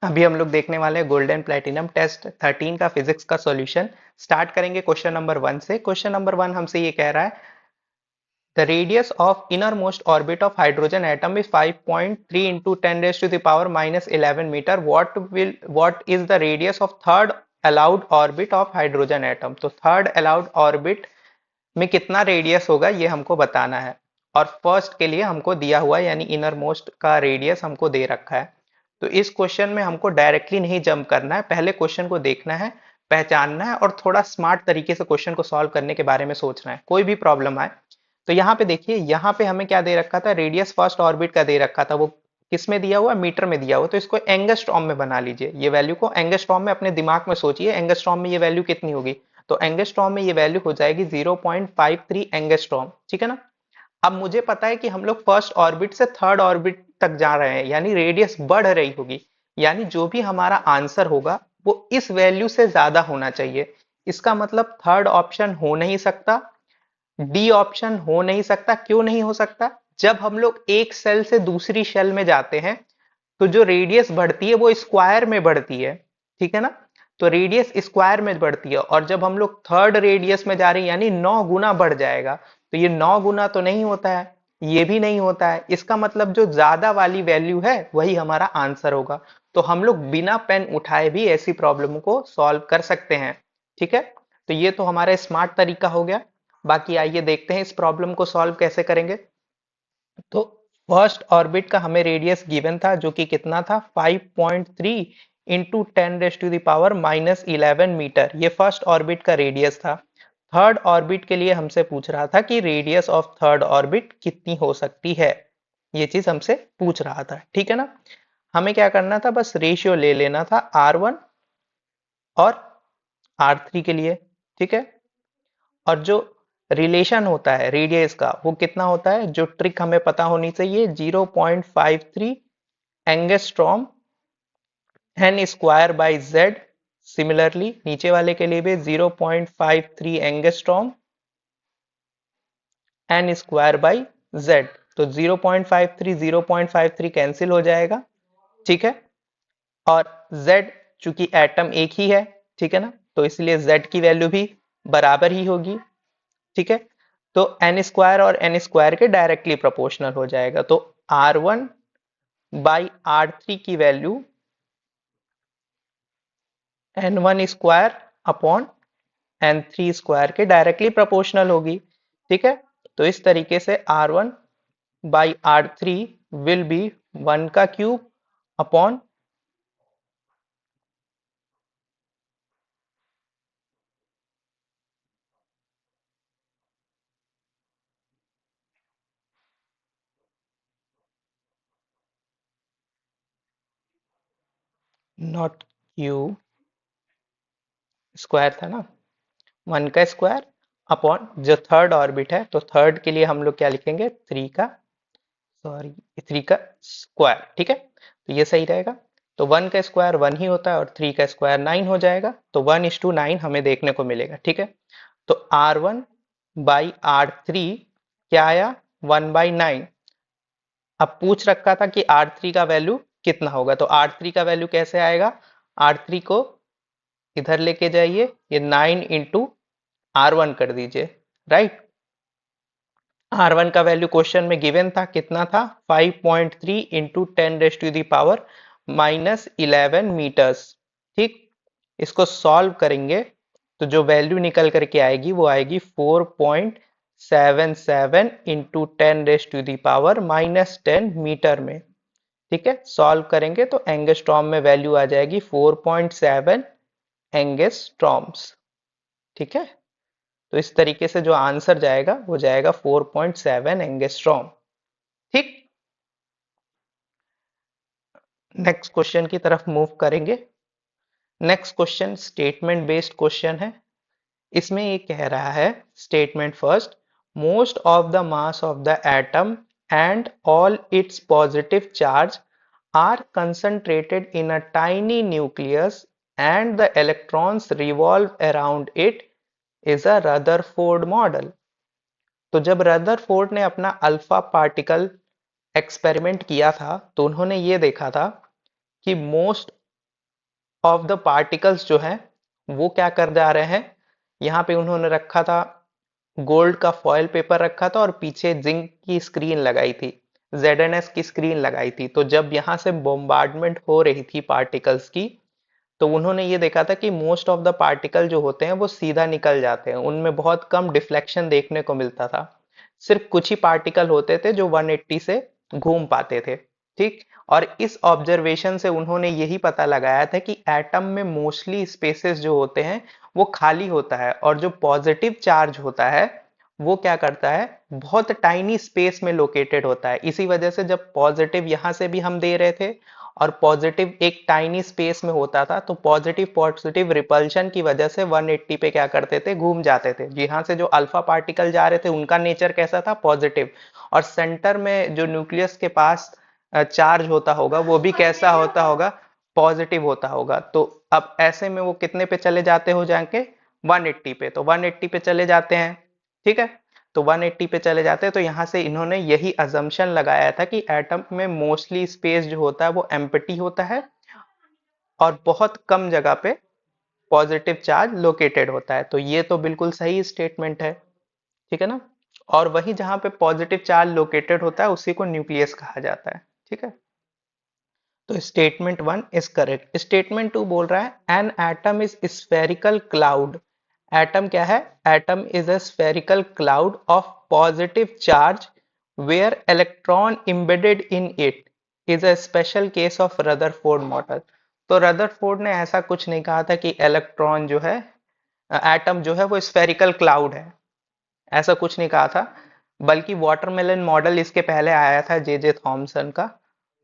अभी हम लोग देखने वाले हैं गोल्डन प्लेटिनम टेस्ट 13 का फिजिक्स का सॉल्यूशन। स्टार्ट करेंगे क्वेश्चन नंबर 1 से। क्वेश्चन नंबर 1 हमसे ये कह रहा है the radius of innermost orbit of hydrogen atom is 5.3 into 10 raise to the power minus 11 meter. What is the radius of third allowed orbit of hydrogen atom. तो third allowed orbit में कितना radius होगा ये हमको बताना है। और first के लिए हमको दिया हुआ है, यानी इनर मोस्ट का रेडियस हमको दे रखा है। तो इस क्वेश्चन में हमको डायरेक्टली नहीं जंप करना है, पहले क्वेश्चन को देखना है, पहचानना है और थोड़ा स्मार्ट तरीके से क्वेश्चन को सॉल्व करने के बारे में सोचना है, कोई भी प्रॉब्लम आए। तो यहाँ पे देखिए, यहाँ पे हमें क्या दे रखा था, रेडियस फर्स्ट ऑर्बिट का दे रखा था। वो किस में दिया हुआ, मीटर में दिया हुआ। तो इसको एंगस्ट्रॉम में बना लीजिए, ये वैल्यू को एंगस्ट्रॉम में अपने दिमाग में सोचिए, एंगस्ट्रॉम में ये वैल्यू कितनी होगी। तो एंगस्ट्रॉम में ये वैल्यू हो जाएगी 0.53 एंगस्ट्रॉम, ठीक है ना। अब मुझे पता है कि हम लोग फर्स्ट ऑर्बिट से थर्ड ऑर्बिट तक जा रहे हैं, यानी रेडियस बढ़ रही होगी, यानी जो भी हमारा आंसर होगा वो इस वैल्यू से ज्यादा होना चाहिए। इसका मतलब थर्ड ऑप्शन हो नहीं सकता, डी ऑप्शन हो नहीं सकता। क्यों नहीं हो सकता? जब हम लोग एक सेल से दूसरी सेल में जाते हैं तो जो रेडियस बढ़ती है वो स्क्वायर में बढ़ती है, ठीक है ना। तो रेडियस स्क्वायर में बढ़ती है, और जब हम लोग थर्ड रेडियस में जा रहे हैं यानी 9 गुना बढ़ जाएगा। तो ये 9 गुना तो नहीं होता है, ये भी नहीं होता है। इसका मतलब जो ज्यादा वाली वैल्यू है वही हमारा आंसर होगा। तो हम लोग बिना पेन उठाए भी ऐसी प्रॉब्लम को सॉल्व कर सकते हैं, ठीक है। तो ये तो हमारा स्मार्ट तरीका हो गया। बाकी आइए देखते हैं इस प्रॉब्लम को सॉल्व कैसे करेंगे। तो फर्स्ट ऑर्बिट का हमें रेडियस गिवन था, जो कि कितना था, 5.3 into 10 raise to the power minus 11 meter. ये फर्स्ट ऑर्बिट का रेडियस था। थर्ड ऑर्बिट के लिए हमसे पूछ रहा था कि रेडियस ऑफ थर्ड ऑर्बिट कितनी हो सकती है, ये चीज हमसे पूछ रहा था, ठीक है ना। हमें क्या करना था, बस रेशियो ले लेना था R1 और R3 के लिए, ठीक है। और जो रिलेशन होता है रेडियस का वो कितना होता है, जो ट्रिक हमें पता होनी चाहिए, 0.53 angstrom n square by Z. Similarly नीचे वाले के लिए भी 0.53 angstrom n square by Z. तो 0.53 कैंसिल हो जाएगा, ठीक है। और z चूंकि एटम एक ही है, ठीक है ना, तो इसलिए z की वैल्यू भी बराबर ही होगी, ठीक है। तो एन स्क्वायर और एन स्क्वायर के डायरेक्टली प्रोपोर्शनल हो जाएगा। तो R1 बाई R3 की value N1 square upon N3 square के डायरेक्टली प्रोपोर्शनल होगी, ठीक है। तो इस तरीके से R1 by R3 will be 1 का cube upon not cube, square था ना, 1 का स्क्वायर अपॉन जो थर्ड ऑर्बिट है, तो थर्ड के लिए हम लोग क्या लिखेंगे, 3 का, सॉरी 3 का स्क्वायर, ठीक है। तो ये सही रहेगा। तो 1 का स्क्वायर 1 ही होता है और 3 का स्क्वायर 9 हो जाएगा। तो 1:9 हमें देखने को मिलेगा, ठीक है। तो R1 बाई R3 क्या आया, 1/9। अब पूछ रखा था कि R3 का वैल्यू कितना होगा, तो R3 का वैल्यू कैसे आएगा, R3 को इधर लेके जाइए, ये 9 इंटू R1 कर दीजिए, राइट। R1 का वैल्यू क्वेश्चन में गिवन था, कितना था, 5.3 into 10 raise to the power minus 11 meters, ठीक। इसको सॉल्व करेंगे तो जो वैल्यू निकल करके आएगी वो आएगी 4.77 into 10 raise to the power minus 10 meter में, ठीक है। सॉल्व करेंगे तो एंगस्ट्रॉम में वैल्यू आ जाएगी 4.7 एंगस्ट्रॉम्स, ठीक है। तो इस तरीके से जो आंसर जाएगा वो जाएगा 4.7 एंगस्ट्रॉम, ठीक। नेक्स्ट क्वेश्चन की तरफ मूव करेंगे। Next question statement based question है। इसमें ये कह रहा है, statement first, most of the mass of the atom and all its positive charge are concentrated in a tiny nucleus and the electrons revolve around it is a Rutherford model. तो जब Rutherford ने अपना alpha particle experiment किया था तो उन्होंने ये देखा था कि मोस्ट ऑफ द पार्टिकल्स जो है वो क्या कर जा रहे हैं, यहाँ पे उन्होंने रखा था गोल्ड का फॉयल पेपर रखा था और पीछे जिंक की स्क्रीन लगाई थी, ZNS की स्क्रीन लगाई थी। तो जब यहाँ से बोmbardment हो रही थी पार्टिकल्स की, तो उन्होंने ये देखा था कि मोस्ट ऑफ द पार्टिकल जो होते हैं वो सीधा निकल जाते हैं, उनमें बहुत कम डिफ्लेक्शन देखने को मिलता था। सिर्फ कुछ ही पार्टिकल होते थे जो 180 से घूम पाते थे। ठीक। और इस ऑब्जर्वेशन से उन्होंने यही पता लगाया था कि एटम में मोस्टली स्पेसेस जो होते हैं वो खाली होता है, और जो पॉजिटिव चार्ज होता है वो क्या करता है, बहुत टाइनी स्पेस में लोकेटेड होता है। इसी वजह से जब पॉजिटिव यहां से भी हम दे रहे थे और पॉजिटिव एक टाइनी स्पेस में होता था, तो पॉजिटिव पॉजिटिव रिपल्शन की वजह से 180 पे क्या करते थे, घूम जाते थे। यहाँ से जो अल्फा पार्टिकल जा रहे थे उनका नेचर कैसा था, पॉजिटिव। और सेंटर में जो न्यूक्लियस के पास चार्ज होता होगा वो भी कैसा होता होगा, पॉजिटिव होता होगा। तो अब ऐसे में वो कितने पे चले जाते हो जाके, 180 पे। तो 180 पे चले जाते हैं। ठीक है। तो 180 पे चले जाते हैं, तो यहाँ से इन्होंने यही अजम्पशन लगाया था कि एटम में मोस्टली स्पेस जो होता है वो एम्प्टी होता है और बहुत कम जगह पे पॉजिटिव चार्ज लोकेटेड होता है। तो ये तो बिल्कुल सही स्टेटमेंट है। ठीक है ना। और वही जहां पे पॉजिटिव चार्ज लोकेटेड होता है उसी को न्यूक्लियस कहा जाता है। ठीक है। तो स्टेटमेंट 1 इज करेक्ट। स्टेटमेंट 2 बोल रहा है an atom is spherical cloud. Atom क्या है, atom is a spherical cloud of positive charge where electron embedded in it is a special case of Rutherford model. तो रदरफोर्ड ने ऐसा कुछ नहीं कहा था कि इलेक्ट्रॉन जो है, एटम जो है वो स्फेरिकल क्लाउड है, ऐसा कुछ नहीं कहा था। बल्कि वाटरमेलन मॉडल इसके पहले आया था जे थॉमसन का।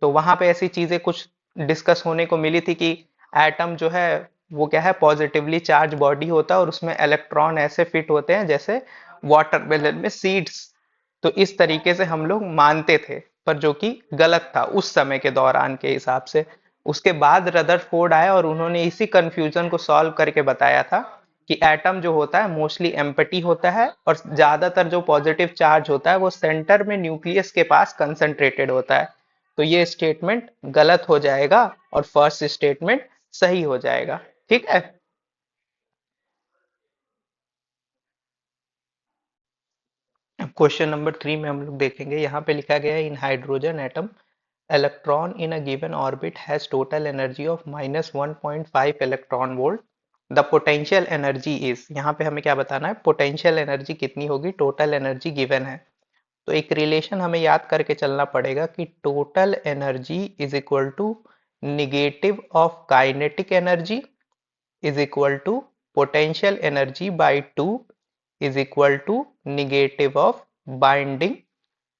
तो वहां पे ऐसी चीजें कुछ डिस्कस होने को मिली थी कि एटम जो है वो क्या है, पॉजिटिवली चार्ज बॉडी होता है और उसमें इलेक्ट्रॉन ऐसे फिट होते हैं जैसे वाटरमेलन में सीड्स। तो इस तरीके से हम लोग मानते थे, पर जो कि गलत था उस समय के दौरान के हिसाब से। उसके बाद रदरफोर्ड आया और उन्होंने इसी कंफ्यूजन को सॉल्व करके बताया था कि एटम जो होता है मोस्टली एम्प्टी होता है और ज्यादातर जो पॉजिटिव चार्ज होता है वो सेंटर में न्यूक्लियस के पास कंसंट्रेटेड होता है। तो ये स्टेटमेंट गलत हो जाएगा और फर्स्ट स्टेटमेंट सही हो जाएगा। ठीक है। अब क्वेश्चन नंबर 3 में हम लोग देखेंगे, यहाँ पे लिखा गया है in hydrogen atom electron in a given orbit has total energy of -1.5 electron volt. The potential energy is, यहाँ पे हमें क्या बताना है, पोटेंशियल एनर्जी कितनी होगी, टोटल एनर्जी गिवन है। तो एक रिलेशन हमें याद करके चलना पड़ेगा कि total energy is equal to negative of kinetic energy is equal to potential energy by 2 is equal to negative of binding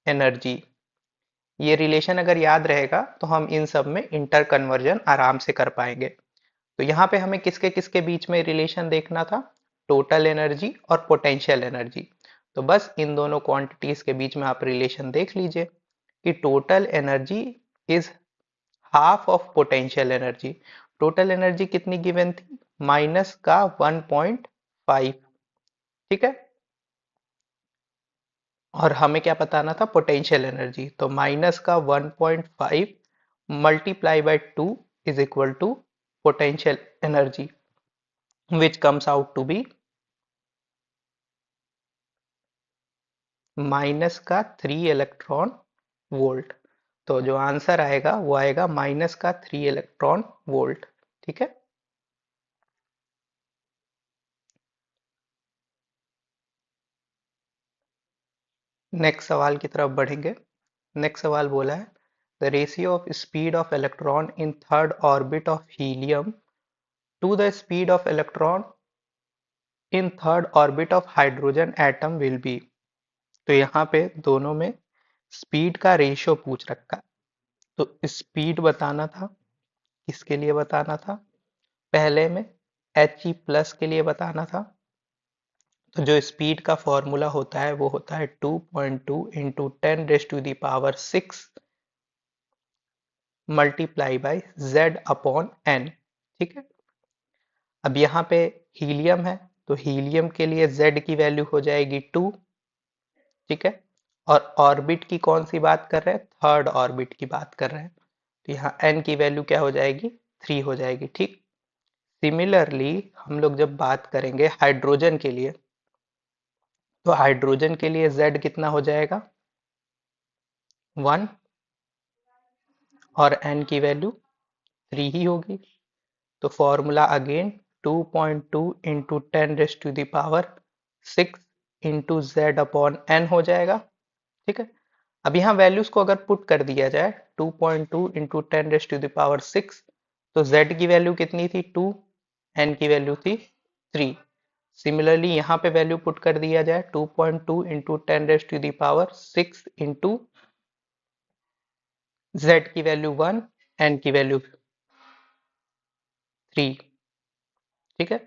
energy. ये रिलेशन अगर याद रहेगा तो हम इन सब में इंटर कन्वर्जन आराम से कर पाएंगे। तो यहाँ पे हमें किसके किसके बीच में रिलेशन देखना था, टोटल एनर्जी और पोटेंशियल एनर्जी। तो बस इन दोनों क्वांटिटीज के बीच में आप रिलेशन देख लीजिए कि total energy is half of potential energy. Total energy कितनी गिवन थी, माइनस का 1.5। ठीक है। और हमें क्या बताना था, पोटेंशियल एनर्जी। तो माइनस का 1.5 multiply by 2 is equal to potential energy which comes out to be minus का 3 इलेक्ट्रॉन वोल्ट। तो जो आंसर आएगा वो आएगा माइनस का 3 इलेक्ट्रॉन वोल्ट। ठीक है। नेक्स्ट सवाल की तरफ बढ़ेंगे। नेक्स्ट सवाल बोला है the ratio of speed of electron in third orbit of helium to the speed of electron in third orbit of hydrogen atom will be. तो यहाँ पे दोनों में स्पीड का रेशियो पूछ रखा है। तो स्पीड बताना था, किसके लिए बताना था, पहले में He प्लस के लिए बताना था। तो जो स्पीड का फॉर्मूला होता है वो होता है 2.2 into 10⁻⁶ multiply by Z upon n। ठीक है। अब यहाँ पे हीलियम है तो हीलियम के लिए Z की वैल्यू हो जाएगी 2। ठीक है। और ऑर्बिट की कौन सी बात कर रहे हैं, थर्ड ऑर्बिट की बात कर रहे हैं। तो यहाँ n की वैल्यू क्या हो जाएगी, 3 हो जाएगी। ठीक। सिमिलरली हम लोग जब बात करेंगे हाइड्रोजन के लिए, तो हाइड्रोजन के लिए Z कितना हो जाएगा 1 और N की वैल्यू 3 ही होगी। तो formula again 2.2 into 10⁻6 into Z upon N हो जाएगा। ठीक है, अब यहाँ वैल्यूज को अगर पुट कर दिया जाए 2.2 इंटू 10⁻6, तो Z की वैल्यू कितनी थी 2, N की वैल्यू थी 3। सिमिलरली यहाँ पे वैल्यू पुट कर दिया जाए 2.2 इंटू 10⁻6 इंटू Z की वैल्यू 1, N की वैल्यू 3। ठीक है,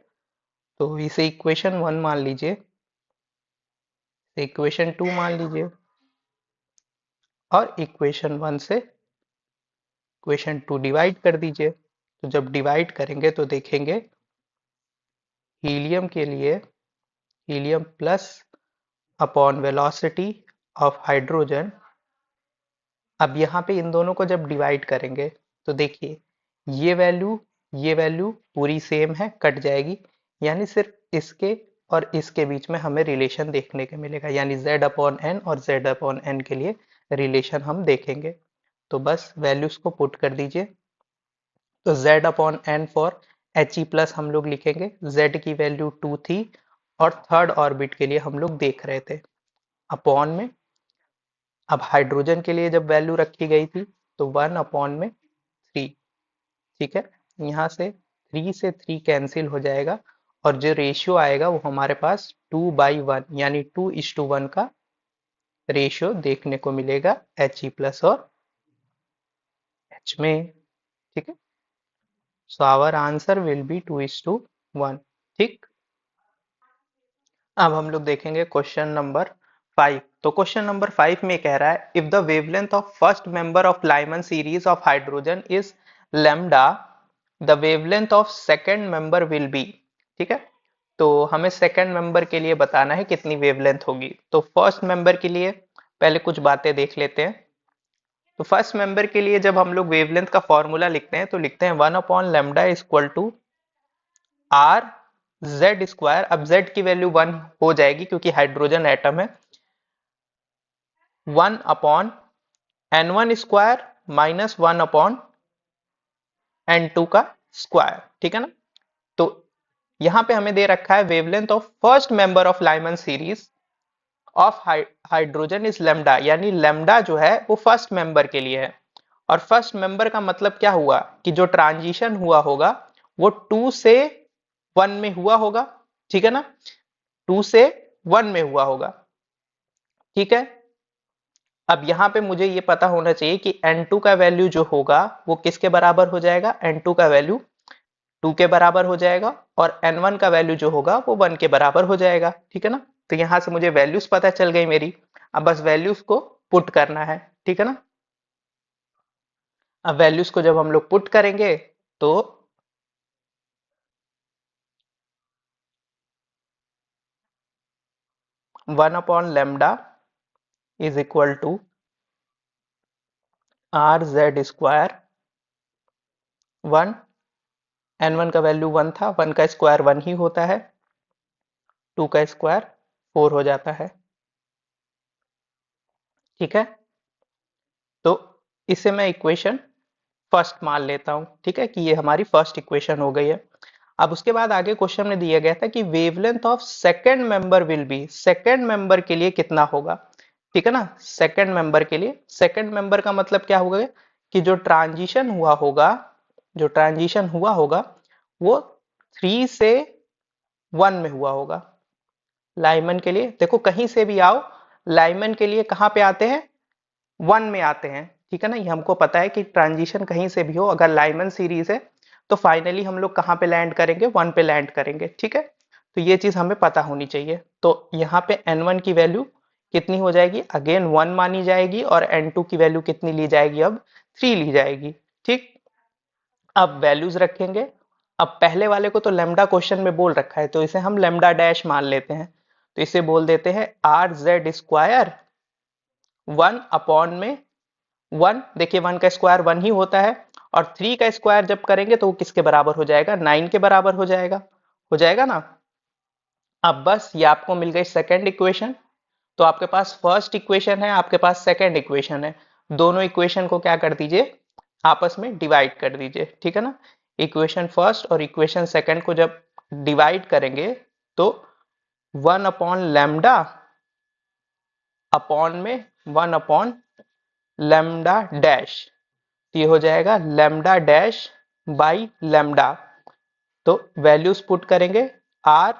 तो इसे इक्वेशन 1 मान लीजिए, इक्वेशन 2 मान लीजिए, और इक्वेशन 1 से इक्वेशन 2 डिवाइड कर दीजिए। तो जब डिवाइड करेंगे तो देखेंगे हीलियम के लिए helium plus upon velocity of hydrogen. अब यहाँ पे इन दोनों को जब डिवाइड करेंगे तो देखिए ये वैल्यू पूरी सेम है, कट जाएगी, यानी सिर्फ इसके और इसके बीच में हमें रिलेशन देखने को मिलेगा, यानी Z अपॉन एन और Z अपॉन एन के लिए रिलेशन हम देखेंगे। तो बस वैल्यूज को पुट कर दीजिए। तो Z upon n for He plus हम लोग लिखेंगे, Z की वैल्यू 2 थी और थर्ड ऑर्बिट के लिए हम लोग देख रहे थे, अपॉन में अब हाइड्रोजन के लिए जब वैल्यू रखी गई थी तो 1 अपॉन में 3। ठीक है, यहाँ से 3 से 3 कैंसिल हो जाएगा और जो रेशियो आएगा वो हमारे पास 2/1 यानी 2:1 का रेशियो देखने को मिलेगा He प्लस और H में। ठीक है, so our answer will be 2:1। ठीक, अब हम लोग देखेंगे क्वेश्चन नंबर 5। तो क्वेश्चन नंबर 5 में कह रहा है if the wavelength of first member of Lyman series of hydrogen is lambda, the wavelength of second member will be. ठीक है, तो हमें सेकंड मेंबर के लिए बताना है कितनी वेवलेंथ होगी। तो फर्स्ट मेंबर के लिए पहले कुछ बातें देख लेते हैं। तो फर्स्ट मेंबर के लिए जब हम लोग वेवलेंथ का फॉर्मूला लिखते हैं तो लिखते हैं 1 upon lambda equal to R Z square. अब जेड की वैल्यू 1 हो जाएगी क्योंकि हाइड्रोजन एटम है। 1 upon N1 square minus 1 upon N2 का स्क्वायर। ठीक है ना, तो यहां पे हमें दे रखा है wavelength of first member of Lyman series of hydrogen is lambda, यानी लैम्डा जो है वो फर्स्ट मेंबर के लिए है। और फर्स्ट मेंबर का मतलब क्या हुआ कि जो ट्रांजिशन हुआ होगा वो 2 से 1 में हुआ होगा। ठीक है ना, 2 से 1 में हुआ होगा। ठीक है, अब यहाँ पे मुझे ये पता होना चाहिए कि N2 का वैल्यू जो होगा वो किसके बराबर हो जाएगा, N2 का वैल्यू 2 के बराबर हो जाएगा और N1 का वैल्यू जो होगा वो 1 के बराबर हो जाएगा। ठीक है ना, तो यहाँ से मुझे वैल्यूज पता चल गई मेरी। अब बस वैल्यूज को पुट करना है। ठीक है ना, अब वैल्यूज को जब हम लोग पुट करेंगे तो 1 upon lambda is equal to R Z square 1, N1 का वैल्यू 1 था, 1 का स्क्वायर 1 ही होता है, 2 का स्क्वायर 4 हो जाता है। ठीक है, तो इसे मैं इक्वेशन फर्स्ट मान लेता हूं। ठीक है, कि ये हमारी फर्स्ट इक्वेशन हो गई है। अब उसके बाद आगे क्वेश्चन में दिया गया था कि wavelength of second member will be, second member के लिए कितना होगा। ठीक है ना, सेकंड मेंबर के लिए, सेकंड मेंबर का मतलब क्या होगा कि जो ट्रांजिशन हुआ होगा, जो ट्रांजिशन हुआ होगा वो 3 से 1 में हुआ होगा। लाइमन के लिए देखो कहीं से भी आओ, लाइमन के लिए कहाँ पे आते हैं, 1 में आते हैं। ठीक है ना, ये हमको पता है कि ट्रांजिशन कहीं से भी हो, अगर लाइमन सीरीज है तो फाइनली हम लोग कहाँ पे लैंड करेंगे, 1 पे लैंड करेंगे। ठीक है, तो ये चीज हमें पता होनी चाहिए। तो यहाँ पे N1 की वैल्यू कितनी हो जाएगी, अगेन 1 मानी जाएगी और N2 की वैल्यू कितनी ली जाएगी, अब 3 ली जाएगी। ठीक, अब वैल्यूज रखेंगे। अब पहले वाले को तो लैम्डा क्वेश्चन में बोल रखा है तो इसे हम लैम्डा डैश मान लेते हैं। तो इसे बोल देते हैं आर जेड स्क्वायर 1 अपॉन में 1, देखिए 1 का स्क्वायर 1 ही होता है और 3 का स्क्वायर जब करेंगे तो वो किसके बराबर हो जाएगा, 9 के बराबर हो जाएगा ना। अब बस ये आपको मिल गई सेकंड इक्वेशन। तो आपके पास फर्स्ट इक्वेशन है, आपके पास सेकंड इक्वेशन है, दोनों इक्वेशन को क्या कर दीजिए, आपस में डिवाइड कर दीजिए, ठीक है ना। इक्वेशन फर्स्ट और इक्वेशन सेकंड को जब डिवाइड करेंगे तो 1 अपॉन लैम्डा अपॉन में 1 अपॉन लैम्डा डैश, ये हो जाएगा लैम्डा डैश बाई लैम्डा। तो वैल्यूज पुट करेंगे, are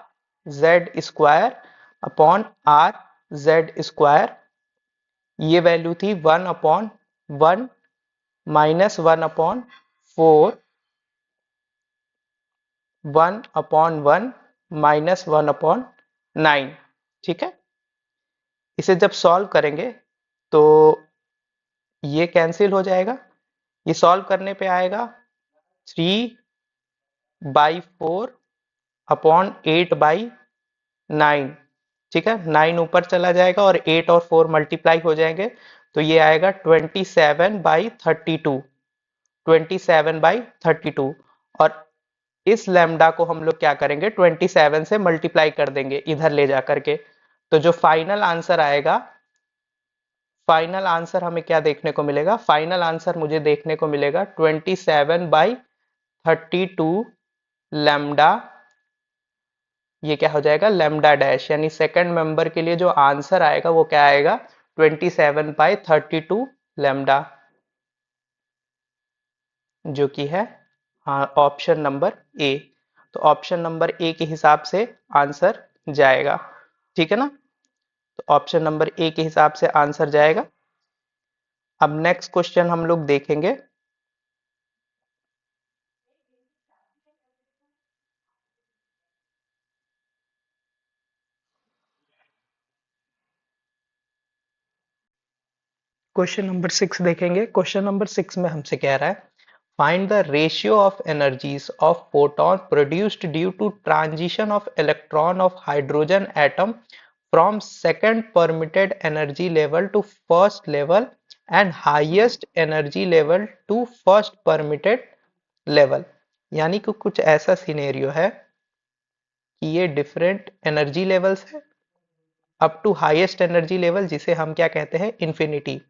Z square upon are Z square, ये वैल्यू थी 1 upon 1 minus 1 upon 4, 1 upon 1 minus 1 upon 9, ठीक है। इसे जब सॉल्व करेंगे तो ये कैंसिल हो जाएगा, ये सॉल्व करने पे आएगा 3/4 अपॉन 8/9, ठीक है। 9 ऊपर चला जाएगा और 8 और 4 मल्टीप्लाई हो जाएंगे, तो ये आएगा 27/32, 27/32। और इस लैम्डा को हम लोग क्या करेंगे, 27 से मल्टीप्लाई कर देंगे इधर ले जा करके। तो जो फाइनल आंसर आएगा, फाइनल आंसर हमें क्या देखने को मिलेगा, फाइनल आंसर मुझे देखने को मिलेगा 27/32 लैम्डा, ये क्या हो जाएगा लैम्डा डैश, यानी सेकंड मेंबर के लिए जो आंसर आएगा वो क्या आएगा 27/32 लैम्डा, जो कि है हाँ ऑप्शन नंबर ए। तो ऑप्शन नंबर ए के हिसाब से आंसर जाएगा, ठीक है ना। तो ऑप्शन नंबर ए के हिसाब से आंसर जाएगा। अब नेक्स्ट क्वेश्चन हम लोग देखेंगे। क्वेश्चन नंबर 6 देखेंगे। क्वेश्चन नंबर 6 में हमसे कह रहा है find the ratio of energies of photon produced due to transition of electron of hydrogen atom from second permitted energy level to first level and highest energy level to first permitted level. यानी कि कुछ ऐसा scenario है कि ये different energy levels है up to highest energy level, जिसे हम क्या कहते हैं इन्फिनिटी।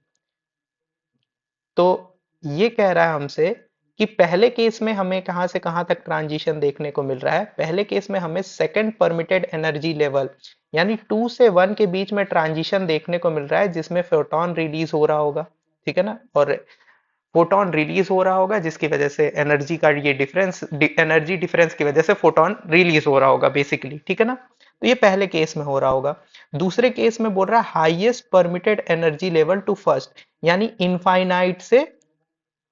तो ये कह रहा है हमसे कि पहले केस में हमें कहां से कहां तक ट्रांजिशन देखने को मिल रहा है। पहले केस में हमें सेकंड परमिटेड एनर्जी लेवल यानी 2 से 1 के बीच में ट्रांजिशन देखने को मिल रहा है, जिसमें फोटोन रिलीज हो रहा होगा, ठीक है ना। और फोटोन रिलीज हो रहा होगा जिसकी वजह से एनर्जी का ये डिफरेंस, एनर्जी डिफरेंस की वजह से फोटोन रिलीज हो रहा होगा बेसिकली, ठीक है ना। तो ये पहले केस में हो रहा होगा। दूसरे केस में बोल रहा है highest permitted energy level to first, यानी इनफाइनाइट से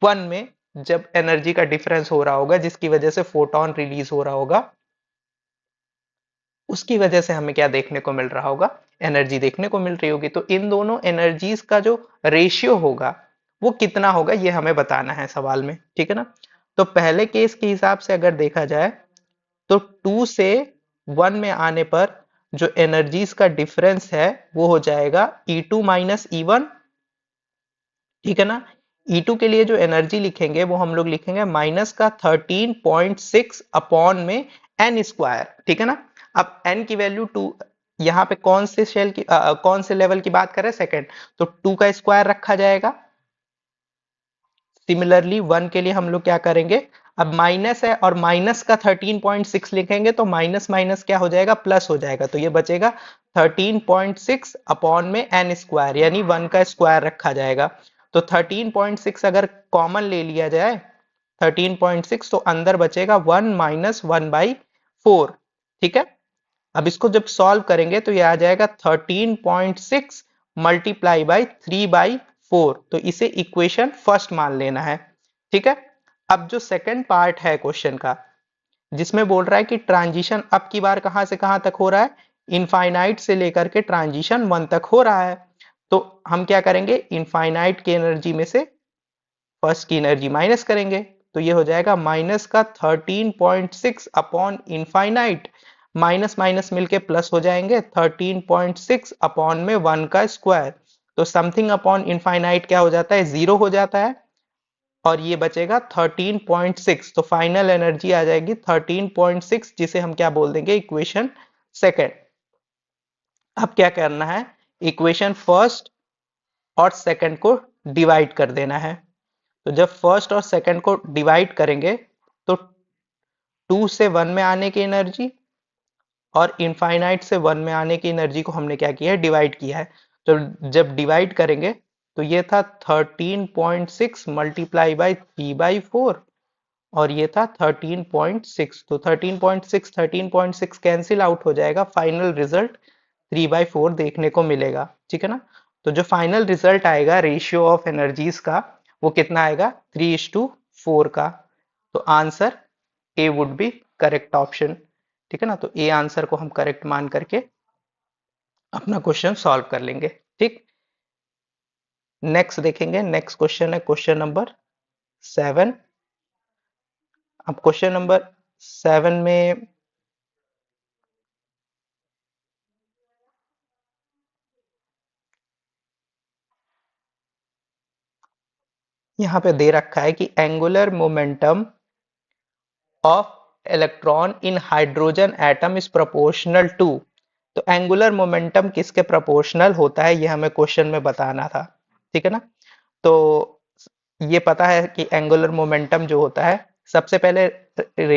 1 में जब एनर्जी का डिफरेंस हो रहा होगा जिसकी वजह से फोटोन रिलीज हो रहा होगा, उसकी वजह से हमें क्या देखने को मिल रहा होगा, एनर्जी देखने को मिल रही होगी। तो इन दोनों एनर्जीज का जो रेशियो होगा वो कितना होगा, ये हमें बताना है सवाल में, ठीक है ना। तो पहले केस के हिसाब से अगर देखा जाए तो 2 से 1 में आने पर जो एनर्जीज का डिफरेंस है वो हो जाएगा E2 माइनस E1, ठीक है ना। E2 के लिए जो एनर्जी लिखेंगे वो हम लोग लिखेंगे माइनस का 13.6 अपॉन में n स्क्वायर, ठीक है ना। अब n की वैल्यू 2, यहाँ पे कौन से शेल की कौन से लेवल की बात कर रहे हैं, सेकंड, तो 2 का स्क्वायर रखा जाएगा। सिमिलरली 1 के लिए हम लोग क्या करेंगे, अब माइनस है और माइनस का 13.6 लिखेंगे तो माइनस माइनस क्या हो जाएगा, प्लस हो जाएगा। तो ये बचेगा 13.6 अपॉन में n स्क्वायर, यानी 1 का स्क्वायर रखा जाएगा। तो 13.6 अगर कॉमन ले लिया जाए 13.6, तो अंदर बचेगा 1 माइनस 1/4, ठीक है। अब इसको जब सॉल्व करेंगे तो ये आ जाएगा 13.6 मल्टीप्लाई बाई 3/4, तो इसे इक्वेशन फर्स्ट मान लेना है, ठीक है। अब जो सेकंड पार्ट है क्वेश्चन का, जिसमें बोल रहा है कि ट्रांजिशन अब की बार कहां से कहां तक हो रहा है, इनफाइनाइट से लेकर के ट्रांजिशन 1 तक हो रहा है। तो हम क्या करेंगे, इनफाइनाइट की एनर्जी में से फर्स्ट की एनर्जी माइनस करेंगे, तो ये हो जाएगा माइनस का 13.6 अपॉन इनफाइनाइट, माइनस माइनस मिलके प्लस हो जाएंगे 13.6 अपॉन में 1 का स्क्वायर। तो समथिंग अपॉन इनफाइनाइट क्या हो जाता है, जीरो हो जाता है। और ये बचेगा 13.6, तो फाइनल एनर्जी आ जाएगी 13.6, जिसे हम क्या बोल देंगे, इक्वेशन सेकेंड। अब क्या करना है, इक्वेशन फर्स्ट और सेकंड को डिवाइड कर देना है। तो जब फर्स्ट और सेकंड को डिवाइड करेंगे तो 2 से 1 में आने की एनर्जी और इनफाइनाइट से 1 में आने की एनर्जी को हमने क्या किया है, डिवाइड किया है। तो जब डिवाइड करेंगे तो ये था 13.6 मल्टीप्लाई बाई 3/4 और ये था 13.6। तो 13.6 कैंसिल आउट हो जाएगा, फाइनल रिजल्ट 3/4 देखने को मिलेगा, ठीक है ना। तो जो फाइनल रिजल्ट आएगा रेशियो ऑफ एनर्जीज का, वो कितना आएगा, 3:4 का। तो answer A would be correct option, ठीक है ना। तो ए आंसर को हम करेक्ट मान करके अपना क्वेश्चन सॉल्व कर लेंगे, ठीक। नेक्स्ट देखेंगे, नेक्स्ट क्वेश्चन है क्वेश्चन नंबर 7। अब क्वेश्चन नंबर 7 में यहाँ पे दे रखा है कि angular momentum of electron in hydrogen atom is proportional to. तो एंगुलर मोमेंटम किसके प्रोपोर्शनल होता है, ये हमें क्वेश्चन में बताना था, ठीक है ना। तो ये पता है कि एंगुलर मोमेंटम जो होता है, सबसे पहले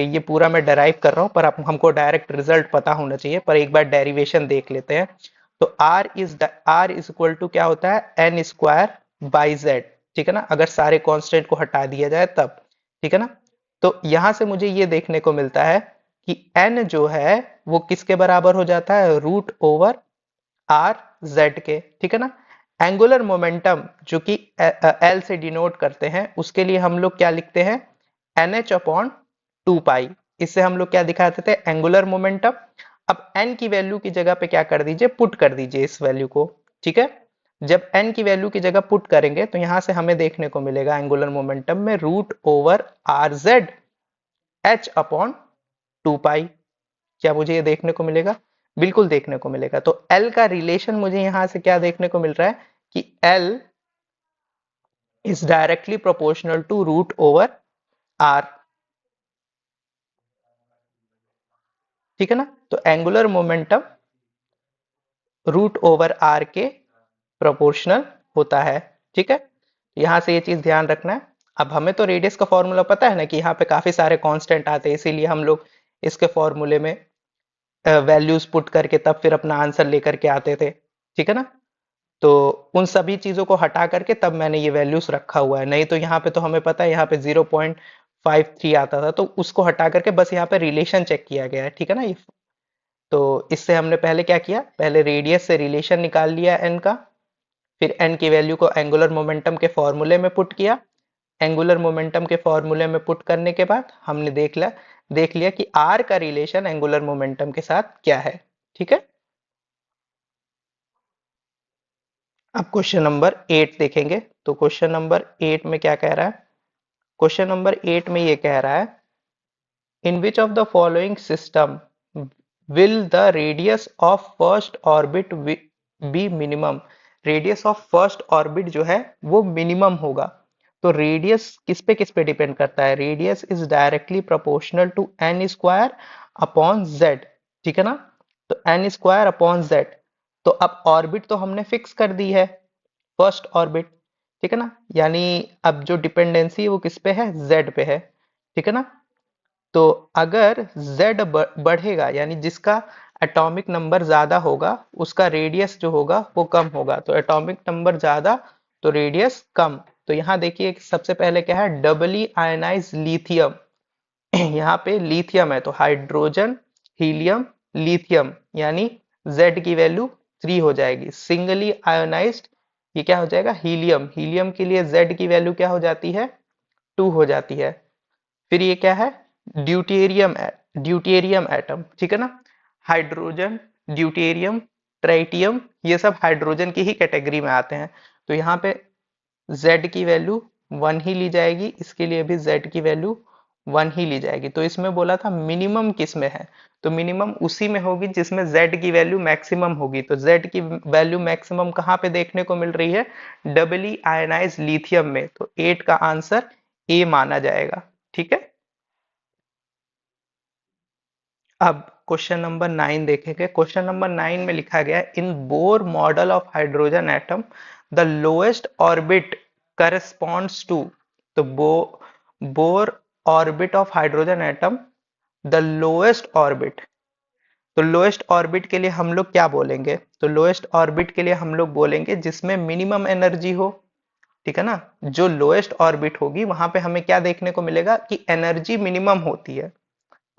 ये पूरा मैं डराइव कर रहा हूँ, पर हमको डायरेक्ट रिजल्ट पता होना चाहिए, पर एक बार डेरिवेशन देख लेते हैं। तो R इज इक्वल टू क्या होता है, एन स्क्वायर बाई जेड, ठीक है ना, अगर सारे कांस्टेंट को हटा दिया जाए तब, ठीक है ना। तो यहां से मुझे ये देखने को मिलता है कि n जो है वो किसके बराबर हो जाता है, रूट ओवर आर जेड के, ठीक है ना। एंगुलर मोमेंटम जो कि एल से डिनोट करते हैं, उसके लिए हम लोग क्या लिखते हैं, एन एच अपॉन 2 पाई। इससे हम लोग क्या दिखाते थे, एंगुलर मोमेंटम। अब एन की वैल्यू की जगह पे क्या कर दीजिए, पुट कर दीजिए इस वैल्यू को, ठीक है। जब एन की वैल्यू की जगह पुट करेंगे तो यहां से हमें देखने को मिलेगा एंगुलर मोमेंटम में root over R Z H upon 2 pi. क्या मुझे ये देखने को मिलेगा, बिल्कुल देखने को मिलेगा। तो L का रिलेशन मुझे यहां से क्या देखने को मिल रहा है कि L is directly proportional to root over R, ठीक है ना। तो angular momentum root over R के प्रोपोर्शनल होता है, ठीक है। यहां से ये चीज ध्यान रखना है। अब हमें तो रेडियस का फॉर्मूला पता है ना कि यहाँ पे काफी सारे कांस्टेंट आते हैं, इसीलिए हम लोग इसके फॉर्मूले में वैल्यूज पुट करके तब फिर अपना आंसर लेकर के आते थे, ठीक है ना। तो उन सभी चीजों को हटा करके तब मैंने ये वैल्यूज रखा हुआ है, नहीं तो यहाँ पे तो हमें पता है यहाँ पे 0.53 आता था, तो उसको हटा करके बस यहाँ पे रिलेशन चेक किया गया है, ठीक है ना। तो इससे हमने पहले क्या किया, पहले रेडियस से रिलेशन निकाल लिया एन का, फिर एन की वैल्यू को एंगुलर मोमेंटम के फॉर्मूले में पुट किया। एंगुलर मोमेंटम के फॉर्मूले में पुट करने के बाद हमने देख लिया कि आर का रिलेशन एंगुलर मोमेंटम के साथ क्या है, ठीक है। अब क्वेश्चन नंबर 8 देखेंगे। तो क्वेश्चन नंबर 8 में क्या कह रहा है, क्वेश्चन नंबर 8 में ये कह रहा है, in which of the following system will the radius of first orbit be minimum. Radius of first orbit जो है वो मिनिमम होगा। तो रेडियस किस पे डिपेंड करता है, radius is directly proportional to n square upon Z, ठीक है ना। तो एन स्क्वायर अपॉन जेड। तो अब ऑर्बिट तो हमने फिक्स कर दी है, फर्स्ट ऑर्बिट, ठीक है ना। यानी अब जो डिपेंडेंसी है वो किस पे है, जेड पे है, ठीक है ना। तो अगर z बढ़ेगा, यानी जिसका एटॉमिक नंबर ज्यादा होगा उसका रेडियस जो होगा वो कम होगा। तो एटॉमिक नंबर ज्यादा तो रेडियस कम। तो यहाँ देखिए सबसे पहले क्या है, डबली आयनाइज लिथियम। यहाँ पे लिथियम है तो हाइड्रोजन हीलियम लिथियम, यानी Z की वैल्यू 3 हो जाएगी। सिंगली आयोनाइज्ड ये क्या हो जाएगा, हीलियम। हीलियम के लिए Z की वैल्यू क्या हो जाती है, 2 हो जाती है। फिर ये क्या है, ड्यूटेरियम ड्यूटेरियम एटम, ठीक है ना। हाइड्रोजन, ड्यूटेरियम, ट्राइटियम, ये सब हाइड्रोजन की ही कैटेगरी में आते हैं। तो यहाँ पे Z की वैल्यू 1 ही ली जाएगी, इसके लिए भी Z की वैल्यू 1 ही ली जाएगी। तो इसमें बोला था मिनिमम किस में है, तो मिनिमम उसी में होगी जिसमें Z की वैल्यू मैक्सिमम होगी। तो Z की वैल्यू मैक्सिमम कहाँ पे देखने को मिल रही है, डबली आयनाइज लिथियम में। तो 8 का आंसर ए माना जाएगा। ठीक है, अब क्वेश्चन नंबर 9 देखेंगे। क्वेश्चन नंबर 9 में लिखा गया है, in Bohr model of hydrogen atom the lowest orbit corresponds to. तो Bohr orbit of hydrogen atom, the lowest orbit. तो लोएस्ट ऑर्बिट के लिए हम लोग क्या बोलेंगे? तो लोएस्ट ऑर्बिट के लिए हम लोग बोलेंगे जिसमें मिनिमम एनर्जी हो। ठीक है ना, जो लोएस्ट ऑर्बिट होगी वहां पे हमें क्या देखने को मिलेगा कि एनर्जी मिनिमम होती है।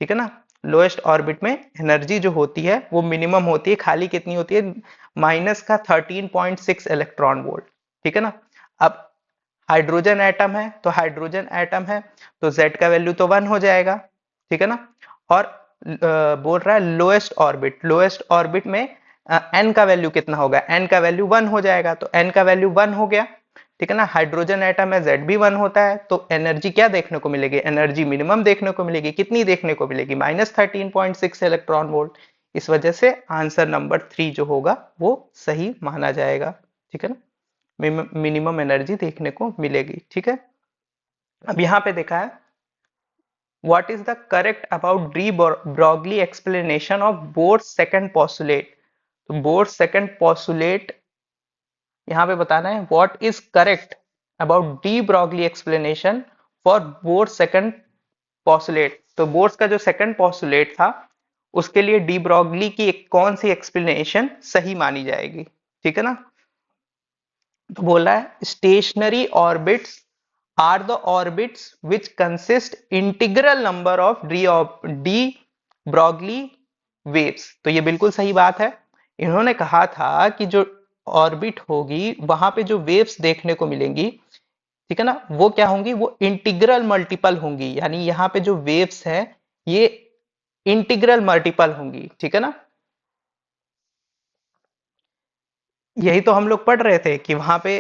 ठीक है ना, लोएस्ट ऑर्बिट में एनर्जी जो होती है वो मिनिमम होती है। खाली कितनी होती है? माइनस का 13.6 इलेक्ट्रॉन वोल्ट। ठीक है ना, अब हाइड्रोजन एटम है, तो हाइड्रोजन एटम है तो Z का वैल्यू तो 1 हो जाएगा। ठीक है ना, और बोल रहा है लोएस्ट ऑर्बिट, लोएस्ट ऑर्बिट में n का वैल्यू कितना होगा? n का वैल्यू 1 हो जाएगा, तो n का वैल्यू 1 हो गया। ठीक है ना, हाइड्रोजन एटम है, Z भी 1 होता है, तो एनर्जी क्या देखने को मिलेगी? एनर्जी मिनिमम देखने को मिलेगी। कितनी देखने को मिलेगी? -13.6 इलेक्ट्रॉन वोल्ट। इस वजह से आंसर नंबर 3 जो होगा वो सही माना जाएगा। ठीक है ना, मिनिमम एनर्जी देखने को मिलेगी। ठीक है, अब यहाँ पे देखा है, what is the correct about de Broglie explanation of Bohr's second postulate. तो बोर्स सेकंड पोस्टुलेट यहाँ पे बताना है, what is correct about de Broglie explanation for Bohr's second postulate. तो बोर्स का जो सेकंड पोस्टुलेट था उसके लिए डी ब्रॉगली की कौन सी एक्सप्लेनेशन सही मानी जाएगी? ठीक है ना, तो बोल रहा है, stationary orbits are the orbits which consist integral number of de Broglie waves. तो ये बिल्कुल सही बात है। इन्होंने कहा था कि जो ऑर्बिट होगी वहां पे जो वेव्स देखने को मिलेंगी, ठीक है ना, वो क्या होंगी? वो इंटीग्रल मल्टीपल होंगी। यानी यहाँ पे जो वेव्स है ये इंटीग्रल मल्टीपल होंगी। ठीक है ना, यही तो हम लोग पढ़ रहे थे कि वहां पे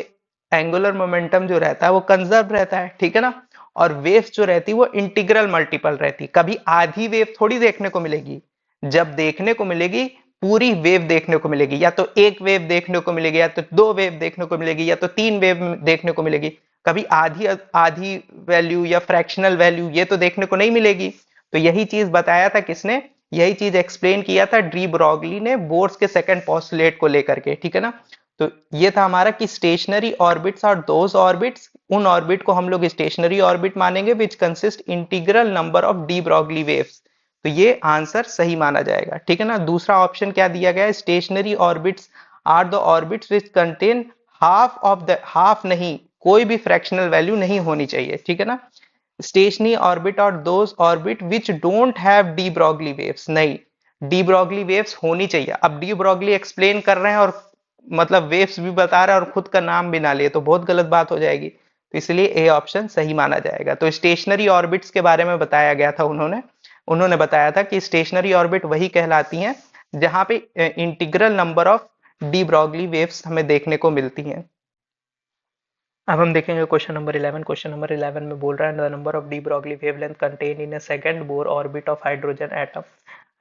एंगुलर मोमेंटम जो रहता है वो कंजर्व रहता है। ठीक है ना, और वेव्स जो रहती है वो इंटीग्रल मल्टीपल रहती। कभी आधी वेव थोड़ी देखने को मिलेगी। जब देखने को मिलेगी पूरी वेव देखने को मिलेगी, या तो एक वेव देखने को मिलेगी, या तो दो वेव देखने को मिलेगी, या तो तीन वेव देखने को मिलेगी। कभी आधी आधी वैल्यू या फ्रैक्शनल वैल्यू ये तो देखने को नहीं मिलेगी। तो यही चीज बताया था किसने? यही चीज एक्सप्लेन किया था डी ब्रॉगली ने बोर्स के सेकंड पोस्टुलेट को लेकर के। ठीक है ना, तो ये था हमारा कि स्टेशनरी ऑर्बिट्स और दोज ऑर्बिट्स, उन ऑर्बिट को हम लोग स्टेशनरी ऑर्बिट मानेंगे विच consist integral number of de Broglie waves. तो ये आंसर सही माना जाएगा। ठीक है ना, दूसरा ऑप्शन क्या दिया गया है? Stationary orbits are the orbits which contain half of the, half नहीं, कोई भी फ्रैक्शनल वैल्यू नहीं होनी चाहिए। ठीक है ना, स्टेशनरी ऑर्बिट और those orbit which don't have D Broglie waves, नहीं, डी ब्रॉगली वेव्स होनी चाहिए। अब डी ब्रॉगली एक्सप्लेन कर रहे हैं और मतलब वेव्स भी बता रहा है और खुद का नाम भी ना लिए तो बहुत गलत बात हो जाएगी। तो इसलिए ए ऑप्शन सही माना जाएगा। तो स्टेशनरी ऑर्बिट्स के बारे में बताया गया था, उन्होंने उन्होंने बताया था कि स्टेशनरी ऑर्बिट वही कहलाती हैं जहां पे integral number of de Broglie waves हमें देखने को मिलती हैं। अब हम देखेंगे क्वेश्चन नंबर 11। क्वेश्चन नंबर 11 में बोल रहा है, the number of de Broglie wavelength contain in a second bore orbit of hydrogen atom.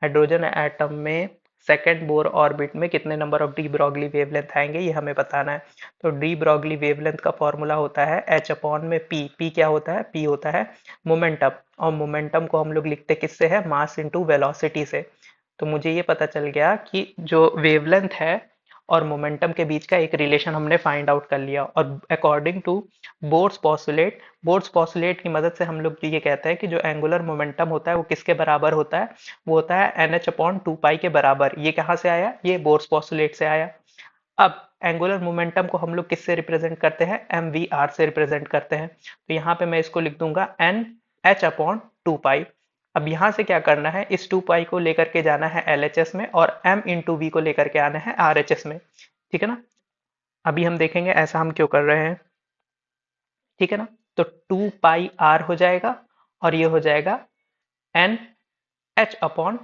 Hydrogen atom में सेकंड बोर ऑर्बिट में कितने number of de Broglie wavelength आएंगे ये हमें बताना है। तो डी ब्रॉगली वेवलेंथ का फॉर्मूला होता है एच अपॉन में पी। पी क्या होता है? पी होता है मोमेंटम, और मोमेंटम को हम लोग लिखते किससे है? मास इनटू वेलोसिटी से। तो मुझे ये पता चल गया कि जो वेवलेंथ है और मोमेंटम के बीच का एक रिलेशन हमने फाइंड आउट कर लिया। और according to Bohr's postulate, Bohr's postulate की मदद से हम लोग ये कहते हैं कि जो एंगुलर मोमेंटम होता है वो किसके बराबर होता है? वो होता है एन एच अपॉन टू पाई के बराबर। ये कहाँ से आया? ये बोर्स पॉस्टुलेट से आया। अब एंगुलर मोमेंटम को हम लोग किससे रिप्रेजेंट करते हैं? एम वी आर से रिप्रेजेंट करते हैं। तो यहाँ पे मैं इसको लिख दूंगा एन एच अपॉन टू पाई। अब यहाँ से क्या करना है? इस टू पाई को लेकर के जाना है एल एच एस में, और एम इंटू वी को लेकर के आना है आर एच एस में। ठीक है ना, अभी हम देखेंगे ऐसा हम क्यों कर रहे हैं। ठीक है ना, तो टू पाई आर हो जाएगा और ये हो जाएगा n h upon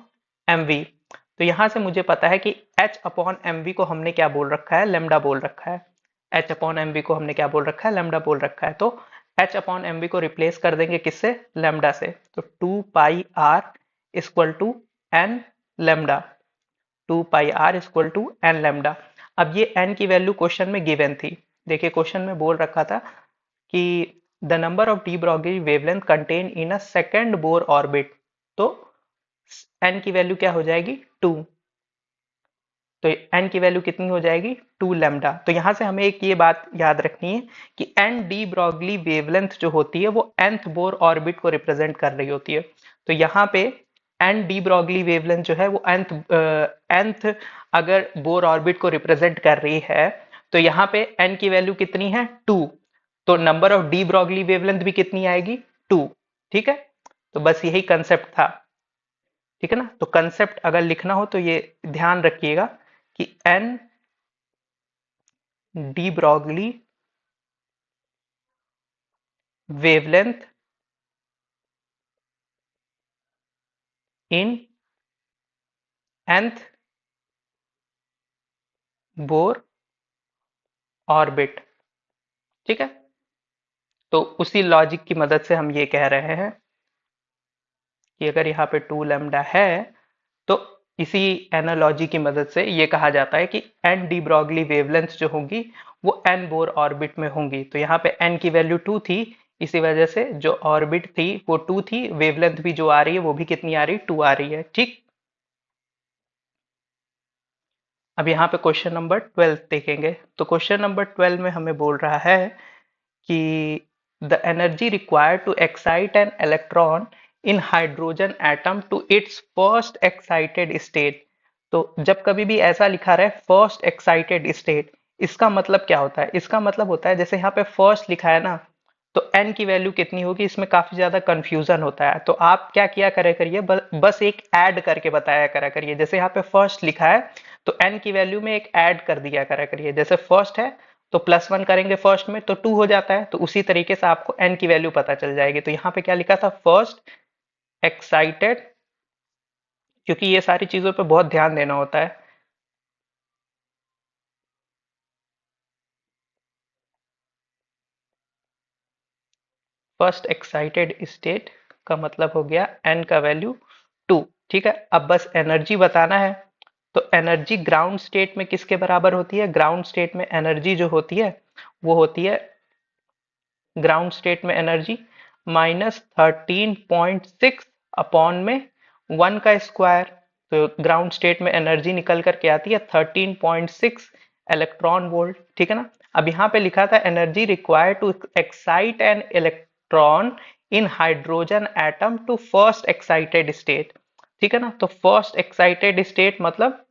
M v. तो यहां से मुझे पता है कि एच अपॉन एम वी को हमने क्या बोल रखा है? लेमडा बोल रखा है। एच अपॉन एम वी को हमने क्या बोल रखा है? लेमडा बोल रखा है। तो एच अपॉन एम वी को रिप्लेस कर देंगे किससे? लेमडा से। तो two pi r equal to n lambda, two pi r equal to n lambda. अब ये एन की वैल्यू क्वेश्चन में गिवन थी। देखिए क्वेश्चन में बोल रखा था कि the number of de Broglie wavelength contain in a second Bohr orbit, तो एन की वैल्यू क्या हो जाएगी 2। तो एन की वैल्यू कितनी हो जाएगी 2 लैम्डा। तो यहां से हमें एक ये बात याद रखनी है कि एन डी ब्रॉगली वेवलेंथ जो होती है वो nth बोर ऑर्बिट को रिप्रेजेंट कर रही होती है। तो यहाँ पे एन डी ब्रॉगली वेवलेंथ जो है वो nth अगर बोर ऑर्बिट को रिप्रेजेंट कर रही है, तो यहाँ पे एन की वैल्यू कितनी है 2। तो number of de Broglie wavelength भी कितनी आएगी 2। ठीक है, तो बस यही कंसेप्ट था। ठीक है ना, तो कंसेप्ट अगर लिखना हो तो ये ध्यान रखिएगा कि n de Broglie wavelength in nth Bohr orbit. ठीक है, तो उसी लॉजिक की मदद से हम ये कह रहे हैं कि अगर यहाँ पे 2 लैम्डा है तो इसी एनालॉजी की मदद से ये कहा जाता है कि एन डी ब्रॉगली वेवलेंथ जो होंगी वो एन बोर ऑर्बिट में होंगी। तो यहाँ पे एन की वैल्यू 2 थी, इसी वजह से जो ऑर्बिट थी वो 2 थी, वेवलेंथ भी जो आ रही है वो भी कितनी आ रही है 2 आ रही है। ठीक, अब यहाँ पे क्वेश्चन नंबर 12 देखेंगे। तो क्वेश्चन नंबर 12 में हमें बोल रहा है कि the energy required to excite an electron in hydrogen atom to its first excited state. तो जब कभी भी ऐसा लिखा रहे फर्स्ट एक्साइटेड स्टेट, इसका मतलब क्या होता है? इसका मतलब होता है जैसे यहाँ पे फर्स्ट लिखा है ना, तो n की वैल्यू कितनी होगी, इसमें काफी ज्यादा कंफ्यूजन होता है। तो आप क्या किया करे करिए, बस एक ऐड करके बताया करा करिए। जैसे यहाँ पे फर्स्ट लिखा है तो n की वैल्यू में एक ऐड कर दिया करा करिए। जैसे फर्स्ट है तो +1 करेंगे फर्स्ट में तो 2 हो जाता है, तो उसी तरीके से आपको n की वैल्यू पता चल जाएगी। तो यहाँ पे क्या लिखा था फर्स्ट एक्साइटेड, क्योंकि ये सारी चीजों पे बहुत ध्यान देना होता है। फर्स्ट एक्साइटेड स्टेट का मतलब हो गया n का वैल्यू 2। ठीक है, अब बस एनर्जी बताना है। तो एनर्जी ग्राउंड स्टेट में किसके बराबर होती है? ग्राउंड स्टेट में एनर्जी जो होती है वो होती है, ग्राउंड स्टेट में एनर्जी -13.6 अपॉन में 1 का स्क्वायर। तो ग्राउंड स्टेट में एनर्जी निकल करके आती है 13.6 इलेक्ट्रॉन वोल्ट। ठीक है ना, अब यहाँ पे लिखा था energy required to excite an electron in hydrogen atom to first excited state. ठीक है ना, तो फर्स्ट एक्साइटेड स्टेट मतलब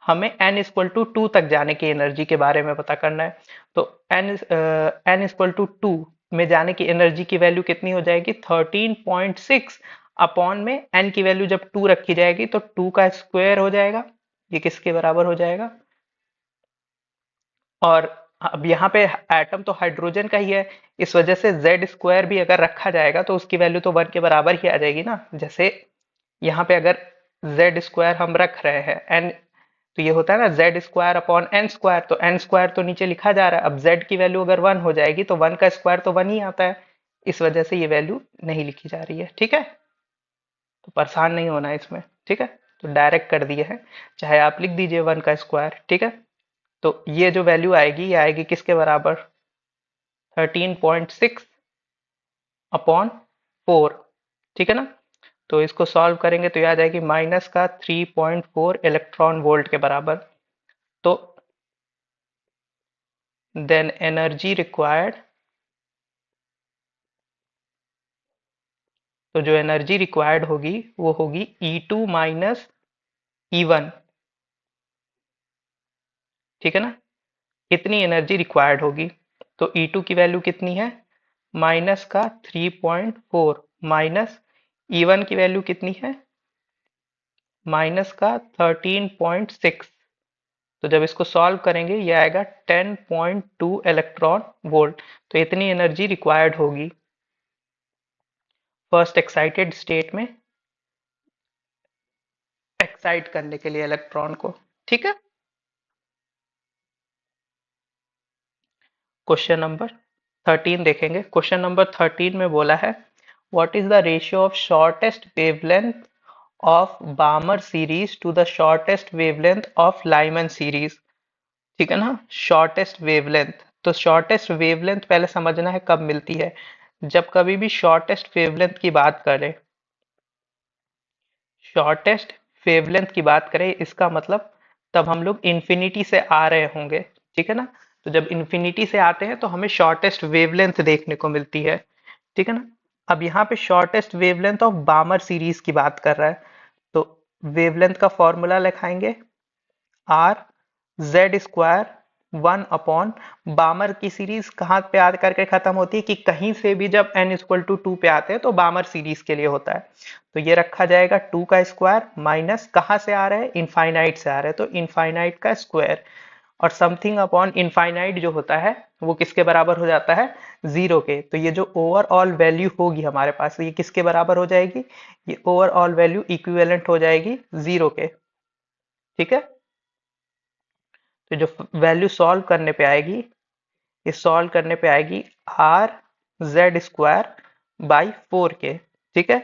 हमें n इक्वल टू 2 तक जाने की एनर्जी के बारे में पता करना है। तो n इक्वल टू 2 में जाने की एनर्जी की वैल्यू कितनी हो जाएगी 13.6 अपॉन में n की वैल्यू जब 2 रखी जाएगी तो 2 का स्क्वायर हो जाएगा। ये किसके बराबर हो जाएगा? और अब यहाँ पे एटम तो हाइड्रोजन का ही है, इस वजह से जेड स्क्वायर भी अगर रखा जाएगा तो उसकी वैल्यू तो 1 के बराबर ही आ जाएगी ना। जैसे यहाँ पे अगर जेड स्क्वायर हम रख रहे हैं एन, तो ये होता है ना Z square upon n square, तो एन स्क्वायर तो नीचे लिखा जा रहा है। अब जेड की वैल्यू अगर 1 हो जाएगी तो 1 का स्क्वायर तो 1 ही आता है, इस वजह से ये वैल्यू नहीं लिखी जा रही है। ठीक है, तो परेशान नहीं होना है इसमें। ठीक है, तो डायरेक्ट कर दिए हैं, चाहे आप लिख दीजिए 1 का स्क्वायर। ठीक है, तो ये जो वैल्यू आएगी ये आएगी किसके बराबर 13.6 अपॉन 4। ठीक है ना, तो इसको सॉल्व करेंगे तो ये आ जाएगी माइनस का 3.4 इलेक्ट्रॉन वोल्ट के बराबर। तो देन एनर्जी रिक्वायर्ड, तो जो एनर्जी रिक्वायर्ड होगी वो होगी E2 माइनस E1। ठीक है ना, इतनी एनर्जी रिक्वायर्ड होगी। तो E2 की वैल्यू कितनी है माइनस का 3.4 माइनस E1 की वैल्यू कितनी है माइनस का 13.6। तो जब इसको सॉल्व करेंगे ये आएगा 10.2 इलेक्ट्रॉन वोल्ट। तो इतनी एनर्जी रिक्वायर्ड होगी फर्स्ट एक्साइटेड स्टेट में एक्साइट करने के लिए इलेक्ट्रॉन को। ठीक है, क्वेश्चन नंबर 13 देखेंगे। क्वेश्चन नंबर 13 में बोला है what is the ratio of shortest wavelength of Balmer series to the shortest wavelength of Lyman series. ठीक है ना, शॉर्टेस्ट वेवलेंथ, तो शॉर्टेस्ट वेवलेंथ पहले समझना है कब मिलती है। जब कभी भी शॉर्टेस्ट वेवलेंथ की बात करें, शॉर्टेस्ट वेवलेंथ की बात करें, इसका मतलब तब हम लोग इन्फिनिटी से आ रहे होंगे, ठीक है ना। तो जब इन्फिनिटी से आते हैं तो हमें शॉर्टेस्ट वेवलेंथ देखने को मिलती है, ठीक है ना। अब यहाँ पे shortest wavelength of Balmer series की बात कर रहा है, तो वेवलेंथ का फॉर्मूला लिखाएंगे R Z square 1 upon, Balmer की सीरीज कहाँ पे आ करके खत्म होती है कि कहीं से भी जब n इक्वल टू 2 पे आते हैं तो बामर सीरीज के लिए होता है। तो ये रखा जाएगा 2 का स्क्वायर माइनस कहाँ से आ रहा है, इनफाइनाइट से आ रहा है, तो इनफाइनाइट का स्क्वायर, और समथिंग अपॉन इनफाइनाइट जो होता है वो किसके बराबर हो जाता है, 0 के। तो ये जो ओवरऑल वैल्यू होगी हमारे पास, ये किसके बराबर हो जाएगी, ये ओवरऑल वैल्यू इक्विवेलेंट हो जाएगी 0 के, ठीक है। तो जो वैल्यू सॉल्व करने पे आएगी, ये सॉल्व करने पे आएगी आर जेड स्क्वायर बाई 4 के, ठीक है,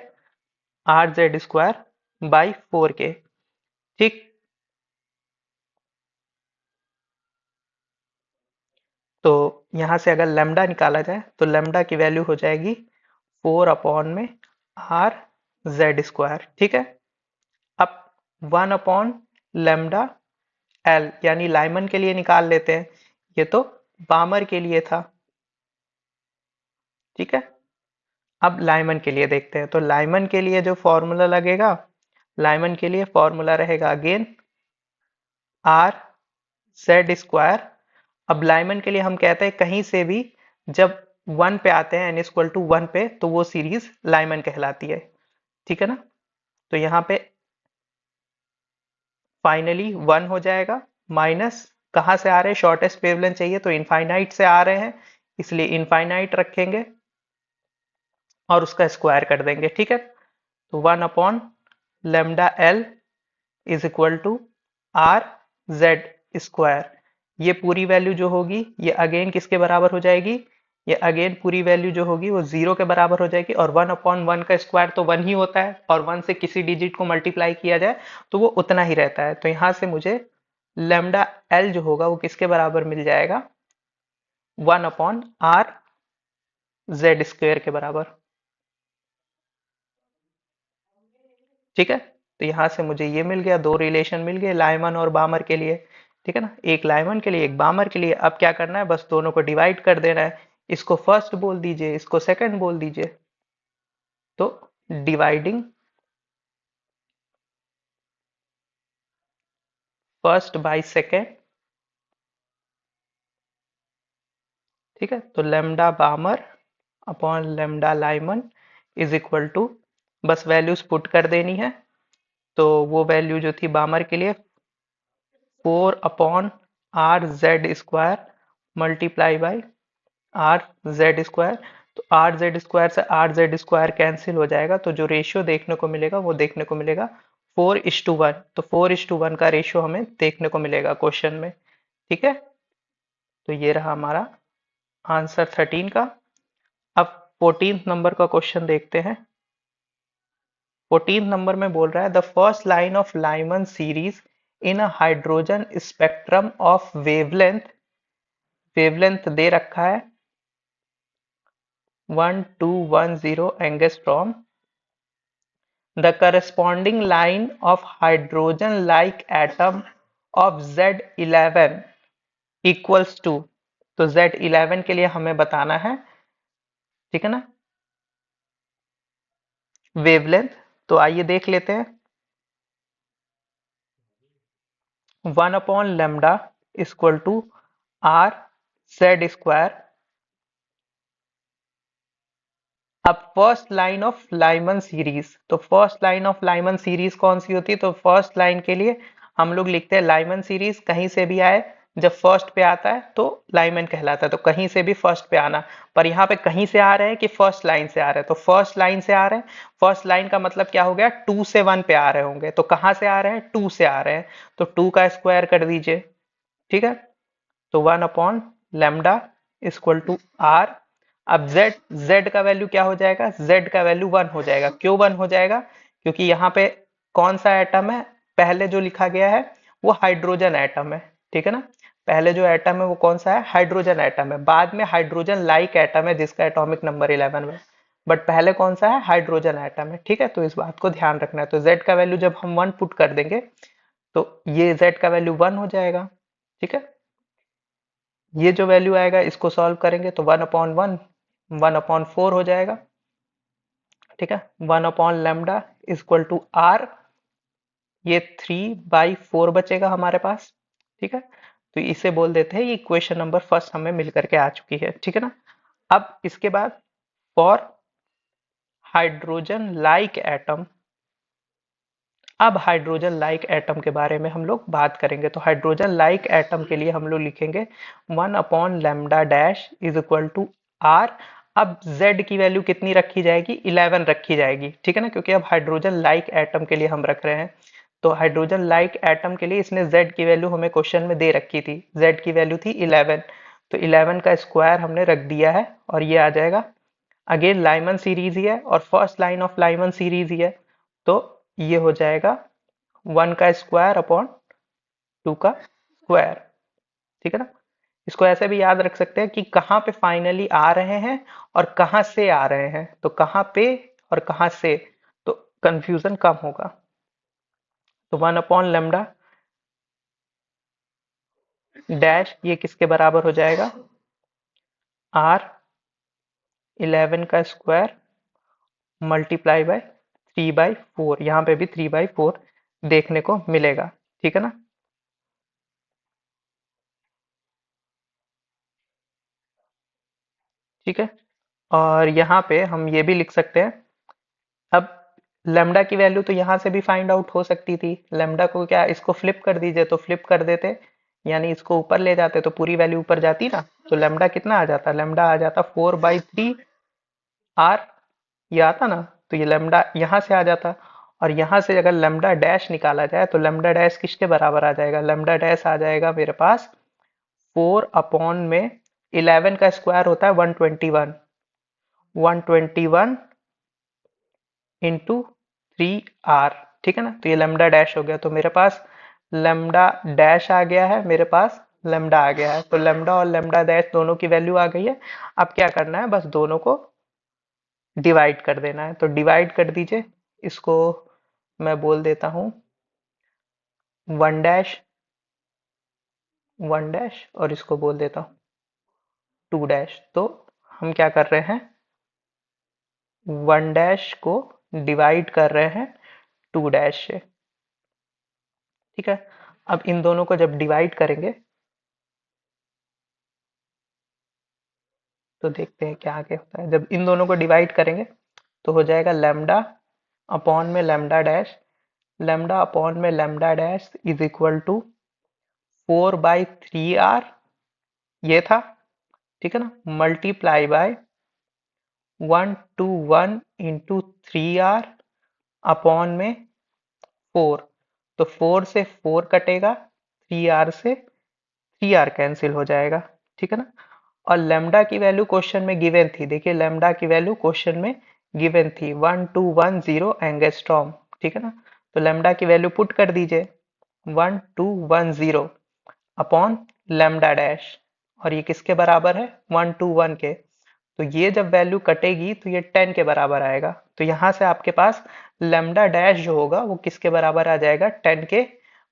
आर जेड स्क्वायर बाई 4 के, ठीक। तो यहां से अगर लेमडा निकाला जाए तो लेमडा की वैल्यू हो जाएगी 4 अपॉन में आर जेड स्क्वायर, ठीक है। अब 1 अपॉन लेमडा एल यानी लाइमन के लिए निकाल लेते हैं, ये तो बामर के लिए था, ठीक है। अब लाइमन के लिए देखते हैं, तो लाइमन के लिए जो फॉर्मूला लगेगा, लाइमन के लिए फॉर्मूला रहेगा अगेन आर जेड स्क्वायर। अब लाइमन के लिए हम कहते हैं कहीं से भी जब 1 पे आते हैं, n इक्वल टू 1 पे, तो वो सीरीज लाइमन कहलाती है, ठीक है ना। तो यहाँ पे फाइनली 1 हो जाएगा, माइनस कहाँ से आ रहे हैं, शॉर्टेस्ट वेवलेंथ चाहिए तो इनफाइनाइट से आ रहे हैं, इसलिए इनफाइनाइट रखेंगे और उसका स्क्वायर कर देंगे, ठीक है। तो 1 upon lambda L is equal to R Z square. ये पूरी वैल्यू जो होगी ये अगेन किसके बराबर हो जाएगी, ये अगेन पूरी वैल्यू जो होगी वो 0 के बराबर हो जाएगी, और 1 अपॉन 1 का स्क्वायर तो 1 ही होता है, और 1 से किसी डिजिट को मल्टीप्लाई किया जाए तो वो उतना ही रहता है। तो यहाँ से मुझे लेमडा एल जो होगा वो किसके बराबर मिल जाएगा, 1 अपॉन आर जेड स्क्वायर के बराबर, ठीक है। तो यहाँ से मुझे ये मिल गया, दो रिलेशन मिल गए लाइमन और बामर के लिए, ठीक है ना, एक लाइमन के लिए एक बामर के लिए। अब क्या करना है, बस दोनों को डिवाइड कर देना है, इसको फर्स्ट बोल दीजिए, इसको सेकंड बोल दीजिए। तो डिवाइडिंग फर्स्ट बाय सेकंड, ठीक है। तो lambda Balmer upon lambda Lyman is equal to, बस वैल्यूज पुट कर देनी है। तो वो वैल्यू जो थी बामर के लिए 4 upon are Z square multiply by are Z square. तो आर जेड स्क्वायर से आर जेड स्क्वायर कैंसिल हो जाएगा, तो जो रेशियो देखने को मिलेगा वो देखने को मिलेगा 4:1। तो 4:1 का रेशियो हमें देखने को मिलेगा क्वेश्चन में, ठीक है। तो ये रहा हमारा आंसर 13 का। अब 14th नंबर का क्वेश्चन देखते हैं। 14th नंबर में बोल रहा है the first line of Lyman series in a hydrogen spectrum of wavelength, wavelength दे रखा है 1210 angstrom, the corresponding line of hydrogen like atom of Z11 equals to, तो Z11 के लिए हमें बताना है, ठीक है ना, वेवलेंथ। तो आइए देख लेते हैं, 1 upon lambda equal to R Z square. अब first line of Lyman series, तो first line of Lyman series कौन सी होती है, तो फर्स्ट लाइन के लिए हम लोग लिखते हैं लाइमन सीरीज, कहीं से भी आए जब फर्स्ट पे आता है तो लाइमन कहलाता है, तो कहीं से भी फर्स्ट पे आना। पर यहाँ पे कहीं से आ रहे हैं कि फर्स्ट लाइन से आ रहे हैं, तो फर्स्ट लाइन से आ रहे हैं। फर्स्ट लाइन का मतलब क्या हो गया, 2 से 1 पे आ रहे होंगे, तो कहाँ से आ रहे हैं, 2 से आ रहे हैं, तो 2 का स्क्वायर कर दीजिए, ठीक है। तो 1 upon lambda equal to R. अब z का वैल्यू क्या हो जाएगा, z का वैल्यू 1 हो जाएगा। क्यों 1 हो जाएगा, क्योंकि यहाँ पे कौन सा एटम है, पहले जो लिखा गया है वो हाइड्रोजन एटम है, ठीक है ना। पहले जो एटम है वो कौन सा है, हाइड्रोजन एटम है, बाद में हाइड्रोजन लाइक एटम है जिसका एटॉमिक नंबर 11 है, बट पहले कौन सा है, हाइड्रोजन एटम है। ठीक है, तो इस बात को ध्यान रखना है। तो z का वैल्यू जब हम 1 पुट कर देंगे तो ये z का वैल्यू 1 हो जाएगा। ठीक है, ये जो वैल्यू आएगा इसको सॉल्व करेंगे तो 1/1 1/4 हो जाएगा। ठीक है, 1/λ इक्वल टू r, ये 3/4 बचेगा हमारे पास। ठीक है, तो इसे बोल देते हैं, ये इक्वेशन नंबर फर्स्ट हमें मिल करके आ चुकी है। ठीक है ना, अब इसके बाद फॉर हाइड्रोजन लाइक एटम, अब हाइड्रोजन लाइक एटम के बारे में हम लोग बात करेंगे। तो हाइड्रोजन लाइक एटम के लिए हम लोग लिखेंगे 1/λ इज इक्वल टू r। अब z की वैल्यू कितनी रखी जाएगी, 11 रखी जाएगी। ठीक है ना, क्योंकि अब हाइड्रोजन लाइक एटम के लिए हम रख रहे हैं। तो हाइड्रोजन लाइक एटम के लिए इसने z की वैल्यू हमें क्वेश्चन में दे रखी थी, z की वैल्यू थी 11। तो 11 का स्क्वायर हमने रख दिया है और ये आ जाएगा, अगेन लाइमन सीरीज ही है और first line of Lyman series ही है, तो ये हो जाएगा 1 का स्क्वायर अपॉन 2 का स्क्वायर। ठीक है ना, इसको ऐसे भी याद रख सकते हैं कि कहाँ पे फाइनली आ रहे हैं और कहाँ से आ रहे हैं, तो कहाँ पे और कहाँ से, तो कंफ्यूजन कम होगा। तो 1/λ डैश ये किसके बराबर हो जाएगा, r 11 का स्क्वायर मल्टीप्लाई बाय 3/4, यहाँ पे भी 3/4 देखने को मिलेगा। ठीक है ना, ठीक है, और यहाँ पे हम ये भी लिख सकते हैं। अब लेमडा की वैल्यू तो यहाँ से भी फाइंड आउट हो सकती थी, लेमडा को क्या, इसको फ्लिप कर दीजिए, तो फ्लिप कर देते यानी इसको ऊपर ले जाते तो पूरी वैल्यू ऊपर जाती ना, तो लेमडा कितना आ जाता, लेमडा आ जाता 4/3 r, ये आता ना, तो ये लेमडा यहाँ से आ जाता। और यहाँ से अगर लेमडा डैश निकाला जाए तो लेमडा डैश किसके बराबर आ जाएगा, लेमडा डैश आ जाएगा मेरे पास 4 में 11 का स्क्वायर होता है 121, 121 इंटू 3r। ठीक है ना, तो ये लेमडा डैश हो गया, तो मेरे पास लेमडा डैश आ गया है, मेरे पास लेमडा आ गया है, तो लेमडा और लेमडा डैश दोनों की वैल्यू आ गई है। अब क्या करना है, बस दोनों को डिवाइड कर देना है, तो डिवाइड कर दीजिए, इसको मैं बोल देता हूँ 1 डैश 1 डैश और इसको बोल देता हूँ 2 डैश। तो हम क्या कर रहे हैं, 1 डैश को डिवाइड कर रहे हैं 2 डैश से। ठीक है, अब इन दोनों को जब डिवाइड करेंगे तो देखते हैं क्या आगे होता है। जब इन दोनों को डिवाइड करेंगे तो हो जाएगा लेमडा अपॉन में लेमडा डैश, लेमडा अपॉन में lambda dash is equal to 4/3r, ये था। ठीक है ना, multiply by 121 into 3r upon में 4, तो 4 से 4 कटेगा, 3r से 3r कैंसिल हो जाएगा। ठीक है ना, और लेमडा की वैल्यू क्वेश्चन में गिवन थी, देखिए लेमडा की वैल्यू क्वेश्चन में गिवन थी 1210 एंगस्ट्रॉम। ठीक है ना, तो लेमडा की वैल्यू पुट कर दीजिए 1210 अपॉन लेमडा डैश, और ये किसके बराबर है, 121 के। तो ये जब वैल्यू कटेगी तो ये 10 के बराबर आएगा, तो यहाँ से आपके पास लेमडा डैश जो होगा वो किसके बराबर आ जाएगा, 10 के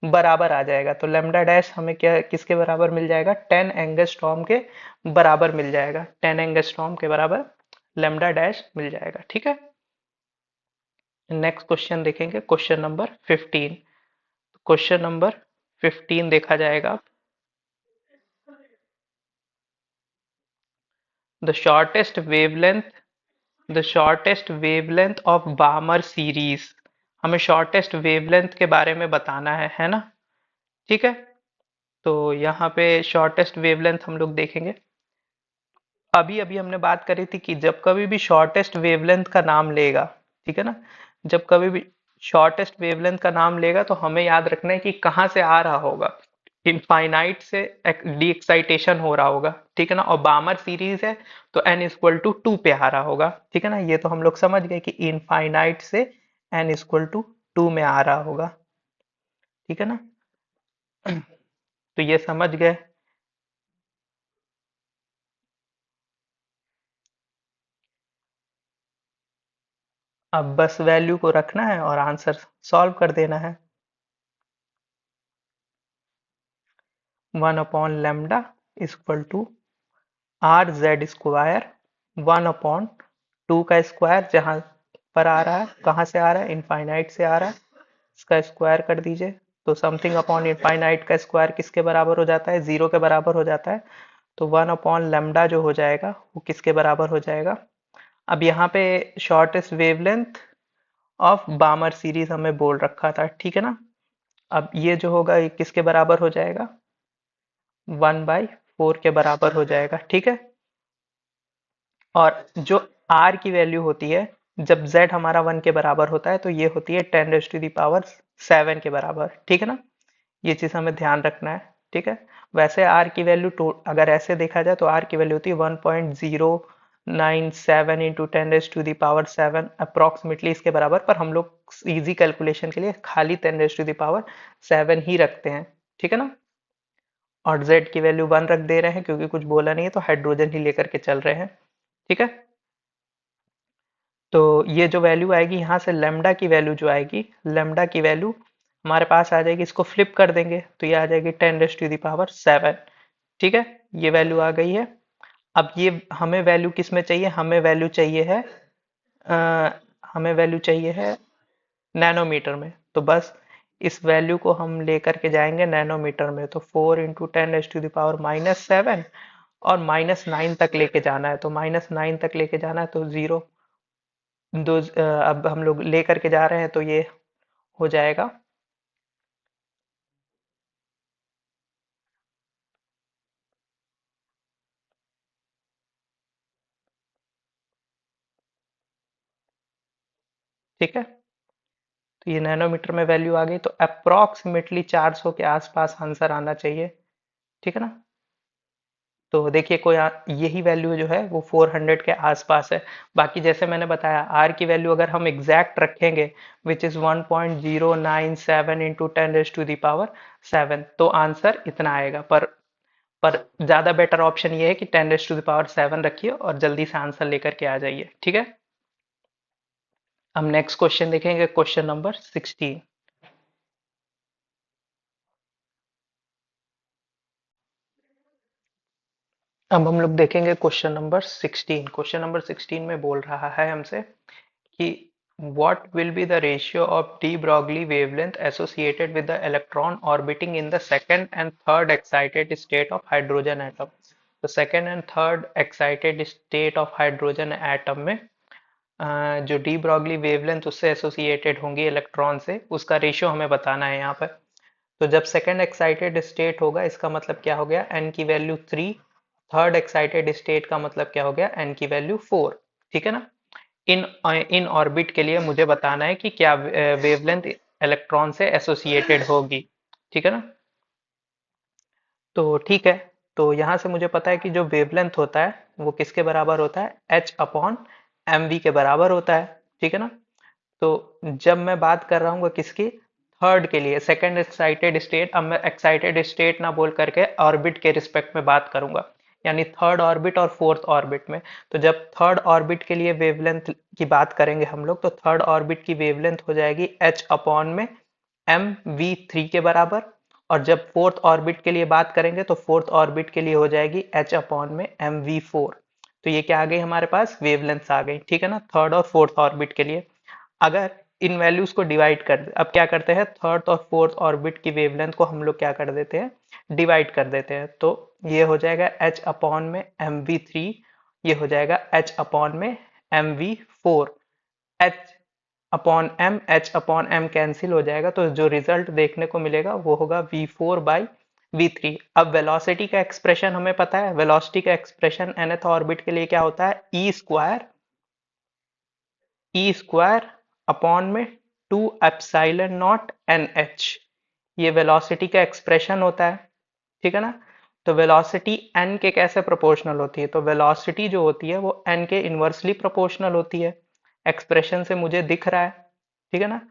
बराबर आ जाएगा। तो लेमडा डैश हमें क्या किसके बराबर मिल जाएगा, 10 एंगस्ट्रॉम के बराबर मिल जाएगा, 10 एंगस्ट्रॉम के बराबर लेमडा डैश मिल जाएगा। ठीक है, नेक्स्ट क्वेश्चन देखेंगे, क्वेश्चन नंबर 15। क्वेश्चन नंबर 15 देखा जाएगा, the shortest wavelength the shortest wavelength of Balmer series, हमें शॉर्टेस्ट वेवलेंथ के बारे में बताना है ना। ठीक है, तो यहाँ पे शॉर्टेस्ट वेवलेंथ हम लोग देखेंगे। अभी अभी हमने बात करी थी कि जब कभी भी शॉर्टेस्ट वेवलेंथ का नाम लेगा, ठीक है ना, जब कभी भी शॉर्टेस्ट वेवलेंथ का नाम लेगा तो हमें याद रखना है कि कहाँ से आ रहा होगा, इनफाइनाइट से डी एक्साइटेशन हो रहा होगा। ठीक है ना, और बामर सीरीज है तो n इक्वल टू 2 पे आ रहा होगा। ठीक है ना, ये तो हम लोग समझ गए कि इनफाइनाइट से n इक्वल टू 2 में आ रहा होगा। ठीक है ना, तो ये समझ गए। अब बस वैल्यू को रखना है और आंसर सॉल्व कर देना है। 1/λ equal to R Z square 1/2 का स्क्वायर, जहां पर आ रहा है, कहाँ से आ रहा है, इनफाइनाइट से आ रहा है, इसका स्क्वायर कर दीजिए। तो समथिंग अपॉन इनफाइनाइट का स्क्वायर किसके बराबर हो जाता है, जीरो के बराबर हो जाता है। तो 1/λ जो हो जाएगा वो किसके बराबर हो जाएगा। अब यहाँ पे shortest wavelength of Balmer series हमें बोल रखा था, ठीक है ना। अब ये जो होगा ये किसके बराबर हो जाएगा, 1/4 के बराबर हो जाएगा, ठीक है। और जो r की वैल्यू होती है जब z हमारा 1 के बराबर होता है तो ये होती है 10⁻⁷ के बराबर, ठीक है ना। ये चीज हमें ध्यान रखना है, ठीक है। वैसे r की वैल्यू अगर ऐसे देखा जाए तो r की वैल्यू होती है 1.097 इंटू 10⁻⁷ अप्रोक्सीमेटली इसके बराबर, पर हम लोग इजी कैलकुलेशन के लिए खाली 10⁻⁷ ही रखते हैं, ठीक है ना। और z की वैल्यू 1 रख दे रहे हैं क्योंकि कुछ बोला नहीं है तो हाइड्रोजन ही लेकर के चल रहे हैं, ठीक है। तो ये जो वैल्यू आएगी यहाँ से लेमडा की वैल्यू जो आएगी, लेमडा की वैल्यू हमारे पास आ जाएगी, इसको फ्लिप कर देंगे तो ये आ जाएगी 10⁻⁷, ठीक है। ये वैल्यू आ गई है। अब ये हमें वैल्यू किस में चाहिए, हमें वैल्यू चाहिए है अ, हमें वैल्यू चाहिए है नैनोमीटर में। तो बस इस वैल्यू को हम लेकर के जाएंगे नैनोमीटर में, तो 4 × 10⁻⁻⁷ और -9 तक लेके जाना है, तो -9 तक लेके जाना है तो जीरो दो अब हम लोग ले करके जा रहे हैं तो ये हो जाएगा। ठीक है, तो ये नैनोमीटर में वैल्यू आ गई, तो अप्रोक्सीमेटली 400 के आसपास आंसर आना चाहिए, ठीक है ना। तो देखिए कोई यही वैल्यू जो है वो 400 के आसपास है। बाकी जैसे मैंने बताया आर की वैल्यू अगर हम एग्जैक्ट रखेंगे विच इज 1.097 इंटू 10⁻⁷ तो आंसर इतना आएगा। पर ज्यादा बेटर ऑप्शन ये है कि 10⁻⁷ रखिए और जल्दी से आंसर लेकर के आ जाइए, ठीक है। हम नेक्स्ट क्वेश्चन देखेंगे, क्वेश्चन नंबर 16। अब हम लोग देखेंगे क्वेश्चन नंबर 16। क्वेश्चन नंबर 16 में बोल रहा है हमसे कि what will be the ratio of de Broglie wavelength associated with the electron orbiting in the second and third excited state of hydrogen atom। तो second and third excited state of hydrogen atom में जो D Broglie wavelength उससे associated होंगी electron से, उसका ratio हमें बताना है यहाँ पर। तो जब सेकेंड एक्साइटेड स्टेट होगा इसका मतलब क्या हो गया, एन की वैल्यू 3। थर्ड एक्साइटेड स्टेट का मतलब क्या हो गया, एन की वैल्यू 4, ठीक है ना। इन इन ऑर्बिट के लिए मुझे बताना है कि क्या वेवलेंथ इलेक्ट्रॉन से एसोसिएटेड होगी, ठीक है ना। तो ठीक है, तो यहाँ से मुझे पता है कि जो वेवलेंथ होता है वो किसके बराबर होता है, H/mv के बराबर होता है, ठीक है ना। तो जब मैं बात कर रहा हूँ किसकी, थर्ड के लिए, सेकंड एक्साइटेड स्टेट, अब मैं एक्साइटेड स्टेट ना बोल करके ऑर्बिट के रिस्पेक्ट में बात करूंगा, यानी थर्ड ऑर्बिट और फोर्थ ऑर्बिट में। तो जब थर्ड ऑर्बिट के लिए वेवलेंथ की बात करेंगे हम लोग, तो थर्ड ऑर्बिट की वेवलेंथ हो जाएगी H/mv3 के बराबर। और जब फोर्थ ऑर्बिट के लिए बात करेंगे तो फोर्थ ऑर्बिट के लिए हो जाएगी H/mv4। तो ये क्या आ गई हमारे पास, वेवलेंथ आ गई, ठीक है ना, थर्ड और फोर्थ ऑर्बिट के लिए। अगर इन वैल्यूज को डिवाइड कर, अब क्या करते हैं, थर्ड और फोर्थ ऑर्बिट की वेवलेंथ को हम लोग क्या कर देते हैं, डिवाइड कर देते हैं। तो ये हो जाएगा H/mv3, ये हो जाएगा H/mv4। H/m कैंसिल हो जाएगा, तो जो रिजल्ट देखने को मिलेगा वो होगा v4/v3। अब वेलोसिटी का एक्सप्रेशन हमें पता है, वेलोसिटी का एक्सप्रेशन nth ऑर्बिट के लिए क्या होता है, ई स्क्वायर अपॉन में 2ε0 NH। ये वेलोसिटी का एक्सप्रेशन होता है, ठीक है ना। तो वेलोसिटी n के कैसे प्रोपोर्शनल होती है, तो वेलोसिटी जो होती है वो n के इन्वर्सली प्रोपोर्शनल होती है, एक्सप्रेशन से मुझे दिख रहा है, ठीक है ना।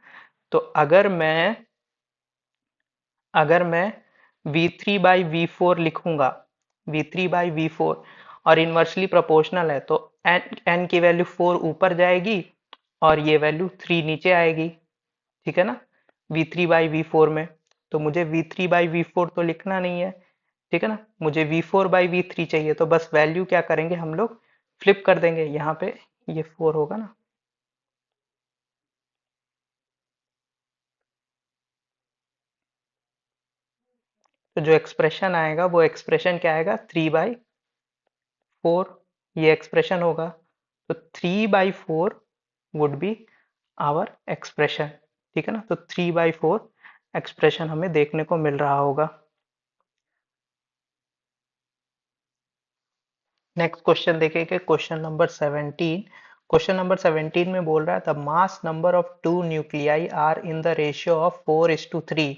तो अगर मैं v3/v4 लिखूंगा, v3/v4 और इन्वर्सली प्रोपोर्शनल है तो n की वैल्यू 4 ऊपर जाएगी और ये वैल्यू 3 नीचे आएगी, ठीक है ना, V3/V4 में। तो मुझे V3/V4 तो लिखना नहीं है, ठीक है ना, मुझे V4/V3 चाहिए। तो बस वैल्यू क्या करेंगे हम लोग, फ्लिप कर देंगे, यहाँ पे ये 4 होगा ना, तो जो एक्सप्रेशन आएगा वो एक्सप्रेशन क्या आएगा, 3/4, ये एक्सप्रेशन होगा। तो 3/4 वुड बी आवर एक्सप्रेशन, ठीक है ना। तो 3/4 एक्सप्रेशन हमें देखने को मिल रहा होगा। नेक्स्ट क्वेश्चन देखेंगे, क्वेश्चन नंबर 17। क्वेश्चन नंबर 17 में बोल रहा है the mass number of two nuclei are in the ratio of 4:3,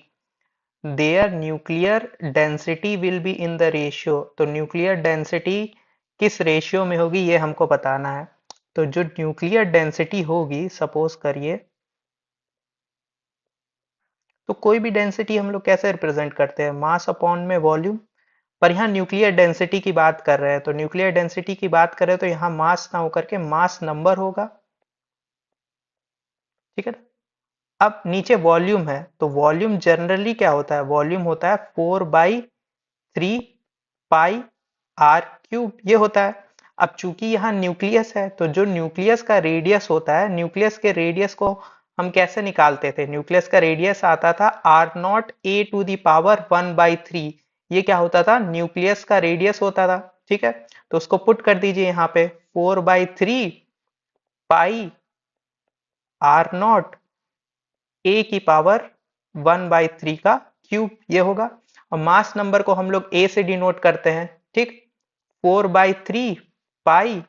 their nuclear density will be in the ratio. तो न्यूक्लियर डेंसिटी किस रेशियो में होगी ये हमको बताना है। तो जो न्यूक्लियर डेंसिटी होगी, सपोज करिए, तो कोई भी डेंसिटी हम लोग कैसे रिप्रेजेंट करते हैं, मास अपॉन में वॉल्यूम। पर यहाँ न्यूक्लियर डेंसिटी की बात कर रहे हैं, तो न्यूक्लियर डेंसिटी की बात करें तो यहाँ मास ना होकर के मास नंबर होगा, ठीक है ना। अब नीचे वॉल्यूम है, तो वॉल्यूम जनरली क्या होता है, वॉल्यूम होता है 4/3 पाई r³ ये होता है। अब चूंकि यहाँ न्यूक्लियस है, तो जो न्यूक्लियस का रेडियस होता है, न्यूक्लियस के रेडियस को हम कैसे निकालते थे, न्यूक्लियस का रेडियस आता था r0a⁻⁴ ये क्या होता था, न्यूक्लियस का रेडियस होता था, ठीक है। तो उसको पुट कर दीजिए यहाँ पे, 4/3 पाई r0 a⁻⁴ ये होगा। और मास नंबर को हम लोग a से डिनोट करते हैं, ठीक। 4/3 पाई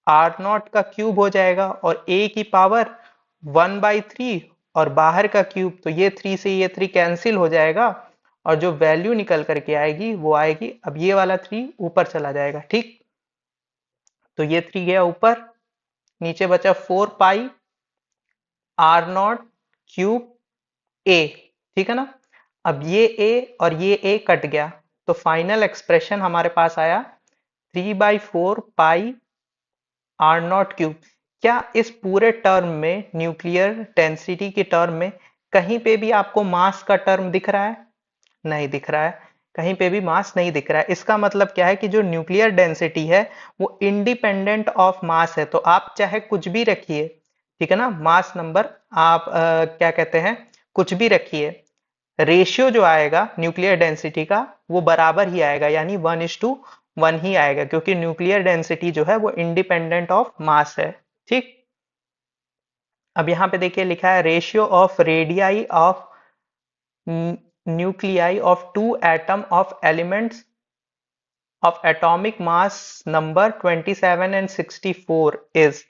r0 का क्यूब हो जाएगा, और a⁻⁴ और बाहर का क्यूब, तो ये 3 से ये 3 कैंसिल हो जाएगा, और जो वैल्यू निकल करके आएगी वो आएगी, अब ये वाला 3 ऊपर चला जाएगा, ठीक। तो ये 3 गया ऊपर, नीचे बचा 4πr0³ a, ठीक है ना। अब ये a और ये a कट गया, तो फाइनल एक्सप्रेशन हमारे पास आया 3/4 πr0³। क्या इस पूरे टर्म में, न्यूक्लियर डेंसिटी की टर्म में, कहीं पे भी आपको मास का टर्म दिख रहा है, नहीं दिख रहा है, कहीं पे भी मास नहीं दिख रहा है। इसका मतलब क्या है कि जो न्यूक्लियर डेंसिटी है वो इंडिपेंडेंट ऑफ मास है। तो आप चाहे कुछ भी रखिए, ठीक है ना, मास नंबर आप क्या कहते हैं, कुछ भी रखिए, रेशियो जो आएगा न्यूक्लियर डेंसिटी का वो बराबर ही आएगा, यानी 1:1 ही आएगा, क्योंकि न्यूक्लियर डेंसिटी जो है वो इंडिपेंडेंट ऑफ मास है, ठीक। अब यहाँ पे देखिए लिखा है ratio of radii of nuclei of two atom of elements of atomic mass number 27 and 64 is।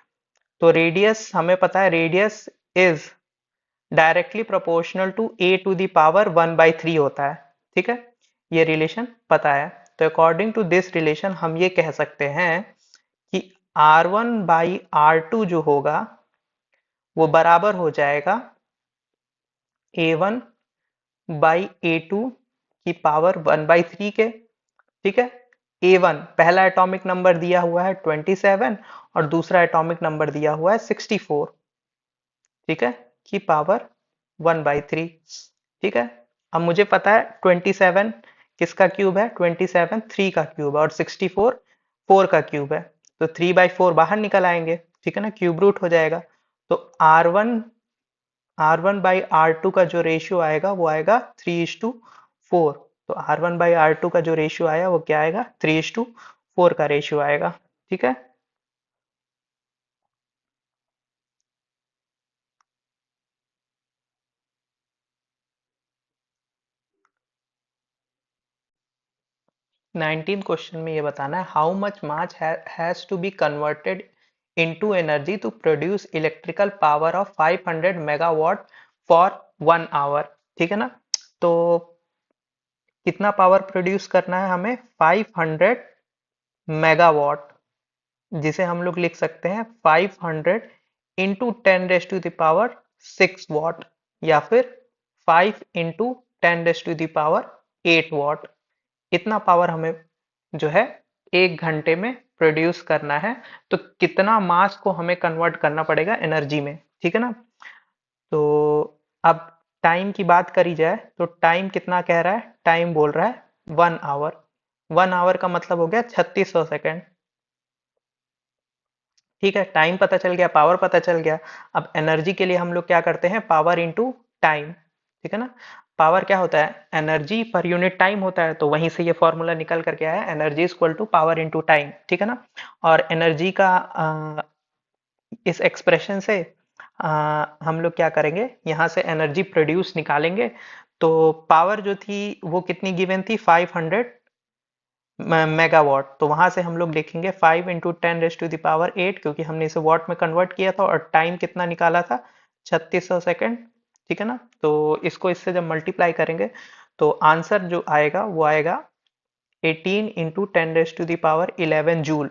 तो रेडियस हमें पता है, radius is directly proportional to a⁻1/3 होता है, ठीक है, ये रिलेशन पता है। तो अकॉर्डिंग टू दिस रिलेशन हम ये कह सकते हैं कि r1/r2 जो होगा वो बराबर हो जाएगा a1/a2 के, ठीक है। A1 पहला एटॉमिक नंबर दिया हुआ है 27 और दूसरा एटॉमिक नंबर दिया हुआ है 64, ठीक है, की पावर 1/3, ठीक है। अब मुझे पता है 27 किसका क्यूब है, 27 3 का क्यूब है, और 64 4 का क्यूब है। तो 3/4 बाहर निकल आएंगे, ठीक है ना, क्यूब रूट हो जाएगा। तो R1/R2 का जो रेशियो आएगा वो आएगा 3:4। तो R1/R2 का जो रेशियो आया वो क्या आएगा, 3:4 का रेशियो आएगा, ठीक है। नाइनटीन क्वेश्चन में ये बताना है how much mass has to be converted into energy to produce electrical power of 500 megawatt for 1 hour, ठीक है ना। तो कितना पावर प्रोड्यूस करना है हमें, 500 मेगावाट, जिसे हम लोग लिख सकते हैं 500 इंटू 10⁻⁶ या फिर 5 इंटू 10⁻⁸ वाट। इतना पावर हमें जो है 1 घंटे में प्रोड्यूस करना है तो कितना मास को हमें कन्वर्ट करना पड़ेगा एनर्जी में, ठीक है ना। तो अब टाइम की बात करी जाए तो टाइम कितना कह रहा है, टाइम बोल रहा है 1 आवर। 1 आवर का मतलब हो गया 3600 सेकेंड, ठीक है। टाइम पता चल गया, पावर पता चल गया। अब एनर्जी के लिए हम लोग क्या करते हैं, पावर इंटू टाइम, ठीक है ना। पावर क्या होता है, एनर्जी पर यूनिट टाइम होता है, तो वहीं से ये फॉर्मूला निकल करके आया, energy is equal to power into time, ठीक है ना। और एनर्जी का इस एक्सप्रेशन से हम लोग क्या करेंगे, यहाँ से एनर्जी प्रोड्यूस निकालेंगे। तो पावर जो थी वो कितनी गिवन थी, 500 मेगावाट। तो वहां से हम लोग देखेंगे 5 इंटू 10⁸ क्योंकि हमने इसे वॉट में कन्वर्ट किया था, और टाइम कितना निकाला था, 3600 सेकेंड, ठीक है ना। तो इसको इससे जब मल्टीप्लाई करेंगे तो आंसर जो आएगा वो आएगा 18 इंटू 10⁻11 जूल।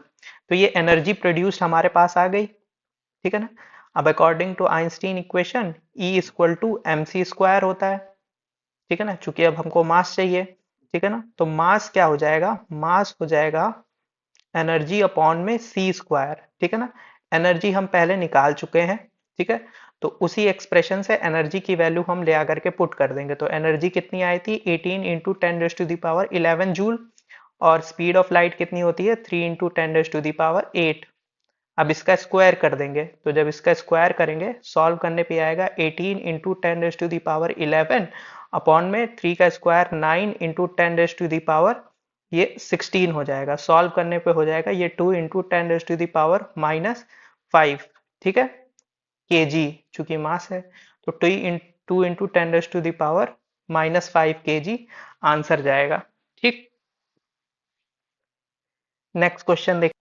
तो ये एनर्जी प्रोड्यूस्ड हमारे पास आ गई, ठीक है ना। अब according to Einstein equation E equal to m c square होता है, ठीक है ना। चूंकि अब हमको मास चाहिए, ठीक है ना, तो मास क्या हो जाएगा, मास हो जाएगा एनर्जी अपॉन में सी स्क्वायर, ठीक है ना। एनर्जी हम पहले निकाल चुके हैं, ठीक है। तो उसी एक्सप्रेशन से एनर्जी की वैल्यू हम ले आकर के पुट कर देंगे। तो एनर्जी कितनी आई थी, 18 इंटू 10⁻11 जूल। और स्पीड ऑफ लाइट कितनी होती है, 3 इंटू 10⁸ अब इसका स्क्वायर कर देंगे, तो जब इसका स्क्वायर करेंगे सॉल्व करने पे आएगा 18 इंटू 10⁻11 अपॉन में 3 का स्क्वायर 9 इंटू 10⁻, ये 16 हो जाएगा। सॉल्व करने पे हो जाएगा ये 2 इंटू 10⁻⁻5, ठीक है, केजी, चूंकि मास है। तो 2 इंटू 10⁻⁻5 केजी आंसर जाएगा, ठीक। नेक्स्ट क्वेश्चन देख,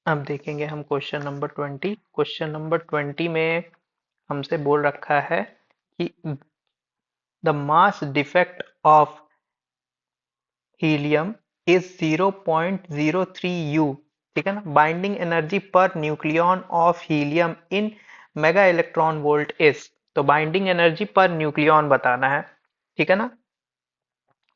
अब देखेंगे हम क्वेश्चन नंबर 20। क्वेश्चन नंबर 20 में हमसे बोल रखा है कि the mass defect of helium is 0.03 you, ठीक है ना। Binding energy per nucleon of helium in mega electron volt is, तो बाइंडिंग एनर्जी पर न्यूक्लियन बताना है, ठीक है ना।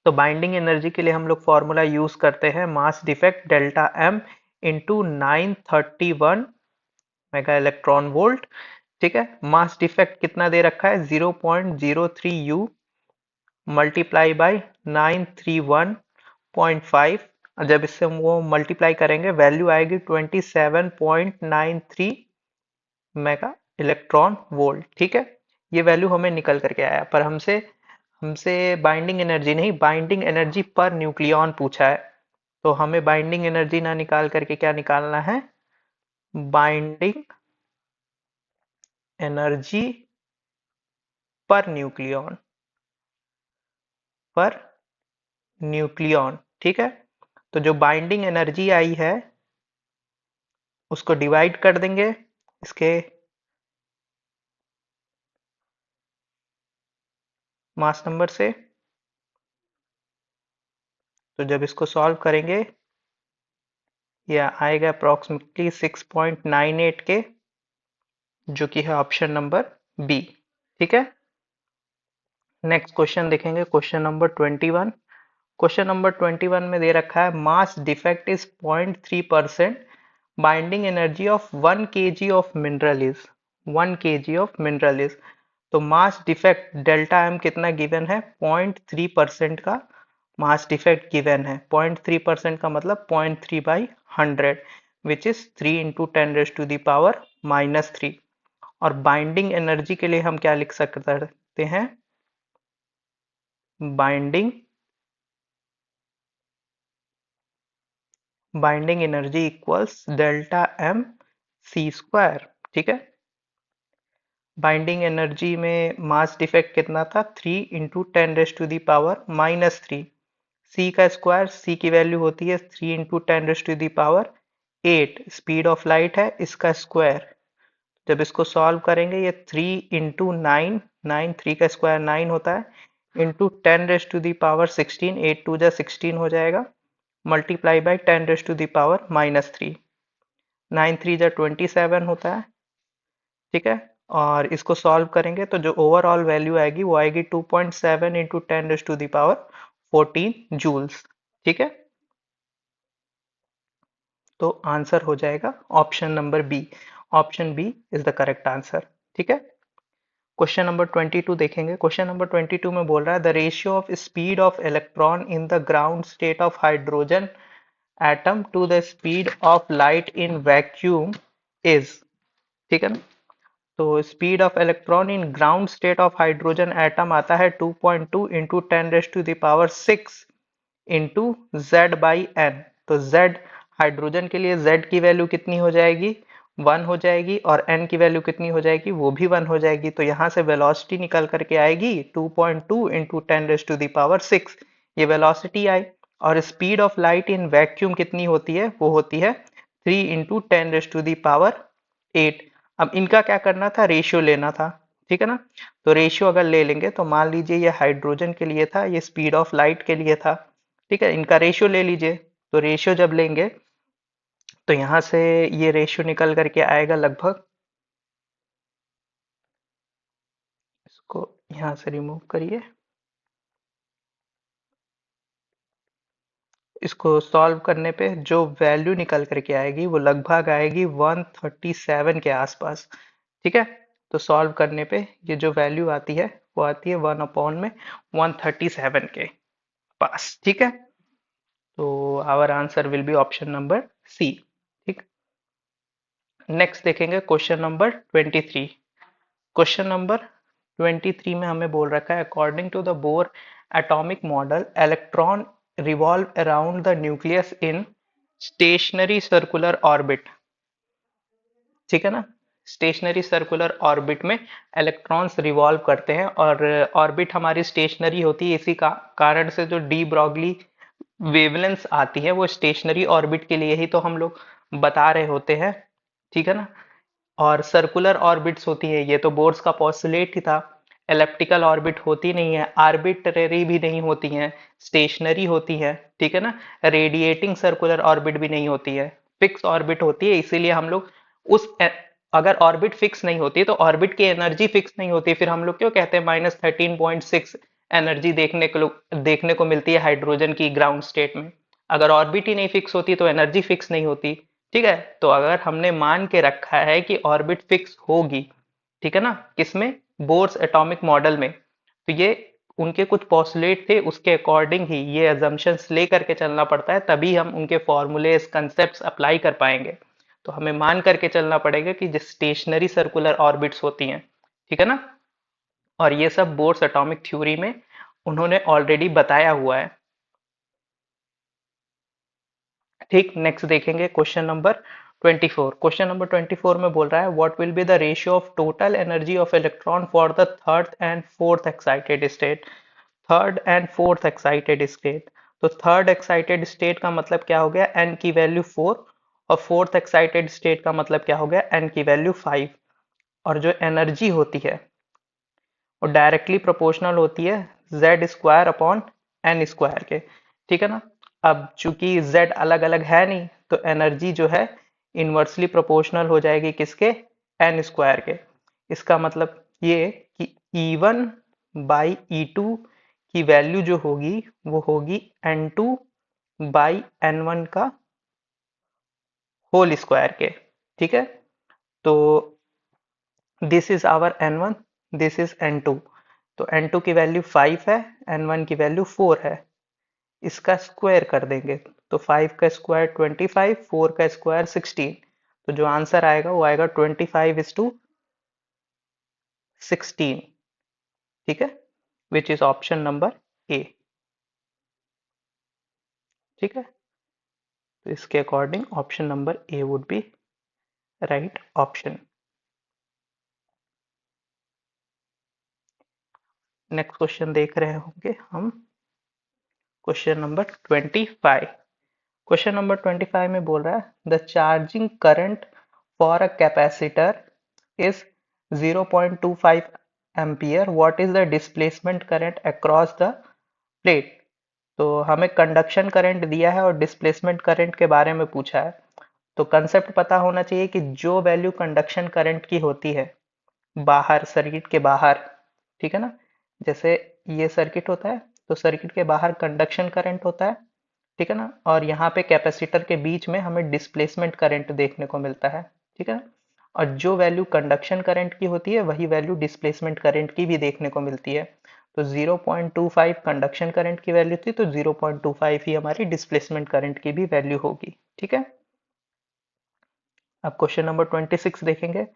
तो बाइंडिंग एनर्जी के लिए हम लोग फॉर्मूला यूज करते हैं mass defect delta m into 931 mega electron volt, ठीक है। मास डिफेक्ट कितना दे रखा है, 0.03 यू मल्टीप्लाई बाई 931.5। जब इससे हम वो मल्टीप्लाई करेंगे वैल्यू आएगी 27.93 मेगा इलेक्ट्रॉन वोल्ट, ठीक है। ये वैल्यू हमें निकल करके आया, पर हमसे हमसे बाइंडिंग एनर्जी नहीं, बाइंडिंग एनर्जी पर न्यूक्लियन पूछा है। तो हमें बाइंडिंग एनर्जी ना निकाल करके क्या निकालना है, binding energy per nucleon, per nucleon, ठीक है। तो जो बाइंडिंग एनर्जी आई है उसको डिवाइड कर देंगे इसके मास नंबर से। तो जब इसको सॉल्व करेंगे यह आएगा अप्रोक्सीमेटली 6.98 के, जो कि है ऑप्शन नंबर बी, ठीक है। नेक्स्ट क्वेश्चन देखेंगे, क्वेश्चन नंबर 21। क्वेश्चन नंबर 21 में दे रखा है mass defect is 0.3%, binding energy of 1 kg of mineral is, 1 kg of mineral is. तो मास डिफेक्ट डेल्टा एम कितना गिवन है, 0.3% का मास डिफेक्ट गिवन है। 0.3% का मतलब 0.3/100 विच इज 3 इंटू 10⁻³ और बाइंडिंग एनर्जी के लिए हम क्या लिख सकते हैं, binding binding energy equals delta m c square, ठीक है। बाइंडिंग एनर्जी में मास डिफेक्ट कितना था, 3 इंटू 10⁻⁻3। सी का स्क्वायर, सी की वैल्यू होती है 3 इंटू 10⁸ स्पीड ऑफ लाइट है, इसका स्क्वायर। जब इसको सॉल्व करेंगे ये 3 इंटू 9, 3 का स्क्वायर 9 होता है, इंटू 10⁻16, 8 टू जा 16 हो जाएगा, मल्टीप्लाई बाई 10⁻⁻3, 9 3 जा 27 होता है, ठीक है। और इसको सॉल्व करेंगे तो जो ओवरऑल वैल्यू आएगी वो आएगी 2.7 इंटू 10⁻14 जूल्स, ठीक है। तो आंसर हो जाएगा option number B. Option B is the correct answer. ठीक है। क्वेश्चन नंबर 22 देखेंगे। क्वेश्चन नंबर 22 में बोल रहा है the ratio of speed of electron in the ground state of hydrogen atom to the speed of light in vacuum is. ठीक है ना। तो speed of electron in ground state of hydrogen atom आता है 2.2 into 10⁶ into Z by n. तो Z hydrogen के लिए Z की वैल्यू कितनी हो जाएगी, 1 हो जाएगी, और एन की वैल्यू कितनी हो जाएगी, वो भी 1 हो जाएगी। तो यहाँ से वेलोसिटी निकल करके आएगी 2.2 इंटू 10⁶ ये वेलोसिटी आई। और speed of light in vacuum कितनी होती है, वो होती है 3 इंटू 10⁸ अब इनका क्या करना था, रेशियो लेना था। ठीक है ना। तो रेशियो अगर ले लेंगे तो मान लीजिए ये हाइड्रोजन के लिए था, ये स्पीड ऑफ लाइट के लिए था। ठीक है, इनका रेशियो ले लीजिए। तो रेशियो जब लेंगे तो यहां से ये रेशियो निकल करके आएगा लगभग, इसको यहां से रिमूव करिए, इसको सॉल्व करने पे जो वैल्यू निकल करके आएगी वो लगभग आएगी 137 के आसपास। ठीक है। तो सॉल्व करने पे ये जो वैल्यू आती है वो आती है 1 में 137 के पास। ठीक है। तो our answer will be option number C. ठीक। नेक्स्ट देखेंगे क्वेश्चन नंबर 23। क्वेश्चन नंबर 23 में हमें बोल रखा है according to the Bohr atomic model electron revolve around the nucleus in stationary circular orbit. ठीक है ना। स्टेशनरी सर्कुलर ऑर्बिट में इलेक्ट्रॉन्स रिवॉल्व करते हैं, और ऑर्बिट हमारी स्टेशनरी होती है, इसी का कारण से जो डी ब्रॉगली वेवलेंथ आती है वो स्टेशनरी ऑर्बिट के लिए ही तो हम लोग बता रहे होते हैं। ठीक है ना। और सर्कुलर ऑर्बिट्स होती है, ये तो बोर्स का पोस्टुलेट ही था। एलिप्टिकल ऑर्बिट होती नहीं है, आर्बिट्रेरी भी नहीं होती हैं, स्टेशनरी होती है। ठीक है ना। रेडिएटिंग सर्कुलर ऑर्बिट भी नहीं होती है, फिक्स ऑर्बिट होती है। इसीलिए हम लोग उस अगर ऑर्बिट फिक्स नहीं होती तो ऑर्बिट की एनर्जी फिक्स नहीं होती, फिर हम लोग क्यों कहते हैं -13.6 एनर्जी देखने को मिलती है हाइड्रोजन की ग्राउंड स्टेट में। अगर ऑर्बिट ही नहीं फिक्स होती तो एनर्जी फिक्स नहीं होती। ठीक है। तो अगर हमने मान के रखा है कि ऑर्बिट फिक्स होगी, ठीक है ना, किसमें, बोर्स एटॉमिक मॉडल में, तो ये उनके कुछ पोस्टुलेट थे, उसके अकॉर्डिंग ही ये अजम्पशंस ले करके चलना पड़ता है, तभी हम उनके फॉर्मूलेस कंसेप्ट्स अप्लाई कर पाएंगे। तो हमें मान करके चलना पड़ेगा कि जो स्टेशनरी सर्कुलर ऑर्बिट्स होती हैं। ठीक है ना। और ये सब बोर्स एटॉमिक थ्योरी में उन्होंने ऑलरेडी बताया हुआ है। ठीक। नेक्स्ट देखेंगे क्वेश्चन नंबर 24। क्वेश्चन नंबर 24 में बोल रहा है what will be the ratio of total energy of electron for the third and fourth excited state. Third and fourth excited state. तो थर्ड एक्साइटेड स्टेट का मतलब क्या हो गया, एन की वैल्यू 4, और फोर्थ एक्साइटेड स्टेट का मतलब क्या हो गया, एन की वैल्यू 5। और जो एनर्जी होती है वो डायरेक्टली प्रोपोर्शनल होती है Z square upon n square के। ठीक है ना। अब चूंकि जेड अलग अलग है नहीं, तो एनर्जी जो है इनवर्सली प्रोपोर्शनल हो जाएगी किसके, एन स्क्वायर के। इसका मतलब ये कि E1 बाई E2 की वैल्यू जो होगी वो होगी N2 बाई N1 का होल स्क्वायर के। ठीक है। तो this is our N1, this is N2। तो N2 की वैल्यू 5 है, N1 की वैल्यू 4 है। इसका स्क्वायर कर देंगे तो 5 का स्क्वायर 25, 4 का स्क्वायर 16। तो जो आंसर आएगा वो आएगा 25:16। ठीक है। विच इज ऑप्शन नंबर ए। ठीक है। तो इसके according option number A would be right option. Next question देख रहे होंगे हम, क्वेश्चन नंबर 25। क्वेश्चन नंबर 25 में बोल रहा है the charging current for a capacitor is 0.25 ampere, what is the displacement current across the plate. तो हमें कंडक्शन करंट दिया है और डिस्प्लेसमेंट करंट के बारे में पूछा है। तो कंसेप्ट पता होना चाहिए कि जो वैल्यू कंडक्शन करंट की होती है बाहर, सर्किट के बाहर, ठीक है ना, जैसे ये सर्किट होता है तो सर्किट के बाहर कंडक्शन करंट होता है, ठीक है ना, और यहाँ पे कैपेसिटर के बीच में हमें डिस्प्लेसमेंट करंट देखने को मिलता है। ठीक है ना, और जो वैल्यू कंडक्शन करंट की होती है वही वैल्यू डिस्प्लेसमेंट करंट की भी देखने को मिलती है। तो 0.25 कंडक्शन करंट की वैल्यू थी, तो 0.25 ही हमारी डिस्प्लेसमेंट करंट की भी वैल्यू होगी। ठीक है, अब क्वेश्चन नंबर 26 देखेंगे।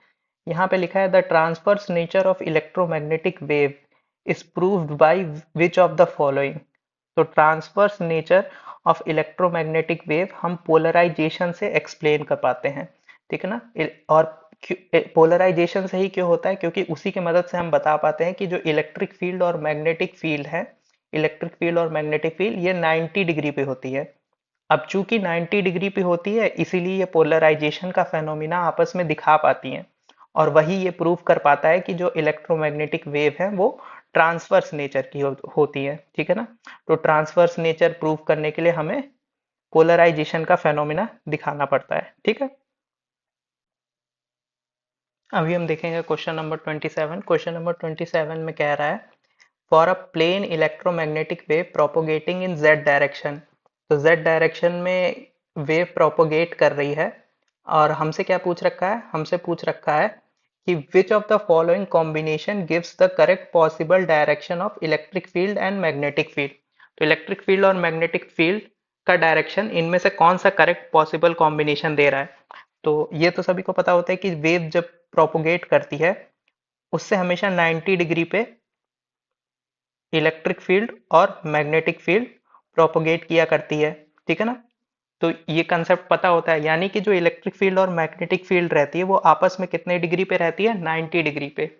यहाँ पे लिखा है the transverse nature of electromagnetic wave is proved by which of the following. तो transverse nature of electromagnetic wave हम पोलराइजेशन से एक्सप्लेन कर पाते हैं। ठीक है ना, और पोलराइजेशन से ही क्यों होता है, क्योंकि उसी की मदद से हम बता पाते हैं कि जो इलेक्ट्रिक फील्ड और मैग्नेटिक फील्ड है, इलेक्ट्रिक फील्ड और मैग्नेटिक फील्ड ये 90 डिग्री पे होती है। अब चूंकि 90 डिग्री पे होती है इसीलिए ये पोलराइजेशन का फेनोमिना आपस में दिखा पाती हैं, और वही ये प्रूव कर पाता है कि जो इलेक्ट्रोमैग्नेटिक वेव है वो ट्रांसवर्स नेचर की होती है। ठीक है ना, तो ट्रांसवर्स नेचर प्रूव करने के लिए हमें पोलराइजेशन का फेनोमिना दिखाना पड़ता है। ठीक है, अभी हम देखेंगे क्वेश्चन नंबर 27। क्वेश्चन नंबर 27 में कह रहा है for a plane electromagnetic wave propagating in Z direction. तो जेड डायरेक्शन में वेव प्रोपोगेट कर रही है, और हमसे क्या पूछ रखा है, हमसे पूछ रखा है कि विच of the following combination gives the correct possible direction of electric field and magnetic field. तो इलेक्ट्रिक फील्ड और मैग्नेटिक फील्ड का डायरेक्शन इनमें से कौन सा करेक्ट पॉसिबल कॉम्बिनेशन दे रहा है। तो ये तो सभी को पता होता है कि वेव जब प्रोपोगेट करती है उससे हमेशा 90 डिग्री पे इलेक्ट्रिक फील्ड और मैग्नेटिक फील्ड प्रोपोगेट किया करती है। ठीक है ना, तो ये कंसेप्ट पता होता है, यानी कि जो इलेक्ट्रिक फील्ड और मैग्नेटिक फील्ड रहती है वो आपस में कितने डिग्री पे रहती है, 90 डिग्री पे।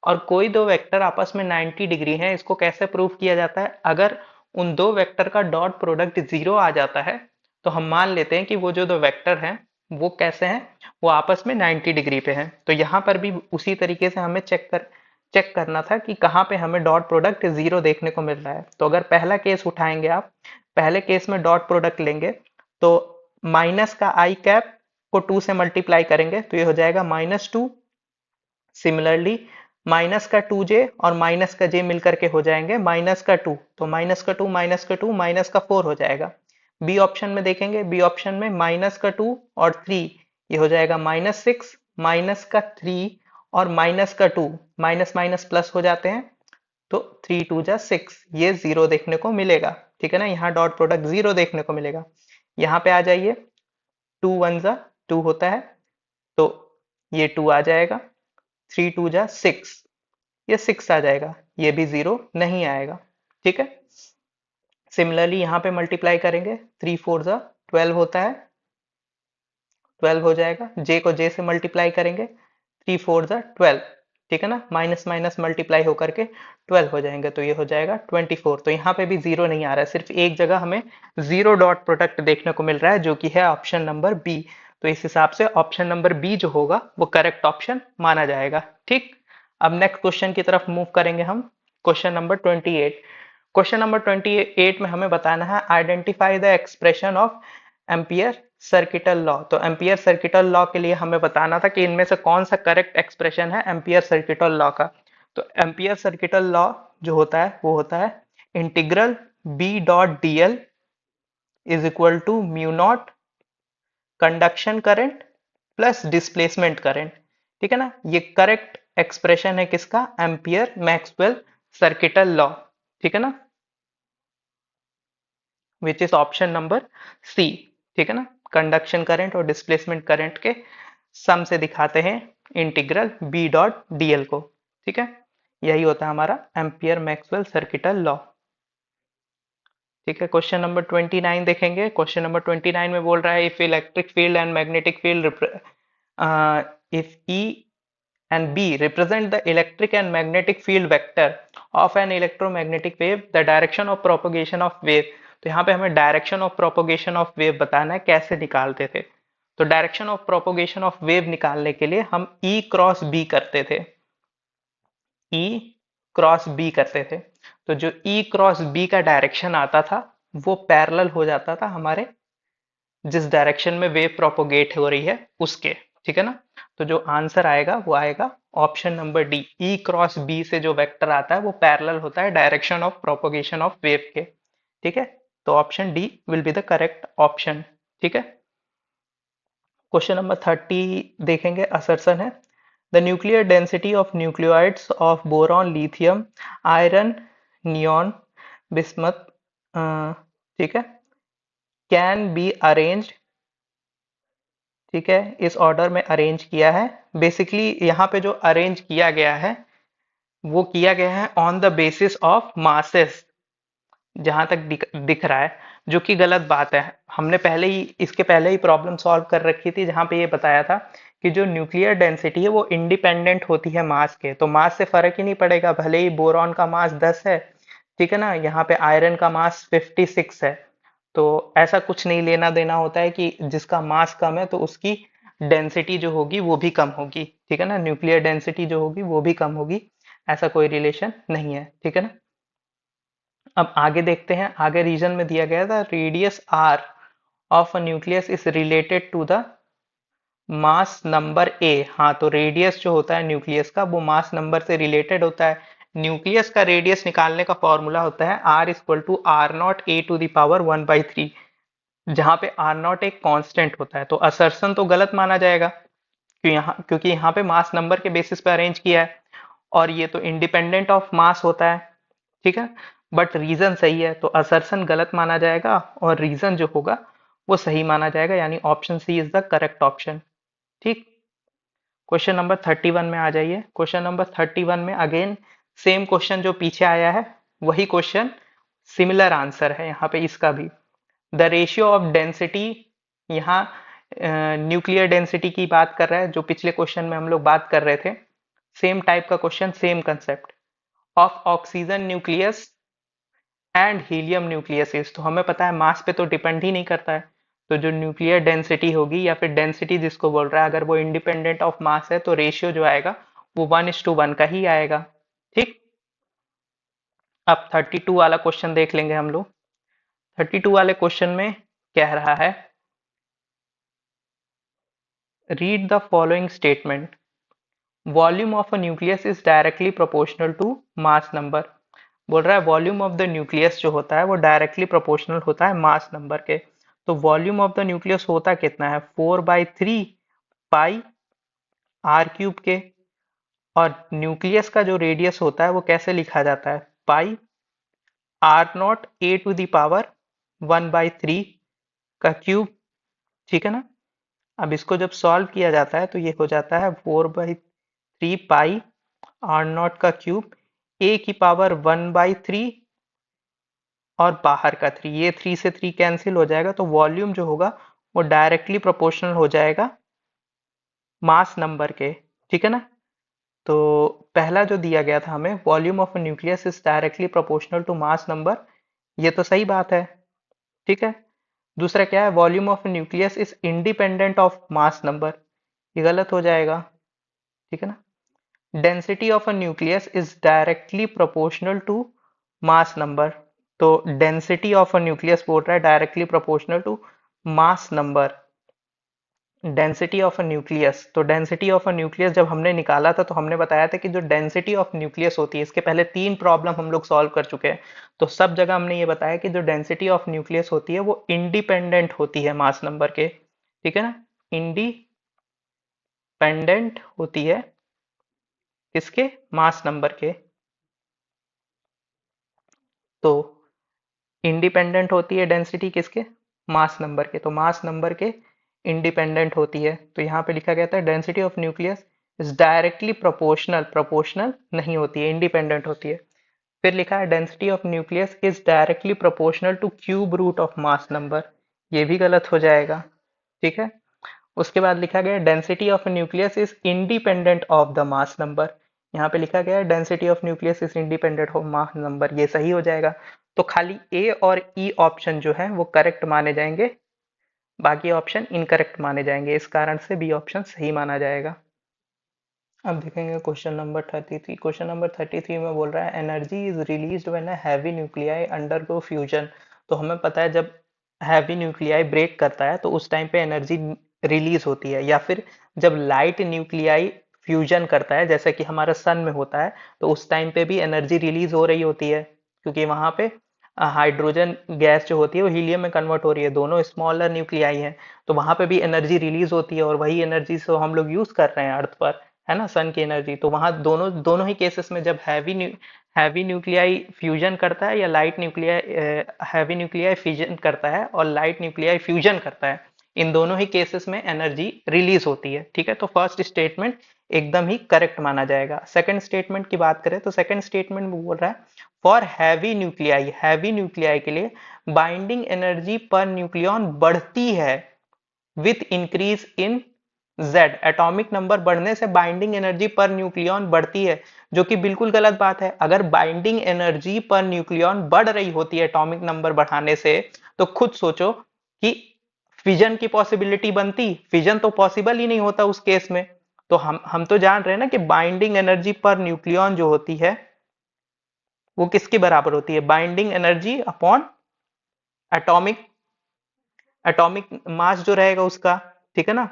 और कोई दो वेक्टर आपस में 90 डिग्री हैं, इसको कैसे प्रूव किया जाता है, अगर उन दो वेक्टर का डॉट प्रोडक्ट जीरो आ जाता है तो हम मान लेते हैं कि वो जो दो वेक्टर हैं वो कैसे हैं, वो आपस में 90 डिग्री पे हैं। तो यहाँ पर भी उसी तरीके से हमें चेक करना था कि कहाँ पे हमें डॉट प्रोडक्ट जीरो देखने को मिल रहा है। तो अगर पहला केस उठाएंगे आप, पहले केस में डॉट प्रोडक्ट लेंगे तो माइनस का आई कैप को 2 से मल्टीप्लाई करेंगे तो ये हो जाएगा -2। सिमिलरली माइनस का 2j और माइनस का j मिलकर के हो जाएंगे -2, तो -2 -2 -4 हो जाएगा। बी ऑप्शन में देखेंगे, बी ऑप्शन में -2 और 3 ये हो जाएगा -6, -3 और -2, माइनस माइनस प्लस हो जाते हैं तो 3 2 जा 6, ये जीरो देखने को मिलेगा। ठीक है ना, यहाँ डॉट प्रोडक्ट जीरो देखने को मिलेगा। यहाँ पे आ जाइए, 2 1 जा 2 होता है तो ये 2 आ जाएगा, 3 2 जा 6, ये 6 आ जाएगा, ये भी जीरो नहीं आएगा। ठीक है, सिमिलरली यहाँ पे मल्टीप्लाई करेंगे, 3 4 जा 12 होता है, 12 हो जाएगा। जे को जे से मल्टीप्लाई करेंगे, 3 4 जा 12। ठीक है ना, माइनस माइनस मल्टीप्लाई होकर के 12 हो जाएंगे तो ये हो जाएगा 24। तो यहाँ पे भी जीरो नहीं आ रहा है, सिर्फ एक जगह हमें जीरो डॉट प्रोडक्ट देखने को मिल रहा है जो कि है ऑप्शन नंबर बी। तो इस हिसाब से ऑप्शन नंबर बी जो होगा वो करेक्ट ऑप्शन माना जाएगा। ठीक, अब नेक्स्ट क्वेश्चन की तरफ मूव करेंगे हम। Question number 28। क्वेश्चन नंबर 28 में हमें बताना है identify the expression of ampere circuital law. तो एम्पियर सर्किटल लॉ के लिए हमें बताना था कि इनमें से कौन सा करेक्ट एक्सप्रेशन है एम्पियर सर्किटल लॉ का। तो एम्पियर सर्किटल लॉ जो होता है वो होता है integral B dot d l is equal to mu naught conduction current plus displacement current. ठीक है ना, ये करेक्ट एक्सप्रेशन है किसका, एम्पियर मैक्सवेल सर्किटल लॉ। ठीक है ना, which is option number C. ठीक है ना, कंडक्शन करंट और डिस्प्लेसमेंट करंट के सम से दिखाते हैं इंटीग्रल बी डॉट डीएल को। ठीक है, यही होता है हमारा एम्पियर मैक्सवेल सर्किटल लॉ। ठीक है, क्वेश्चन नंबर 29 देखेंगे। क्वेश्चन नंबर 29 में बोल रहा है if electric field and magnetic field if E and B represent the electric and magnetic field vector of an electromagnetic wave, the direction of propagation of wave। तो यहाँ पे हमें direction of propagation of wave बताना है, कैसे निकालते थे। तो direction of propagation of wave निकालने के लिए हम E क्रॉस B करते थे, E क्रॉस B करते थे। तो जो E क्रॉस B का डायरेक्शन आता था वो पैरेलल हो जाता था हमारे जिस डायरेक्शन में वेव प्रोपोगेट हो रही है उसके। ठीक है ना, तो जो आंसर आएगा वो आएगा ऑप्शन नंबर डी, ई क्रॉस बी से जो वेक्टर आता है वो पैरेलल होता है direction of propagation of wave के। ठीक है, तो option D will be the correct option. ठीक है। क्वेश्चन नंबर 30 देखेंगे, असर्शन है the nuclear density of nucleoids of boron, lithium, iron, neon, bismuth, ठीक है, कैन बी अरेंज्ड, ठीक है, इस ऑर्डर में अरेंज किया है। बेसिकली यहाँ पे जो अरेंज किया गया है वो किया गया है on the basis of masses, जहां तक दिख रहा है, जो कि गलत बात है। हमने पहले ही इसके पहले ही प्रॉब्लम सॉल्व कर रखी थी जहां पे ये बताया था कि जो न्यूक्लियर डेंसिटी है वो इंडिपेंडेंट होती है मास के, तो मास से फर्क ही नहीं पड़ेगा, भले ही बोरॉन का मास 10 है, ठीक है ना, यहाँ पे आयरन का मास 56 है, तो ऐसा कुछ नहीं लेना देना होता है कि जिसका मास कम है तो उसकी डेंसिटी जो होगी वो भी कम होगी, ठीक है ना, न्यूक्लियर डेंसिटी जो होगी वो भी कम होगी, ऐसा कोई रिलेशन नहीं है, ठीक है ना। अब आगे देखते हैं, आगे रीजन में दिया गया था radius R of a nucleus is related to the mass number A. हाँ, तो रेडियस जो होता है न्यूक्लियस का वो मास नंबर से रिलेटेड होता है। न्यूक्लियस का रेडियस निकालने का फॉर्मूला होता है R equal to R naught A to the power 1/3, जहां पे आर नॉट एक कांस्टेंट होता है, तो असर्शन तो गलत माना जाएगा क्योंकि यहाँ पे मास नंबर के बेसिस पे अरेंज किया है और ये तो इंडिपेंडेंट ऑफ मास होता है, ठीक है, बट रीजन सही है, तो असर्शन गलत माना जाएगा और रीजन जो होगा वो सही माना जाएगा, यानी option C is the correct option. ठीक। क्वेश्चन नंबर 31 में आ जाइए। क्वेश्चन नंबर 31 में अगेन सेम क्वेश्चन जो पीछे आया है वही क्वेश्चन, सिमिलर आंसर है यहाँ पे इसका भी। द रेशियो ऑफ डेंसिटी, यहाँ न्यूक्लियर डेंसिटी की बात कर रहा है, जो पिछले क्वेश्चन में हम लोग बात कर रहे थे, सेम टाइप का question, same concept, of oxygen nucleus and helium nucleus is, तो हमें पता है मास पे तो डिपेंड ही नहीं करता है, तो जो न्यूक्लियर डेंसिटी होगी या फिर डेंसिटी जिसको बोल रहा है, अगर वो इंडिपेंडेंट ऑफ मास है तो रेशियो जो आएगा वो 1:1 का ही आएगा। ठीक। अब 32 वाला क्वेश्चन देख लेंगे हम लोग। 32 वाले क्वेश्चन में कह रहा है read the following statement, volume of a nucleus is directly proportional to mass number. बोल रहा है वॉल्यूम ऑफ द न्यूक्लियस जो होता है वो डायरेक्टली प्रोपोर्शनल होता है मास नंबर के, तो वॉल्यूम ऑफ द न्यूक्लियस होता कितना है, 4/3 पाई आर क्यूब के, और न्यूक्लियस का जो रेडियस होता है वो कैसे लिखा जाता है, pi R naught A to the power 1/3 का क्यूब, ठीक है ना। अब इसको जब सॉल्व किया जाता है तो ये हो जाता है 4/3 पाई आर नॉट का क्यूब, ए की पावर 1/3 और बाहर का 3, ये 3 से 3 कैंसिल हो जाएगा, तो वॉल्यूम जो होगा वो डायरेक्टली प्रोपोर्शनल हो जाएगा मास नंबर के, ठीक है ना। तो पहला जो दिया गया था हमें, volume of nucleus is directly proportional to mass number, ये तो सही बात है, ठीक है। दूसरा क्या है, volume of nucleus is independent of mass number, ये गलत हो जाएगा, ठीक है ना। Density of a nucleus is directly proportional to mass number, तो डेंसिटी ऑफ अ न्यूक्लियस बोल रहा है directly proportional to mass number. Density of a nucleus, तो डेंसिटी ऑफ अ न्यूक्लियस जब हमने निकाला था तो हमने बताया था कि जो डेंसिटी ऑफ न्यूक्लियस होती है, इसके पहले 3 प्रॉब्लम हम लोग सॉल्व कर चुके हैं, तो सब जगह हमने ये बताया कि जो डेंसिटी ऑफ न्यूक्लियस होती है वो इंडिपेंडेंट होती है मास नंबर के, ठीक है ना, इंडिपेंडेंट होती है किसके, मास नंबर के। तो इंडिपेंडेंट होती है डेंसिटी किसके, मास नंबर के, तो मास नंबर के इंडिपेंडेंट होती है, तो यहाँ पे लिखा गया था density of nucleus is directly proportional, proportional नहीं होती है, इंडिपेंडेंट होती है। फिर लिखा है density of nucleus is directly proportional to cube root of mass number, ये भी गलत हो जाएगा, ठीक है। उसके बाद लिखा गया density of nucleus is independent of the mass number, यहाँ पे लिखा गया density of nucleus is independent of mass number, ये सही हो जाएगा। तो खाली ए और ई ऑप्शन जो है वो करेक्ट माने जाएंगे, बाकी ऑप्शन इनकरेक्ट माने जाएंगे, इस कारण से बी ऑप्शन सही माना जाएगा। अब देखेंगे क्वेश्चन नंबर 33। क्वेश्चन नंबर 33 में बोल रहा है energy is released when a heavy nuclei undergo fusion, तो हमें पता है जब हैवी न्यूक्लियाई ब्रेक करता है तो उस टाइम पे एनर्जी रिलीज होती है, या फिर जब लाइट न्यूक्लियाई फ्यूजन करता है जैसे कि हमारा सन में होता है, तो उस टाइम पे भी एनर्जी रिलीज हो रही होती है, क्योंकि वहां पे हाइड्रोजन गैस जो होती है वो हीलियम में कन्वर्ट हो रही है, दोनों स्मॉलर न्यूक्लियाई हैं, तो वहां पे भी एनर्जी रिलीज होती है और वही एनर्जी से हम लोग यूज कर रहे हैं अर्थ पर, है ना, सन की एनर्जी। तो वहां दोनों दोनों ही केसेस में जब हैवी न्यूक्लियाई फ्यूजन करता है या light nuclei, heavy nuclei fusion करता है और लाइट न्यूक्लियाई फ्यूजन करता है, इन दोनों ही केसेस में एनर्जी रिलीज होती है। ठीक है, तो फर्स्ट स्टेटमेंट एकदम ही करेक्ट माना जाएगा। सेकंड स्टेटमेंट की बात करें तो सेकंड स्टेटमेंट में बोल रहा है फॉर हैवी न्यूक्लियाई के लिए बाइंडिंग एनर्जी पर न्यूक्लियन बढ़ती है with increase in Z, atomic number बढ़ने से बाइंडिंग एनर्जी पर न्यूक्लियन बढ़ती है, जो कि बिल्कुल गलत बात है। अगर बाइंडिंग एनर्जी पर न्यूक्लियन बढ़ रही होती है एटॉमिक नंबर बढ़ाने से, तो खुद सोचो कि फिजन की पॉसिबिलिटी बनती, फिजन तो पॉसिबल ही नहीं होता उस केस में। तो हम तो जान रहे हैं ना कि बाइंडिंग एनर्जी पर न्यूक्लियन जो होती है वो किसके बराबर होती है, binding energy upon atomic atomic mass जो रहेगा उसका। ठीक है ना,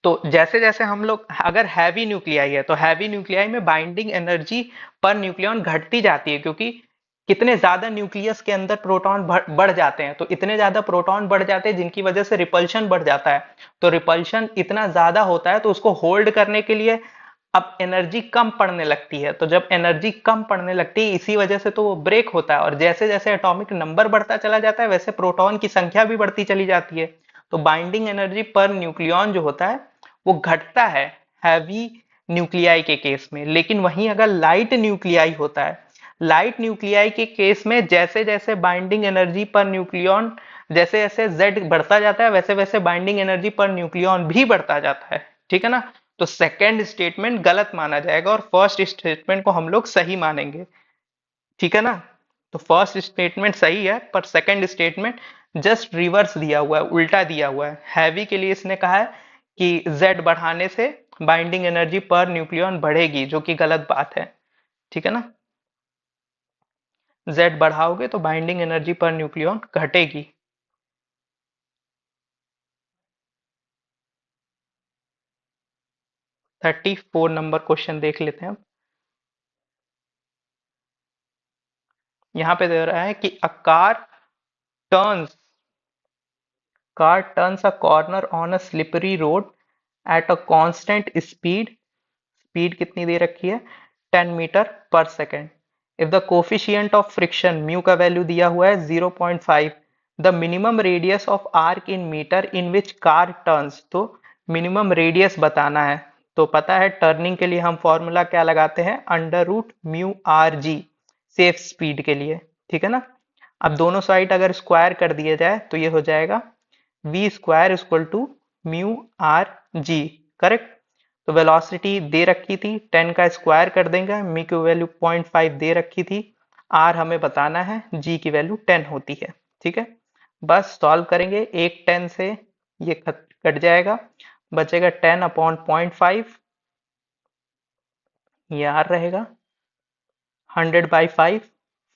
तो जैसे जैसे हम लोग, अगर हैवी न्यूक्लियाई है तो हैवी न्यूक्लियाई में बाइंडिंग एनर्जी पर न्यूक्लियन घटती जाती है, क्योंकि कितने ज्यादा न्यूक्लियस के अंदर प्रोटॉन बढ़ जाते हैं, तो इतने ज्यादा प्रोटॉन बढ़ जाते हैं जिनकी वजह से रिपल्शन बढ़ जाता है। तो रिपल्शन इतना ज्यादा होता है तो उसको होल्ड करने के लिए अब एनर्जी कम पड़ने लगती है, तो जब एनर्जी कम पड़ने लगती है इसी वजह से तो वो ब्रेक होता है, और जैसे जैसे एटॉमिक नंबर बढ़ता चला जाता है वैसे प्रोटॉन की संख्या भी बढ़ती चली जाती है। तो बाइंडिंग एनर्जी पर न्यूक्लियन जो होता है वो घटता है हैवी न्यूक्लियाई के केस में। लेकिन वहीं अगर लाइट न्यूक्लियाई होता है, लाइट न्यूक्लियाई के केस में जैसे जैसे बाइंडिंग एनर्जी पर न्यूक्लियन, जैसे जैसे जेड बढ़ता जाता है वैसे वैसे बाइंडिंग एनर्जी पर न्यूक्लियन भी बढ़ता जाता है। ठीक है ना, तो सेकंड स्टेटमेंट गलत माना जाएगा और फर्स्ट स्टेटमेंट को हम लोग सही मानेंगे। ठीक है ना, तो फर्स्ट स्टेटमेंट सही है पर सेकंड स्टेटमेंट जस्ट रिवर्स दिया हुआ है, उल्टा दिया हुआ है। हैवी के लिए इसने कहा है कि जेड बढ़ाने से बाइंडिंग एनर्जी पर न्यूक्लियन बढ़ेगी, जो कि गलत बात है। ठीक है ना, जेड बढ़ाओगे तो बाइंडिंग एनर्जी पर न्यूक्लियन घटेगी। 34 नंबर क्वेश्चन देख लेते हैं। यहाँ पे दे रहा है कि a turns car turns a corner on a slippery road at a constant speed, speed कितनी दे रखी है 10 मीटर पर सेकेंड। If the coefficient of friction mu का वैल्यू दिया हुआ है 0.5, the minimum radius of arc in metre in which car turns, तो मिनिमम रेडियस बताना है। तो पता है टर्निंग के लिए हम फॉर्मूला क्या लगाते हैं, under root mu r g, safe speed के लिए। ठीक है ना, अब दोनों साइड अगर स्क्वायर कर दिया जाए तो ये हो जाएगा v square equal to mu r g, correct. तो वेलोसिटी दे रखी थी 10 का स्क्वायर कर देंगे, मी की वैल्यू 0.5 दे रखी थी, आर हमें बताना है, जी की वैल्यू 10 होती है। ठीक है, बस सॉल्व करेंगे, एक 10 से ये कट जाएगा, बचेगा 10 अपॉन 0.5, ये आर रहेगा 100 बाई 5,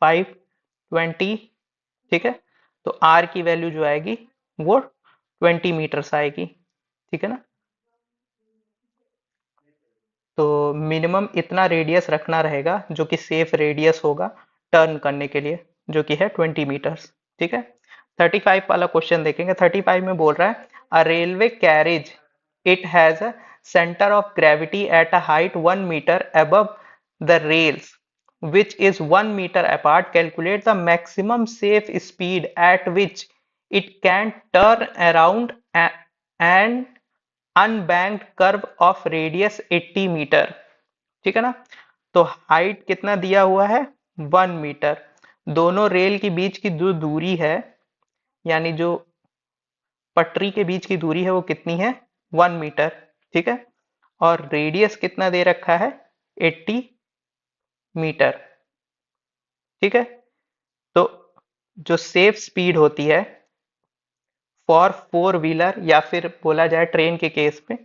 520। ठीक है, तो आर की वैल्यू जो आएगी वो 20 मीटर्स आएगी। ठीक है ना, तो मिनिमम इतना रेडियस रखना रहेगा जो कि सेफ रेडियस होगा टर्न करने के लिए, जो कि है 20 मीटर्स। ठीक है, 35 वाला क्वेश्चन देखेंगे। 35 में बोल रहा है a railway carriage, it has a centre of gravity at a height 1 metre above the rails which is 1 meter apart, calculate the maximum safe speed at which it can turn around and unbanked curve of radius 80 metre. ठीक है ना, तो height कितना दिया हुआ है 1 metre, दोनों rail के बीच की जो दूरी है, यानी जो पटरी के बीच की दूरी है वो कितनी है 1 मीटर। ठीक है, और रेडियस कितना दे रखा है 80 मीटर। ठीक है, तो जो सेफ स्पीड होती है फॉर फोर व्हीलर या फिर बोला जाए ट्रेन के केस में,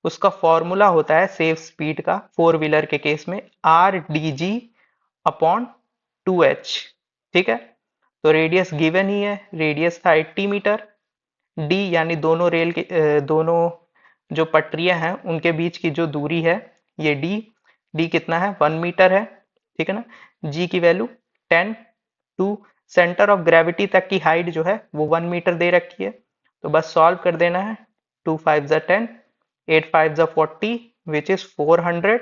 उसका फॉर्मूला होता है सेफ स्पीड का फोर व्हीलर के केस में R D G upon 2h। ठीक है, तो रेडियस गिवन ही है, रेडियस था 80 मीटर, डी यानी दोनों रेल के दोनों जो पटरियां हैं उनके बीच की जो दूरी है ये डी, डी कितना है 1 मीटर है। ठीक है ना, जी की value 10, to centre of gravity तक की हाइट जो है वो 1 मीटर दे रखी है, तो बस सॉल्व कर देना है। 2 5 ज़ा 10, 8 5 ज़ा 40 विच इज 400,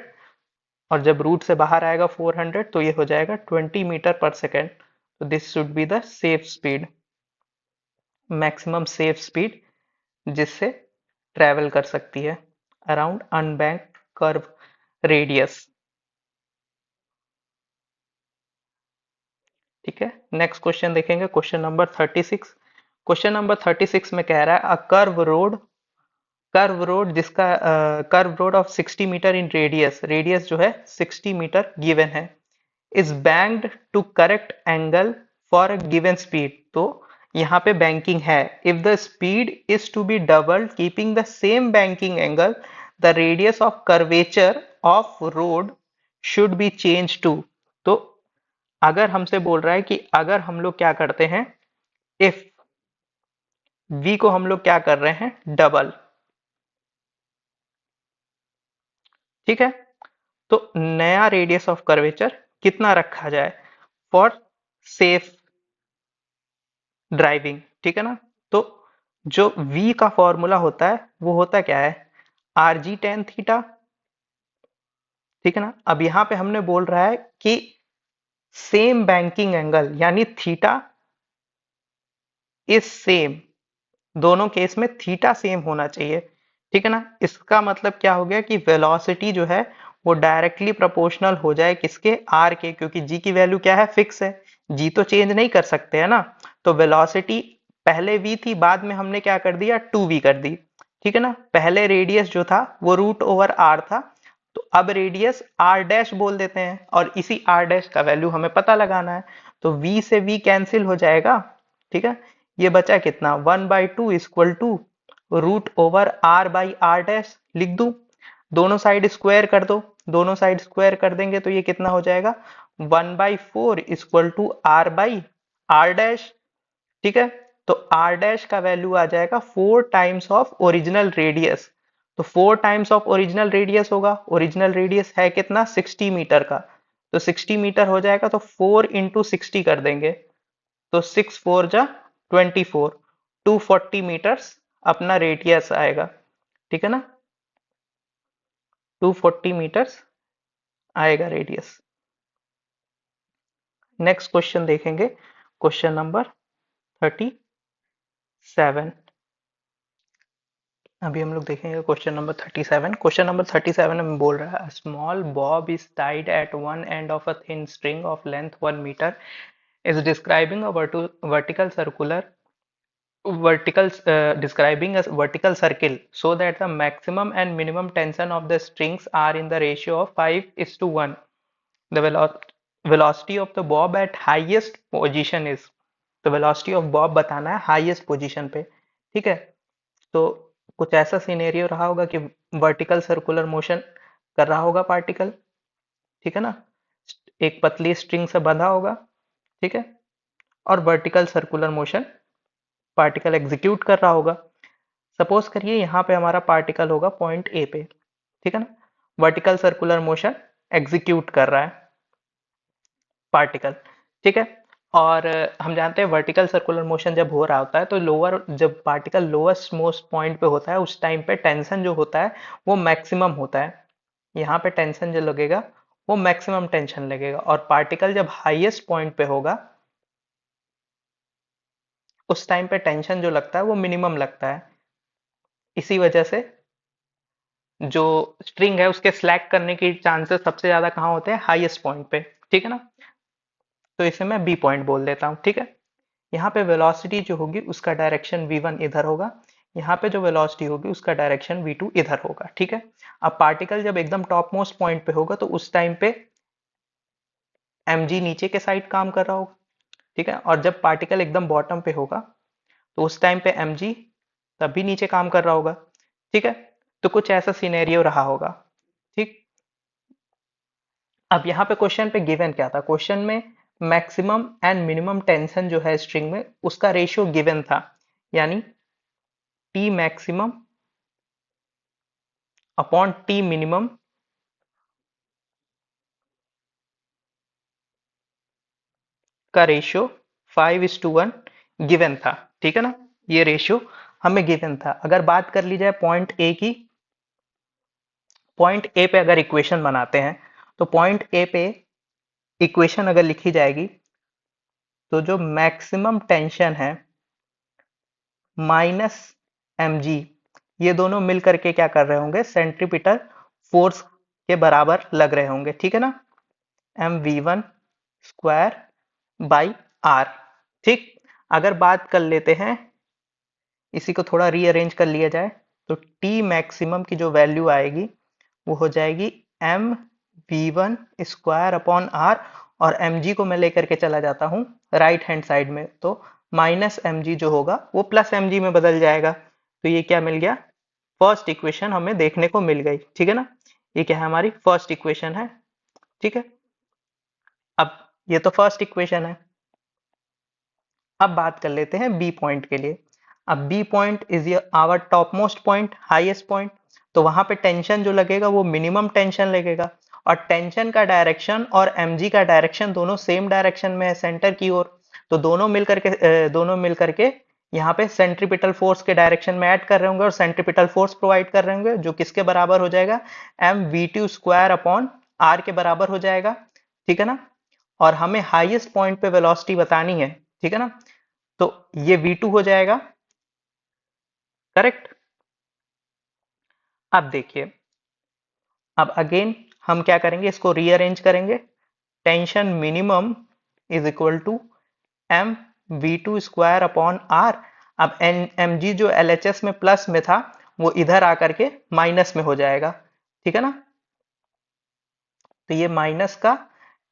और जब रूट से बाहर आएगा 400 तो ये हो जाएगा 20 मीटर पर सेकेंड। तो this should be the safe speed, maximum safe speed जिससे ट्रेवल कर सकती है अराउंड अनबैंक्ड कर्व रेडियस। ठीक है, नेक्स्ट क्वेश्चन देखेंगे, क्वेश्चन नंबर 36। क्वेश्चन नंबर 36 में कह रहा है अ कर्व रोड जिसका curve road of 60 metre in radius, radius जो है 60 मीटर गिवन है, is banked to correct angle for a given speed. तो यहाँ पे बैंकिंग है, if the speed is to be double keeping the same banking angle, the radius of curvature of road should be change to. तो अगर हमसे बोल रहा है कि अगर हम लोग क्या करते हैं, इफ v को हम लोग क्या कर रहे हैं डबल, ठीक है, तो नया रेडियस ऑफ कर्वेचर कितना रखा जाए फॉर सेफ ड्राइविंग, ठीक है ना। तो जो v का फॉर्मूला होता है वो होता क्या है, आर जी टेन थीटा, ठीक है ना। अब यहां पे हमने बोल रहा है कि सेम बैंकिंग एंगल यानी थीटा इज सेम, दोनों केस में थीटा सेम होना चाहिए, ठीक है ना। इसका मतलब क्या हो गया कि वेलोसिटी जो है वो डायरेक्टली प्रोपोर्शनल हो जाए किसके, आर के, क्योंकि जी की वैल्यू क्या है फिक्स है, जी तो चेंज नहीं कर सकते है ना। तो वेलोसिटी पहले v थी, बाद में हमने क्या कर दिया 2v कर दी, ठीक है ना। पहले रेडियस जो था वो रूट ओवर आर था, तो अब रेडियस आर डैश बोल देते हैं, और इसी आर डैश का वैल्यू हमें पता लगाना है। तो v से v कैंसिल हो जाएगा, ठीक है। ये बचा कितना, 1/2 equal to root over R by R dash लिख दूं, दोनों साइड स्क्वायर कर दो, दोनों साइड स्क्वायर कर देंगे तो ये कितना हो जाएगा 1/4 equal to R by R dash, ठीक है। तो आर डैश का वैल्यू आ जाएगा 4 टाइम्स ऑफ ओरिजिनल रेडियस, तो 4 टाइम्स ऑफ ओरिजिनल रेडियस होगा, ओरिजिनल रेडियस है कितना 60 मीटर का, तो 60 मीटर हो जाएगा, तो 4 × 60 कर देंगे, तो 6 4 ज़ा 24, 240 मीटर्स अपना रेडियस आएगा, ठीक है ना, 240 मीटर्स आएगा रेडियस। नेक्स्ट क्वेश्चन देखेंगे, क्वेश्चन नंबर 37। अभी हम लोग देखेंगे क्वेश्चन नंबर 37। क्वेश्चन नंबर 37 में बोल रहा है small bob is tied at one end of a thin string of length 1 metre, is describing a vertical circular describing a vertical circle so that the maximum and minimum tension of the strings are in the ratio of 5:1. The velocity of the bob at highest position is, तो velocity of bob बताना है highest position पे, ठीक है। तो कुछ ऐसा scenario रहा होगा कि वर्टिकल सर्कुलर मोशन कर रहा होगा पार्टिकल, ठीक है ना, एक पतली स्ट्रिंग से बंधा होगा, ठीक है, और vertical circular motion particle execute कर रहा होगा। सपोज करिए यहाँ पे हमारा पार्टिकल होगा पॉइंट ए पे, ठीक है ना, वर्टिकल सर्कुलर मोशन एग्जीक्यूट कर रहा है पार्टिकल, ठीक है। और हम जानते हैं वर्टिकल सर्कुलर मोशन जब हो रहा होता है तो लोअर, जब पार्टिकल लोएस्ट मोस्ट पॉइंट पे होता है उस टाइम पे टेंशन जो होता है वो मैक्सिमम होता है, यहाँ पे टेंशन जो लगेगा वो मैक्सिमम टेंशन लगेगा, और पार्टिकल जब हाईएस्ट पॉइंट पे होगा उस टाइम पे टेंशन जो लगता है वो मिनिमम लगता है। इसी वजह से जो स्ट्रिंग है उसके स्लैक करने की चांसेस सबसे ज्यादा कहाँ होते हैं, हाईएस्ट पॉइंट पे, ठीक है ना। तो इसे मैं बी पॉइंट बोल देता हूँ, ठीक है। यहाँ पे वेलोसिटी जो होगी उसका डायरेक्शन v1 इधर होगा, यहाँ पे जो वेलोसिटी होगी उसका डायरेक्शन v2 इधर होगा, ठीक है। अब पार्टिकल जब एकदम टॉप मोस्ट पॉइंट पे होगा तो उस टाइम पे mg नीचे के साइड काम कर रहा होगा, ठीक है, और जब पार्टिकल एकदम बॉटम पे होगा तो उस टाइम पे mg तब भी नीचे काम कर रहा होगा, ठीक है। तो कुछ ऐसा सिनेरियो रहा होगा, ठीक। अब यहाँ पे क्वेश्चन पे गिवन क्या था, क्वेश्चन में मैक्सिमम एंड मिनिमम टेंशन जो है स्ट्रिंग में उसका रेशियो गिवन था, यानी T maximum upon T minimum का रेशियो 5:1 गिवन था, ठीक है ना। ये रेशियो हमें गिवन था। अगर बात कर ली जाए पॉइंट ए की, पॉइंट ए पे अगर इक्वेशन बनाते हैं तो पॉइंट ए पे इक्वेशन अगर लिखी जाएगी तो जो मैक्सिमम टेंशन है माइनस mg, ये दोनों मिल करके क्या कर रहे होंगे, सेंट्रीपिटल फोर्स के बराबर लग रहे होंगे, ठीक है ना। mv1 square by are. ठीक, अगर बात कर लेते हैं, इसी को थोड़ा रीअरेंज कर लिया जाए तो टी मैक्सिमम की जो वैल्यू आएगी वो हो जाएगी M V one square upon R, और एम जी को मैं लेकर के चला जाता हूँ राइट हैंड साइड में, तो माइनस एम जी जो होगा वो प्लस एम जी में बदल जाएगा। तो ये क्या मिल गया, फर्स्ट इक्वेशन हमें देखने को मिल गई, ठीक है ना। ये क्या है, हमारी फर्स्ट इक्वेशन है, ठीक है। अब ये तो फर्स्ट इक्वेशन है। अब बात कर लेते हैं बी पॉइंट के लिए। अब B point is our top most point, highest point, तो वहां पे टेंशन जो लगेगा वो मिनिमम टेंशन लगेगा, और टेंशन का डायरेक्शन और mg का डायरेक्शन दोनों सेम डायरेक्शन में है, सेंटर की ओर। तो दोनों मिल करके यहाँ पे सेंट्रीपिटल फोर्स के डायरेक्शन में ऐड कर रहे होंगे और सेंट्रीपिटल फोर्स प्रोवाइड कर रहे होंगे, जो किसके बराबर हो जाएगा, M V two square upon R के बराबर हो जाएगा, ठीक है ना। और हमें हाईएस्ट पॉइंट पे वेलोसिटी बतानी है, ठीक है ना, तो ये v2 हो जाएगा, करेक्ट। अब देखिए, अब अगेन हम क्या करेंगे, इसको रीअरेंज करेंगे। Tension minimum is equal to M V two square upon R. अब एन एम जी जो एल एच एस में प्लस में था वो इधर आकर के माइनस में हो जाएगा, ठीक है ना। तो ये माइनस का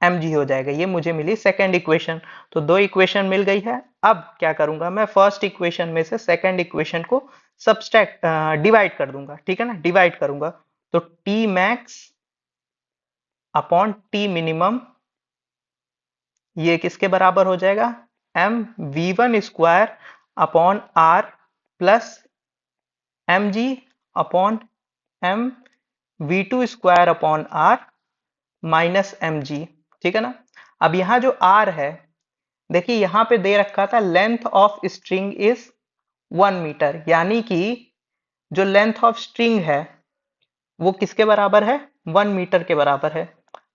mg हो जाएगा। ये मुझे मिली सेकंड इक्वेशन। तो दो इक्वेशन मिल गई है। अब क्या करूंगा, मैं फर्स्ट इक्वेशन में से सेकंड इक्वेशन को सब्सट्रैक्ट डिवाइड कर दूंगा, ठीक है ना, डिवाइड करूंगा। तो T max upon T minimum, ये किसके बराबर हो जाएगा, M V one square upon R plus M G upon M V two square upon R minus M G, ठीक है ना। अब यहाँ जो आर है, देखिए यहाँ पे दे रखा था length of string is 1 metre, यानी कि जो लेंथ ऑफ स्ट्रिंग है वो किसके बराबर है, 1 मीटर के बराबर है।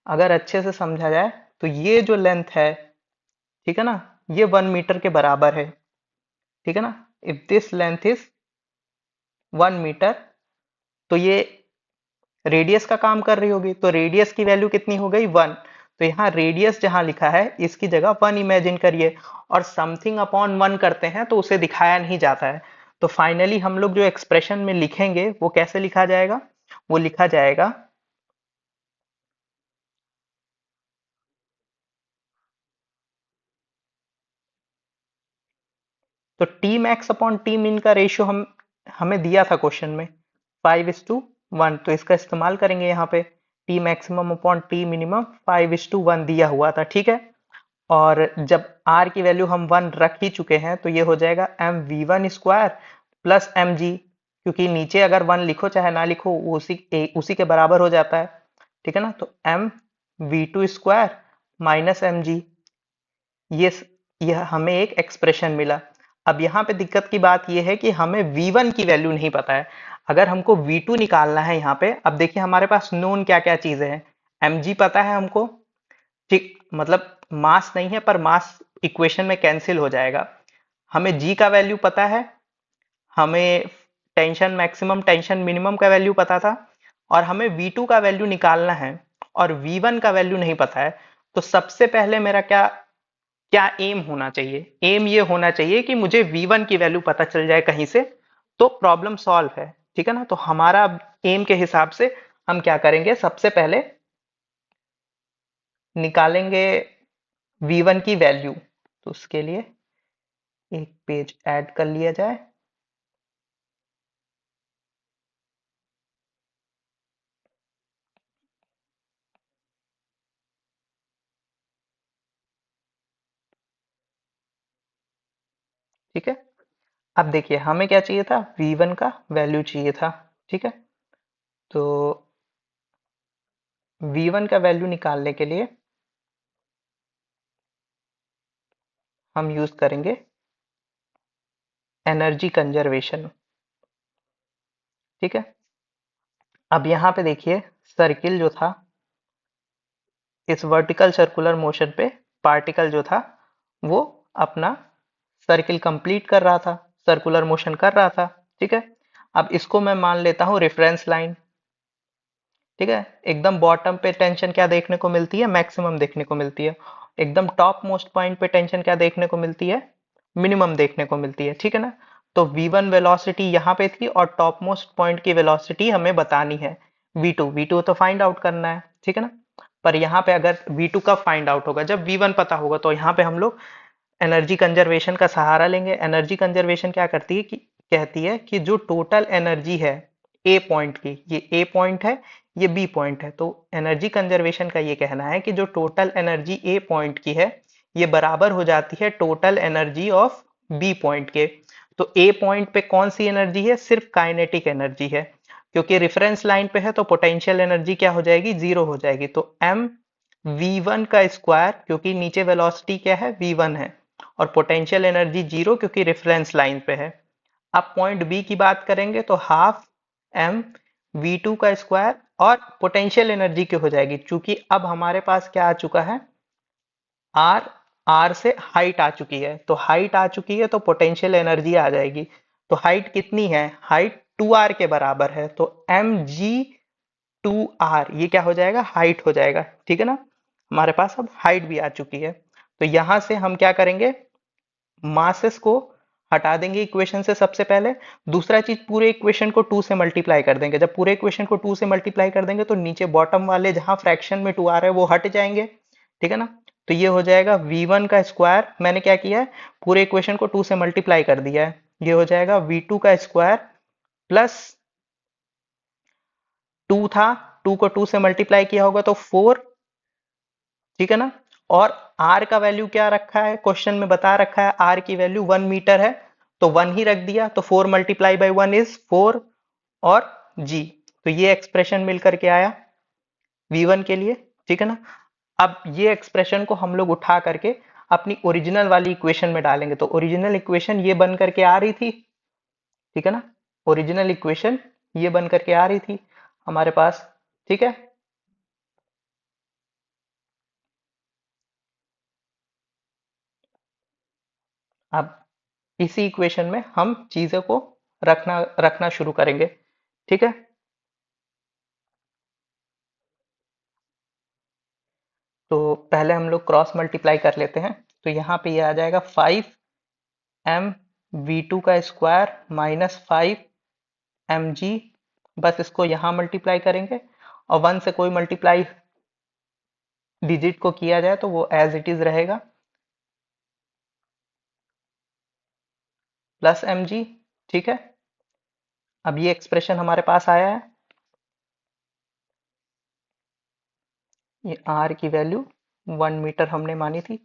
अगर अच्छे से समझा जाए तो ये जो लेंथ है, ठीक है ना, ये 1 मीटर के बराबर है, ठीक है ना। If this length is 1 metre, तो ये रेडियस का काम कर रही होगी, तो रेडियस की वैल्यू कितनी हो गई, 1। तो यहाँ रेडियस जहां लिखा है इसकी जगह 1 इमेजिन करिए, और समथिंग अपॉन 1 करते हैं तो उसे दिखाया नहीं जाता है। तो फाइनली हम लोग जो एक्सप्रेशन में लिखेंगे वो कैसे लिखा जाएगा, वो लिखा जाएगा, तो टी मैक्स अपॉन टी मिन का रेशियो हमें दिया था क्वेश्चन में 5:1, तो इसका इस्तेमाल करेंगे यहाँ पे। T maximum upon T minimum 5:1 दिया हुआ था, ठीक है। और जब r की वैल्यू हम 1 रख ही चुके हैं तो ये हो जाएगा M V one square plus M G, क्योंकि नीचे अगर 1 लिखो चाहे ना लिखो वो उसी के बराबर हो जाता है, ठीक है ना। तो M V two square minus M G, ये यह हमें एक एक्सप्रेशन मिला। अब यहाँ पे दिक्कत की बात यह है कि हमें v1 की वैल्यू नहीं पता है। अगर हमको v2 निकालना है यहाँ पे, अब देखिए हमारे पास नोन क्या क्या चीजें हैं, mg पता है हमको, ठीक, मतलब मास नहीं है पर मास इक्वेशन में कैंसिल हो जाएगा। हमें g का वैल्यू पता है, हमें टेंशन मैक्सिमम टेंशन मिनिमम का वैल्यू पता था, और हमें v2 का वैल्यू निकालना है और v1 का वैल्यू नहीं पता है। तो सबसे पहले मेरा क्या क्या एम होना चाहिए, एम ये होना चाहिए कि मुझे v1 की वैल्यू पता चल जाए कहीं से, तो प्रॉब्लम सॉल्व है, ठीक है ना। तो हमारा एम के हिसाब से हम क्या करेंगे, सबसे पहले निकालेंगे v1 की वैल्यू। तो उसके लिए एक पेज ऐड कर लिया जाए, ठीक है। अब देखिए हमें क्या चाहिए था, v1 का वैल्यू चाहिए था, ठीक है। तो v1 का वैल्यू निकालने के लिए हम यूज करेंगे एनर्जी कंजर्वेशन। ठीक है, अब यहाँ पे देखिए सर्किल जो था, इस वर्टिकल सर्कुलर मोशन पे पार्टिकल जो था वो अपना सर्किल कंप्लीट कर रहा था, सर्कुलर मोशन कर रहा था। ठीक है, अब इसको मैं मान लेता हूँ रेफरेंस लाइन। ठीक है, एकदम बॉटम पे टेंशन क्या देखने को मिलती है, मैक्सिमम देखने को मिलती है। एकदम टॉप मोस्ट पॉइंट पे टेंशन क्या देखने को मिलती है, मिनिमम देखने को मिलती है। ठीक है ना, तो v1 वेलोसिटी यहाँ पे थी और टॉप मोस्ट पॉइंट की वेलोसिटी हमें बतानी है v2 तो फाइंड आउट करना है। ठीक है ना, पर यहाँ पे अगर v2 कब फाइंड आउट होगा, जब v1 पता होगा। तो यहाँ पे हम लोग एनर्जी कंजर्वेशन का सहारा लेंगे। एनर्जी कंजर्वेशन क्या करती है कि कहती है कि जो टोटल एनर्जी है ए पॉइंट की, ये ए पॉइंट है, ये बी पॉइंट है, तो एनर्जी कंजर्वेशन का ये कहना है कि जो टोटल एनर्जी ए पॉइंट की है ये बराबर हो जाती है total energy of B point के। तो ए पॉइंट पे कौन सी एनर्जी है, सिर्फ काइनेटिक एनर्जी है, क्योंकि रेफरेंस लाइन पे है तो पोटेंशियल एनर्जी क्या हो जाएगी, जीरो हो जाएगी। तो एम v1 का स्क्वायर, क्योंकि नीचे वेलोसिटी क्या है, v1 है, और पोटेंशियल एनर्जी जीरो क्योंकि रेफरेंस लाइन पे है। अब पॉइंट बी की बात करेंगे तो हाफ एम v2 का स्क्वायर, और पोटेंशियल एनर्जी की हो जाएगी, क्योंकि अब हमारे पास क्या आ चुका है, आर, आर से हाइट आ चुकी है, तो हाइट आ चुकी है तो पोटेंशियल एनर्जी आ जाएगी। तो हाइट कितनी है, हाइट 2r के बराबर है, तो mg 2r, ये क्या हो जाएगा, हाइट हो जाएगा। ठीक है ना, हमारे पास अब हाइट भी आ चुकी है। तो यहां से हम क्या करेंगे, मासेस को हटा देंगे इक्वेशन से सबसे पहले। दूसरा चीज, पूरे इक्वेशन को 2 से मल्टीप्लाई कर देंगे। जब पूरे इक्वेशन को 2 से मल्टीप्लाई कर देंगे तो नीचे बॉटम वाले जहां फ्रैक्शन में 2 आ रहा है वो हट जाएंगे। ठीक है ना, तो ये हो जाएगा v1 का स्क्वायर, मैंने क्या किया है, पूरे इक्वेशन को 2 से मल्टीप्लाई कर दिया है, ये हो जाएगा v2 का स्क्वायर प्लस 2 था, 2 को 2 से मल्टीप्लाई किया होगा तो 4। ठीक है ना, और r का वैल्यू क्या रखा है, क्वेश्चन में बता रखा है r की वैल्यू 1 मीटर है, तो 1 ही रख दिया, तो 4 मल्टीप्लाई बाई 1 इज 4, और g, तो ये एक्सप्रेशन मिल करके आया v1 के लिए। ठीक है ना, अब ये एक्सप्रेशन को हम लोग उठा करके अपनी ओरिजिनल वाली इक्वेशन में डालेंगे, तो ओरिजिनल इक्वेशन ये बन करके आ रही थी। ठीक है ना, ओरिजिनल इक्वेशन ये बन करके आ रही थी हमारे पास। ठीक है, अब इसी इक्वेशन में हम चीजों को रखना रखना शुरू करेंगे। ठीक है, तो पहले हम लोग क्रॉस मल्टीप्लाई कर लेते हैं, तो यहाँ पे ये आ जाएगा 5 m v2 का स्क्वायर माइनस 5 mg, बस इसको यहाँ मल्टीप्लाई करेंगे, और 1 से कोई मल्टीप्लाई डिजिट को किया जाए तो वो एज इट इज रहेगा, प्लस mg। ठीक है, अब ये एक्सप्रेशन हमारे पास आया है, ये r की वैल्यू 1 मीटर हमने मानी थी।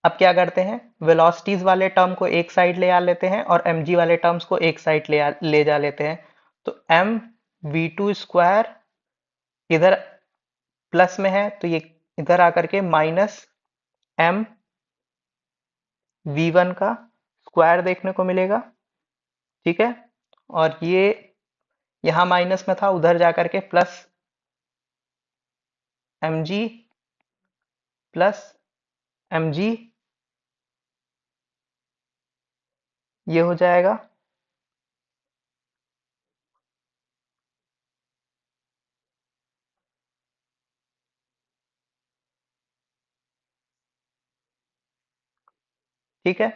अब क्या करते हैं, वेलोसिटीज वाले टर्म को एक साइड ले आ लेते हैं और mg वाले टर्म्स को एक साइड ले जा लेते हैं। तो m v2 स्क्वायर इधर प्लस में है तो ये इधर आकर के माइनस m v1 का स्क्वायर देखने को मिलेगा। ठीक है, और ये यहाँ माइनस में था, उधर जाकर के प्लस mg प्लस mg, ये हो जाएगा। ठीक है,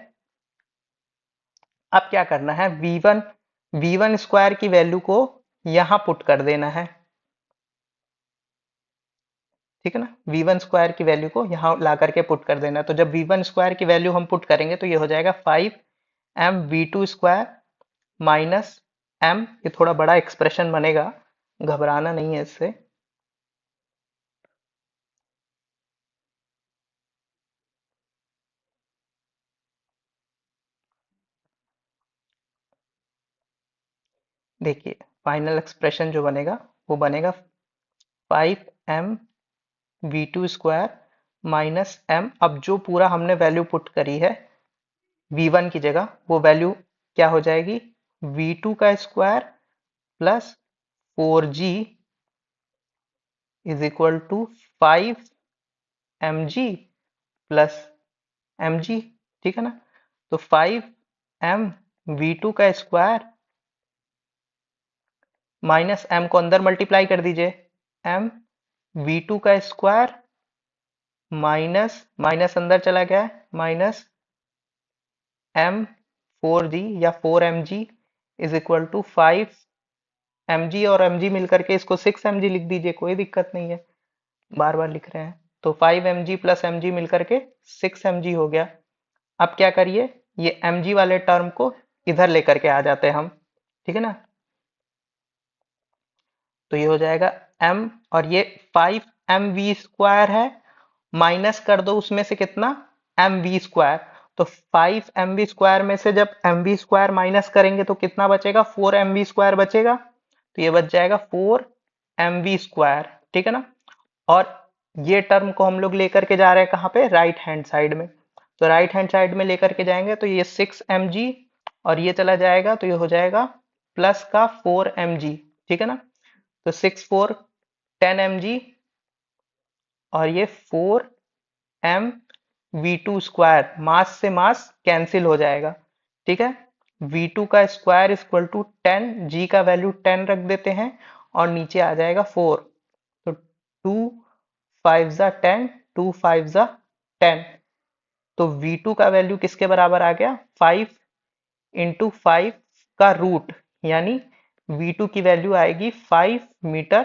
अब क्या करना है, v1 स्क्वायर की वैल्यू को यहाँ पुट कर देना है। ठीक है ना, v1 स्क्वायर की वैल्यू को यहाँ ला करके पुट कर देना है। तो जब v1 स्क्वायर की वैल्यू हम पुट करेंगे तो ये हो जाएगा 5 m v2 square minus m, ये थोड़ा बड़ा एक्सप्रेशन बनेगा, घबराना नहीं है इससे। देखिए फाइनल एक्सप्रेशन जो बनेगा वो बनेगा 5 m v2 square minus m, अब जो पूरा हमने वैल्यू पुट करी है v1 की जगह वो वैल्यू क्या हो जाएगी, v2 का square plus 4g is equal to 5 mg plus mg, ठीक है ना। तो 5m v2 का स्क्वायर माइनस m को अंदर मल्टीप्लाई कर दीजिए, m v2 का स्क्वायर माइनस माइनस अंदर चला गया है, माइनस m 4g या 4mg is equal to 5mg और mg मिलकर के इसको 6mg लिख दीजिए, कोई दिक्कत नहीं है, बार बार लिख रहे हैं। तो 5mg प्लस mg मिलकर के 6mg हो गया। अब क्या करिए, ये mg वाले टर्म को इधर लेकर के आ जाते हैं हम, ठीक है ना। तो ये हो जाएगा m और ये 5mv स्क्वायर है, माइनस कर दो उसमें से कितना, mv स्क्वायर। तो 5mv स्क्वायर में से जब mv स्क्वायर माइनस करेंगे तो कितना बचेगा, 4mv स्क्वायर बचेगा। तो ये बच जाएगा 4mv स्क्वायर, ठीक है ना। और ये टर्म को हम लोग लेकर के जा रहे हैं कहाँ पे, राइट हैंड साइड में। तो राइट हैंड साइड में लेकर के जाएंगे तो ये 6mg और ये चला जाएगा तो ये हो जाएगा प्लस का 4mg, ठीक है ना। तो 6 4 10mg और ये 4m v2 स्क्वायर, मास से मास कैंसिल हो जाएगा, ठीक है। v2 का स्क्वायर इक्वल टू 10, g का वैल्यू 10 रख देते हैं और नीचे आ जाएगा 4। तो 2 5 जा 10, 2 5 जा 10। तो v2 का वैल्यू किसके बराबर आ गया, 5 इंटू 5 का रूट, यानी v2 की वैल्यू आएगी 5 मीटर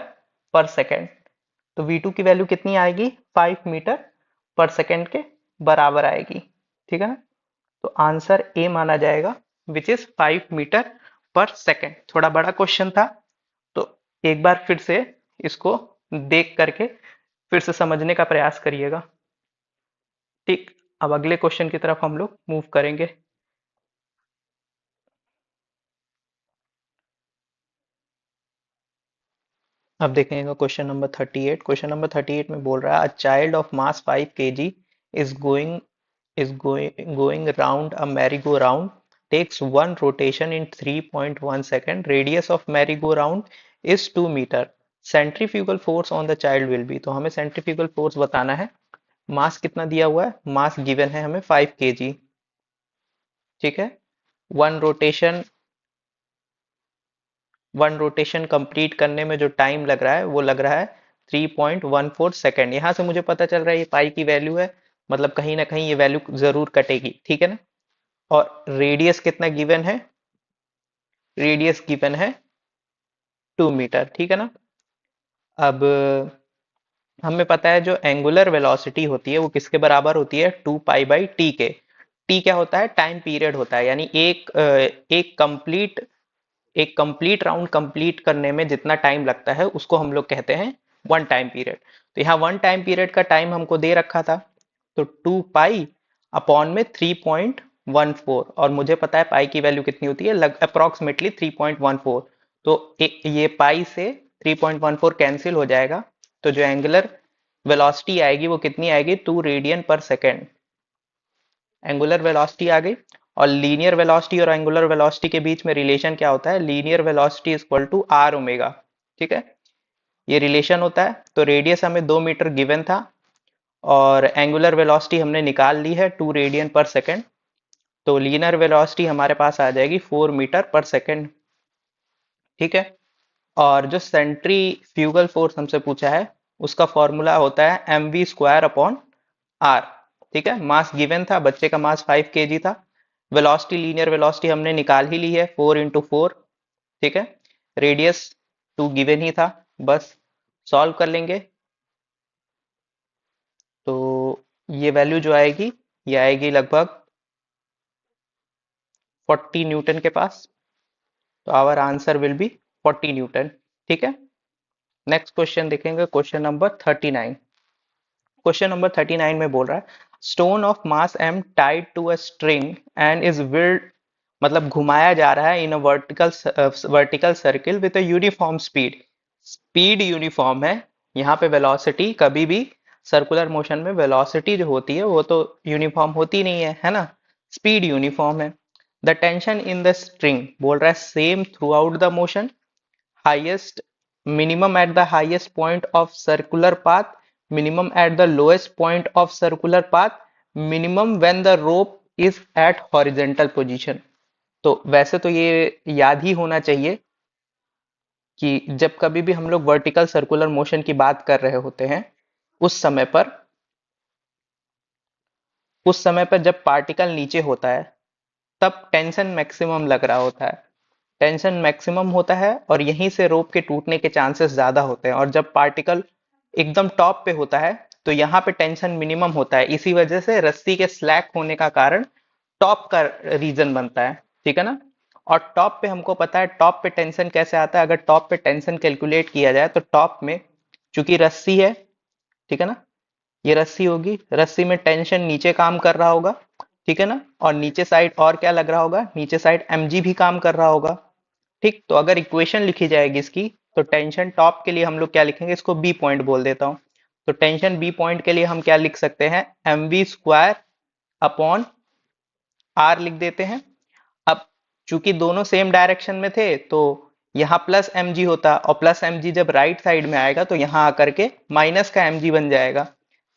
पर सेकेंड। तो v2 की वैल्यू कितनी आएगी, 5 मीटर पर सेकेंड के बराबर आएगी, ठीक है ना। तो आंसर ए माना जाएगा, विच इज 5 मीटर पर सेकेंड। थोड़ा बड़ा क्वेश्चन था, तो एक बार फिर से इसको देख करके फिर से समझने का प्रयास करिएगा, ठीक। अब अगले क्वेश्चन की तरफ हम लोग मूव करेंगे। अब देखेंगे क्वेश्चन नंबर 38। क्वेश्चन नंबर 38 में बोल रहा है, a child of mass 5 kg is going going round a merry-go-round, takes one rotation in 3.1 second, radius of merry-go-round is 2 meter, centrifugal force on the child will be। तो हमें centrifugal force बताना है। मास कितना दिया हुआ है, मास गिवन है हमें 5 kg, ठीक है। वन रोटेशन कंप्लीट करने में जो टाइम लग रहा है वो लग रहा है 3.14 सेकेंड। यहां से मुझे पता चल रहा है ये पाई की वैल्यू है, मतलब कहीं ना कहीं ये वैल्यू जरूर कटेगी, ठीक है ना। और रेडियस कितना गिवन है, रेडियस गिवन है 2 मीटर, ठीक है ना। अब हमें पता है जो एंगुलर वेलोसिटी होती है वो किसके बराबर होती है, 2 पाई/टी के। टी क्या होता है, टाइम पीरियड होता है, यानी एक कंप्लीट राउंड कंप्लीट करने में जितना टाइम लगता है उसको हम लोग कहते हैं वन टाइम पीरियड। तो यहाँ वन टाइम पीरियड का टाइम हमको दे रखा था, तो 2 पाई अपॉन में 3.14, और मुझे पता है पाई की वैल्यू कितनी होती है, अप्रोक्सीमेटली 3.14। तो ये पाई से 3.14 कैंसिल हो जाएगा, तो जो एंगुलर वेलोसिटी आएगी वो कितनी आएगी, 2 रेडियन पर सेकेंड। एंगुलर वेलोसिटी आ गई। और लीनियर वेलोसिटी और एंगुलर वेलोसिटी के बीच में रिलेशन क्या होता है, linear velocity equal to R omega, ठीक है। ये रिलेशन होता है। तो रेडियस हमें 2 मीटर गिवन था और एंगुलर वेलोसिटी हमने निकाल ली है 2 रेडियन पर सेकेंड। तो लीनियर वेलोसिटी हमारे पास आ जाएगी 4 मीटर पर सेकेंड, ठीक है। और जो सेंट्रीफ्यूगल फोर्स हमसे पूछा है उसका फॉर्मूला होता है mv² अपॉन आर, ठीक है। मास गिवन था, बच्चे का मास 5 kg था। वेलोसिटी, लीनियर वेलोसिटी हमने निकाल ही ली है, 4 × 4, ठीक है। रेडियस 2 गिवन ही था, बस सॉल्व कर लेंगे। तो ये वैल्यू जो आएगी ये आएगी लगभग 40 न्यूटन के पास। तो our answer will be 40 newton, ठीक है। नेक्स्ट क्वेश्चन देखेंगे, क्वेश्चन नंबर 39। क्वेश्चन नंबर 39 में बोल रहा है, stone of mass m tied to a string and is whirled, मतलब घुमाया जा रहा है in a vertical circle with a uniform speed. Speed uniform है, यहाँ पे वेलोसिटी कभी भी सर्कुलर मोशन में वेलोसिटी जो होती है वो तो यूनिफॉर्म होती नहीं है, है ना। स्पीड यूनिफॉर्म है। The tension in the string बोल रहा है same throughout the motion, highest minimum at the highest point of circular path, minimum at the lowest point of circular path, minimum when the rope is at horizontal position. तो वैसे तो ये याद ही होना चाहिए कि जब कभी भी हम लोग वर्टिकल सर्कुलर मोशन की बात कर रहे होते हैं, उस समय पर उस समय पर जब पार्टिकल नीचे होता है तब टेंशन मैक्सिमम लग रहा होता है। टेंशन मैक्सिमम होता है और यहीं से रोप के टूटने के चांसेस ज्यादा होते हैं, और जब पार्टिकल एकदम टॉप पे होता है तो यहाँ पे टेंशन मिनिमम होता है। इसी वजह से रस्सी के स्लैक होने का कारण टॉप का रीजन बनता है, ठीक है ना। और टॉप पे हमको पता है टॉप पे टेंशन कैसे आता है। अगर टॉप पे टेंशन कैलकुलेट किया जाए तो टॉप में चूंकि रस्सी है, ठीक है ना, ये रस्सी होगी, रस्सी में टेंशन नीचे काम कर रहा होगा, ठीक है ना। और नीचे साइड और क्या लग रहा होगा, नीचे साइड mg भी काम कर रहा होगा, ठीक। तो अगर इक्वेशन लिखी जाएगी इसकी, तो टेंशन टॉप के लिए हम लोग क्या लिखेंगे, इसको बी पॉइंट बोल देता हूँ। तो टेंशन बी पॉइंट के लिए हम क्या लिख सकते हैं, mv² अपॉन आर लिख देते हैं। अब चूंकि दोनों सेम डायरेक्शन में थे तो यहाँ प्लस mg होता, और प्लस mg जब राइट साइड में आएगा तो यहाँ आकर के माइनस का mg बन जाएगा।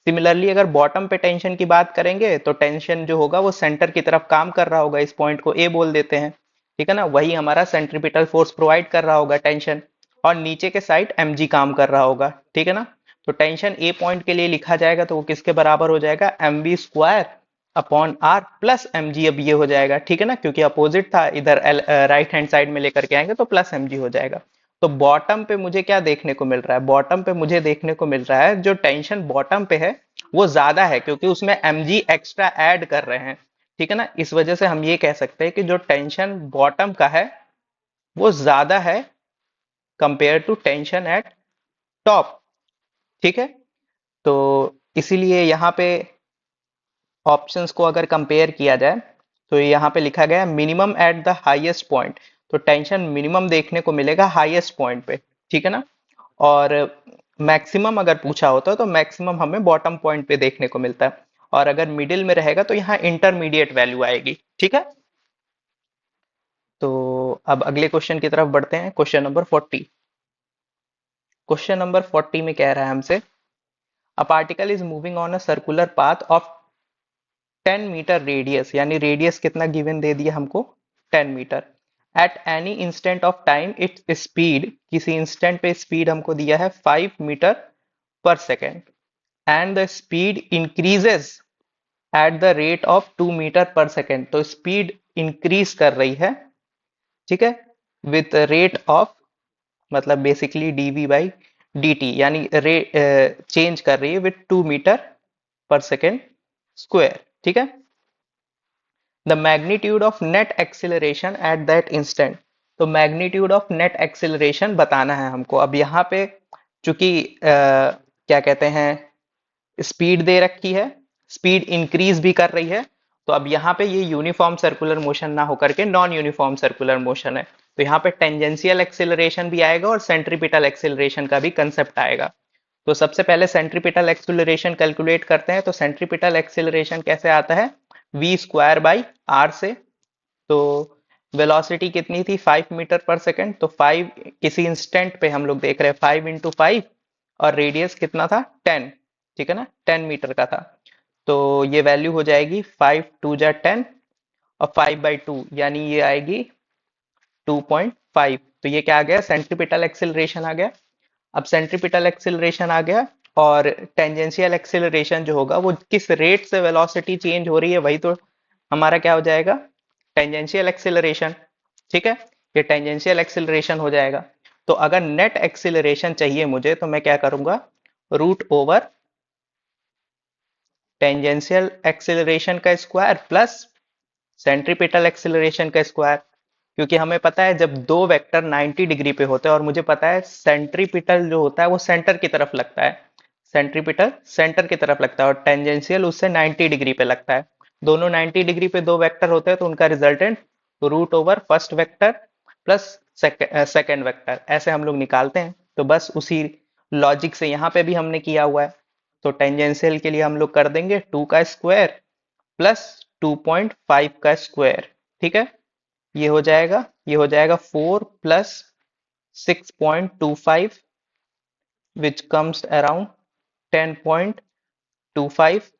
सिमिलरली अगर बॉटम पे टेंशन की बात करेंगे तो टेंशन जो होगा वो सेंटर की तरफ काम कर रहा होगा, इस पॉइंट को ए बोल देते हैं, ठीक है ना। वही हमारा सेंट्रीपिटल फोर्स प्रोवाइड कर रहा होगा टेंशन, और नीचे के साइड mg काम कर रहा होगा, ठीक है ना। तो टेंशन ए पॉइंट के लिए लिखा जाएगा तो वो किसके बराबर हो जाएगा, mv² upon R plus mg। अब ये हो जाएगा, ठीक है ना, क्योंकि अपोजिट था, इधर राइट हैंड साइड में लेकर के आएंगे तो प्लस mg हो जाएगा। तो बॉटम पे मुझे क्या देखने को मिल रहा है, बॉटम पे मुझे देखने को मिल रहा है जो टेंशन बॉटम पे है वो ज्यादा है, क्योंकि उसमें mg एक्स्ट्रा ऐड कर रहे हैं, ठीक है ना। इस वजह से हम ये कह सकते हैं कि जो टेंशन बॉटम का है वो ज्यादा है compare to tension at top, ठीक है। तो इसीलिए यहाँ पे ऑप्शंस को अगर कंपेयर किया जाए तो यहाँ पे लिखा गया है minimum at the highest point, तो टेंशन मिनिमम देखने को मिलेगा हाईएस्ट पॉइंट पे, ठीक है ना। और मैक्सिमम अगर पूछा होता तो मैक्सिमम हमें बॉटम पॉइंट पे देखने को मिलता है, और अगर मिडिल में रहेगा तो यहाँ इंटरमीडिएट वैल्यू आएगी, ठीक है। तो अब अगले क्वेश्चन की तरफ बढ़ते हैं, क्वेश्चन नंबर 40। क्वेश्चन नंबर 40 में कह रहा है हमसे, a particle is moving on a circular path of 10 metre radius, यानी रेडियस कितना गिवन दे दिया हमको, 10 metre. At any instant of time its speed, किसी इंस्टेंट पे स्पीड हमको दिया है 5 मीटर पर second, and the speed increases at the rate of 2 metre पर सेकेंड। तो स्पीड इंक्रीज कर रही है, ठीक है, विथ रेट ऑफ, मतलब बेसिकली dv बाई dt, यानी रेट चेंज कर रही है विथ 2 मीटर पर सेकेंड स्क्वायर, ठीक है। The magnitude of net acceleration at that instant, तो मैग्नीट्यूड ऑफ नेट एक्सिलरेशन बताना है हमको। अब यहाँ पे चूंकि क्या कहते हैं, स्पीड दे रखी है, स्पीड इंक्रीज भी कर रही है, तो अब यहाँ पे ये यूनिफॉर्म सर्कुलर मोशन ना होकर के नॉन यूनिफॉर्म सर्कुलर मोशन है, तो यहाँ पे टेंजेंशियल एक्सिलरेशन भी आएगा और सेंट्रीपिटल एक्सिलरेशन का भी कंसेप्ट आएगा। तो सबसे पहले सेंट्रीपिटल एक्सिलरेशन कैलकुलेट करते हैं। तो सेंट्रीपिटल एक्सिलरेशन कैसे आता है, v² बाई आर से। तो वेलोसिटी कितनी थी, 5 मीटर पर सेकेंड, तो 5 किसी इंस्टेंट पे हम लोग देख रहे हैं 5 इंटू 5, और रेडियस कितना था 10, ठीक है ना, 10 मीटर का था। तो ये वैल्यू हो जाएगी 5 2 जा 10 और 5/2, यानी ये आएगी 2.5। तो ये क्या आ गया, सेंट्रीपिटल एक्सिलरेशन आ गया। अब सेंट्रीपिटल एक्सिलरेशन आ गया, और टेंजेंशियल एक्सिलरेशन जो होगा वो किस रेट से वेलोसिटी चेंज हो रही है, वही तो हमारा क्या हो जाएगा, टेंजेंशियल एक्सिलरेशन, ठीक है। ये टेंजेंशियल एक्सिलरेशन हो जाएगा। तो अगर नेट एक्सिलरेशन चाहिए मुझे तो मैं क्या करूंगा, रूट ओवर टेंजेंशियल एक्सिलरेशन का स्क्वायर प्लस सेंट्रीपिटल एक्सिलरेशन का स्क्वायर, क्योंकि हमें पता है जब दो वेक्टर 90 डिग्री पे होते हैं, और मुझे पता है सेंट्रीपिटल जो होता है वो सेंटर की तरफ लगता है, सेंट्रीपिटल सेंटर की तरफ लगता है और टेंजेंशियल उससे 90 डिग्री पे लगता है। दोनों 90 डिग्री पे दो वेक्टर होते हैं तो उनका resultant root over first vector plus second vector, ऐसे हम लोग निकालते हैं। तो बस उसी लॉजिक से यहाँ पे भी हमने किया हुआ है। तो टेंजेंशियल के लिए हम लोग कर देंगे 2 का स्क्वायर प्लस 2.5 का स्क्वायर, ठीक है। ये हो जाएगा 4 प्लस 6.25 विच कम्स अराउंड 10.25।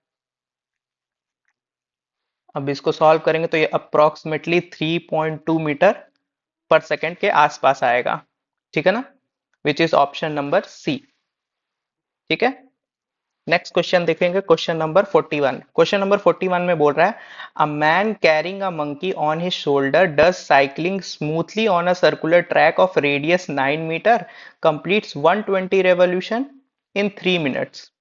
अब इसको सॉल्व करेंगे तो ये अप्रोक्सीमेटली 3.2 मीटर पर सेकेंड के आसपास आएगा, ठीक है ना, which is option number C, ठीक है। नेक्स्ट क्वेश्चन देखेंगे, क्वेश्चन नंबर 41। क्वेश्चन नंबर 41 में बोल रहा है a man carrying a monkey on his shoulder does cycling smoothly on a circular track of radius 9 metre completes 120 revolution in 3 minutes.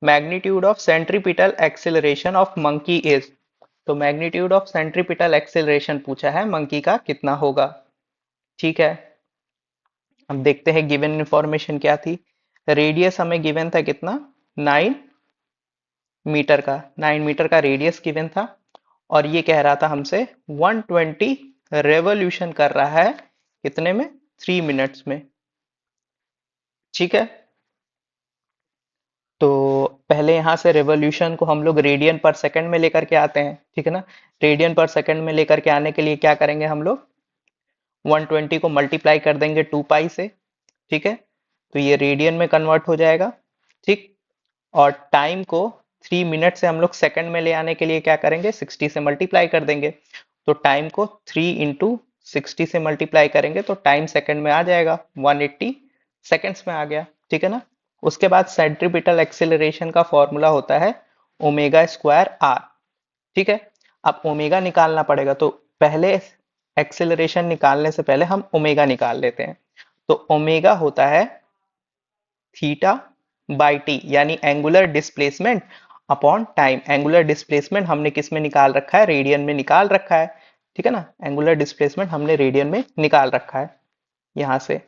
Magnitude of centripetal acceleration of monkey is. तो magnitude of centripetal acceleration पूछा है, monkey का कितना होगा, ठीक है। अब देखते हैं गिवन इंफॉर्मेशन क्या थी। रेडियस हमें गिवन था कितना, 9 मीटर का, 9 मीटर का रेडियस गिवन था, और ये कह रहा था हमसे 120 रेवोल्यूशन कर रहा है कितने में, 3 मिनट्स में, ठीक है। तो पहले यहां से रेवोल्यूशन को हम लोग रेडियन पर सेकंड में लेकर के आते हैं, ठीक है ना। रेडियन पर सेकंड में लेकर के आने के लिए क्या करेंगे हम लोग, 120 को मल्टीप्लाई कर देंगे 2 पाई से, ठीक है। तो ये रेडियन में कन्वर्ट हो जाएगा, ठीक। और टाइम को 3 मिनट से हम लोग सेकंड में ले आने के लिए क्या करेंगे, 60 से मल्टीप्लाई कर देंगे। तो टाइम को 3 इंटू 60 से मल्टीप्लाई करेंगे तो टाइम सेकंड में आ जाएगा, 180 सेकंड्स में आ गया, ठीक है ना। उसके बाद सेंट्रीपिटल एक्सेलरेशन का फॉर्मूला होता है ओमेगा स्क्वायर आर, ठीक है। अब ओमेगा निकालना पड़ेगा, तो पहले एक्सेलरेशन निकालने से पहले हम ओमेगा निकाल लेते हैं। तो ओमेगा होता है थीटा बाई टी, यानी angular displacement upon time. Angular displacement हमने किस में निकाल रखा है, रेडियन में निकाल रखा है, ठीक है ना। एंगुलर डिस्प्लेसमेंट हमने रेडियन में निकाल रखा है यहां से,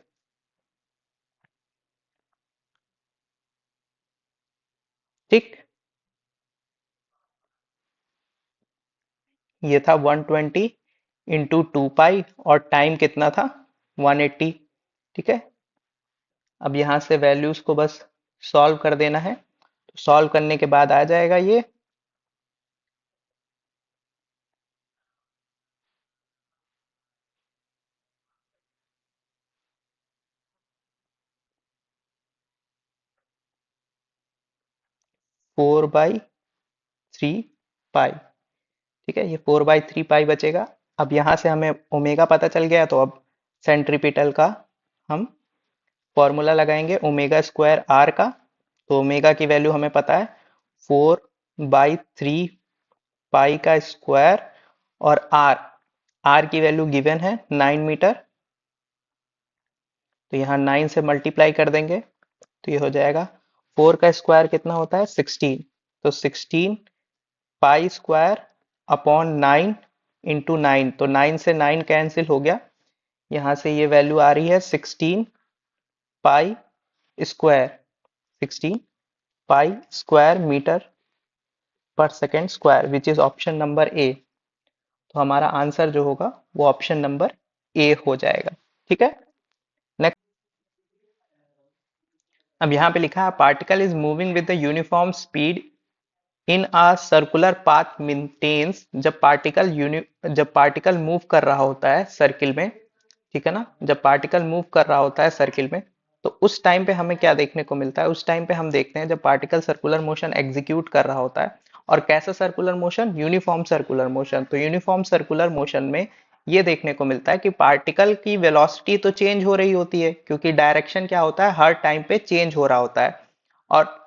ठीक। ये था 120 इंटू 2 पाई, और टाइम कितना था, 180, ठीक है। अब यहां से वैल्यूज को बस सॉल्व कर देना है, तो सॉल्व करने के बाद आ जाएगा ये 4/3 पाई, ठीक है। ये 4/3 पाई बचेगा। अब यहां से हमें ओमेगा पता चल गया, तो अब सेंट्रीपिटल का हम फॉर्मूला लगाएंगे ओमेगा स्क्वायर आर का। तो ओमेगा की वैल्यू हमें पता है 4/3 पाई का स्क्वायर, और आर, आर की वैल्यू गिवन है 9 मीटर, तो यहाँ 9 से मल्टीप्लाई कर देंगे तो ये हो जाएगा 4 का स्क्वायर कितना होता है, 16। तो 16 पाई स्क्वायर अपॉन 9 इंटू 9, तो 9 से 9 कैंसिल हो गया, यहाँ से ये वैल्यू आ रही है 16 pi square, 16 pi square metre पर second square, which is option number A. तो हमारा आंसर जो होगा वो ऑप्शन नंबर ए हो जाएगा, ठीक है। नेक्स्ट, अब यहाँ पे लिखा है particle is moving with the uniform speed in a circular path maintains. जब पार्टिकल मूव कर रहा होता है सर्किल में, ठीक है ना, जब पार्टिकल मूव कर रहा होता है सर्किल में, तो उस टाइम पे हमें क्या देखने को मिलता है, उस टाइम पे हम देखते हैं जब पार्टिकल सर्कुलर मोशन एग्जीक्यूट कर रहा होता है। और कैसा circular motion, uniform circular motion. तो यूनिफॉर्म सर्कुलर मोशन में ये देखने को मिलता है कि पार्टिकल की वेलोसिटी तो चेंज हो रही होती है, क्योंकि डायरेक्शन क्या होता है, हर टाइम पे चेंज हो रहा होता है। और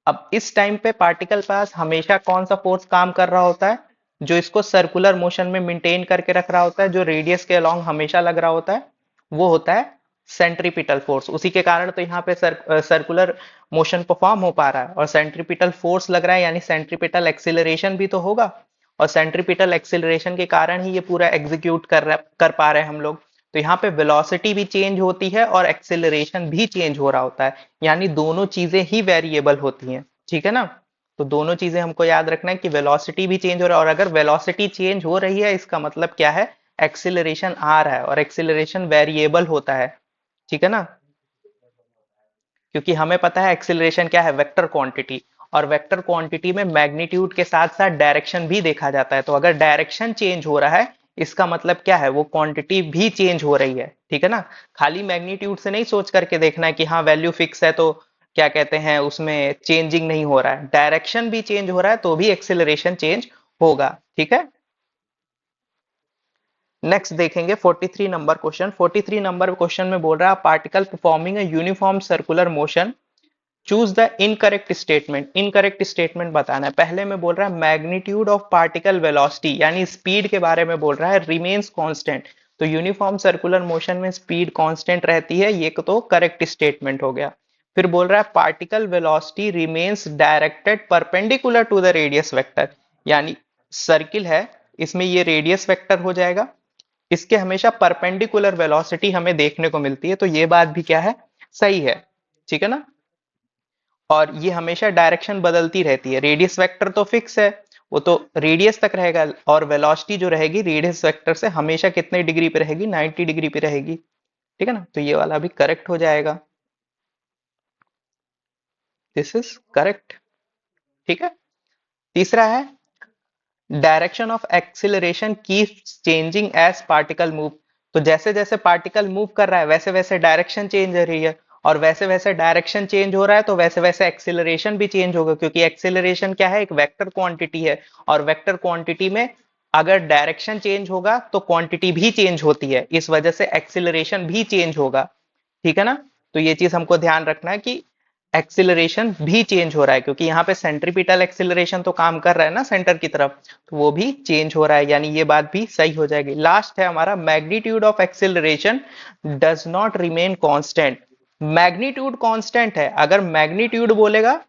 अब इस टाइम पे पार्टिकल पास हमेशा कौन सा फोर्स काम कर रहा होता है, जो इसको सर्कुलर मोशन में मेंटेन करके रख रहा होता है, जो रेडियस के अलोंग हमेशा लग रहा होता है, वो होता है सेंट्रीपिटल फोर्स। उसी के कारण तो यहाँ पे सर्कुलर मोशन परफॉर्म हो पा रहा है, और सेंट्रीपिटल फोर्स लग रहा है, यानी सेंट्रीपिटल एक्सिलरेशन भी तो होगा, और सेंट्रीपिटल एक्सिलरेशन के कारण ही ये पूरा एग्जीक्यूट कर पा रहे हैं हम लोग। तो यहाँ पे वेलोसिटी भी चेंज होती है और एक्सेलरेशन भी चेंज हो रहा होता है, यानी दोनों चीजें ही वेरिएबल होती हैं, ठीक है ना। तो दोनों चीजें हमको याद रखना है कि वेलोसिटी भी चेंज हो रहा है, और अगर वेलोसिटी चेंज हो रही है इसका मतलब क्या है, एक्सेलरेशन आ रहा है, और एक्सेलरेशन वेरिएबल होता है, ठीक है ना। क्योंकि हमें पता है एक्सेलरेशन क्या है, वेक्टर क्वांटिटी, और वेक्टर क्वांटिटी में मैग्नीट्यूड के साथ साथ डायरेक्शन भी देखा जाता है। तो अगर डायरेक्शन चेंज हो रहा है इसका मतलब क्या है, वो क्वांटिटी भी चेंज हो रही है, ठीक है ना। खाली मैग्नीट्यूड से नहीं सोच करके देखना है कि हाँ वैल्यू फिक्स है तो क्या कहते हैं उसमें चेंजिंग नहीं हो रहा है, डायरेक्शन भी चेंज हो रहा है तो भी एक्सेलरेशन चेंज होगा, ठीक है। नेक्स्ट देखेंगे 43 नंबर क्वेश्चन। 43 नंबर क्वेश्चन में बोल रहा है particle performing a uniform circular motion, choose the incorrect statement. Incorrect statement बताना है। पहले में बोल रहा है मैग्नीट्यूड ऑफ पार्टिकल वेलोसिटी यानी स्पीड के बारे में बोल रहा है रिमेन्स कांस्टेंट। तो यूनिफॉर्म सर्कुलर मोशन में स्पीड कांस्टेंट रहती है, ये तो करेक्ट स्टेटमेंट हो गया। फिर बोल रहा है particle velocity remains directed perpendicular to the radius vector, यानी सर्किल है इसमें ये रेडियस वेक्टर हो जाएगा, इसके हमेशा परपेंडिकुलर वेलोसिटी हमें देखने को मिलती है, तो ये बात भी क्या है, सही है, ठीक है ना। और ये हमेशा डायरेक्शन बदलती रहती है, रेडियस वेक्टर तो फिक्स है, वो तो रेडियस तक रहेगा, और वेलोसिटी जो रहेगी रेडियस वेक्टर से हमेशा कितने डिग्री पे रहेगी, 90 डिग्री पे रहेगी, ठीक है ना। तो ये वाला भी करेक्ट हो जाएगा, दिस इज करेक्ट, ठीक है। तीसरा है direction of acceleration keeps changing as particle move. तो जैसे जैसे पार्टिकल मूव कर रहा है वैसे वैसे डायरेक्शन चेंज हो रही है, और वैसे वैसे डायरेक्शन चेंज हो रहा है तो वैसे वैसे एक्सिलरेशन भी चेंज होगा, क्योंकि एक्सिलरेशन क्या है, एक वेक्टर क्वांटिटी है, और वेक्टर क्वांटिटी में अगर डायरेक्शन चेंज होगा तो क्वांटिटी भी चेंज होती है, इस वजह से एक्सिलरेशन भी चेंज होगा, ठीक है ना। तो ये चीज हमको ध्यान रखना है कि एक्सिलरेशन भी चेंज हो रहा है, क्योंकि यहाँ पे सेंट्रीपिटल एक्सिलरेशन तो काम कर रहा है ना सेंटर की तरफ, तो वो भी चेंज हो रहा है, यानी ये बात भी सही हो जाएगी। लास्ट है हमारा magnitude of acceleration does not remain constant. Magnitude constant है, अगर मैग्नीट्यूड बोलेगा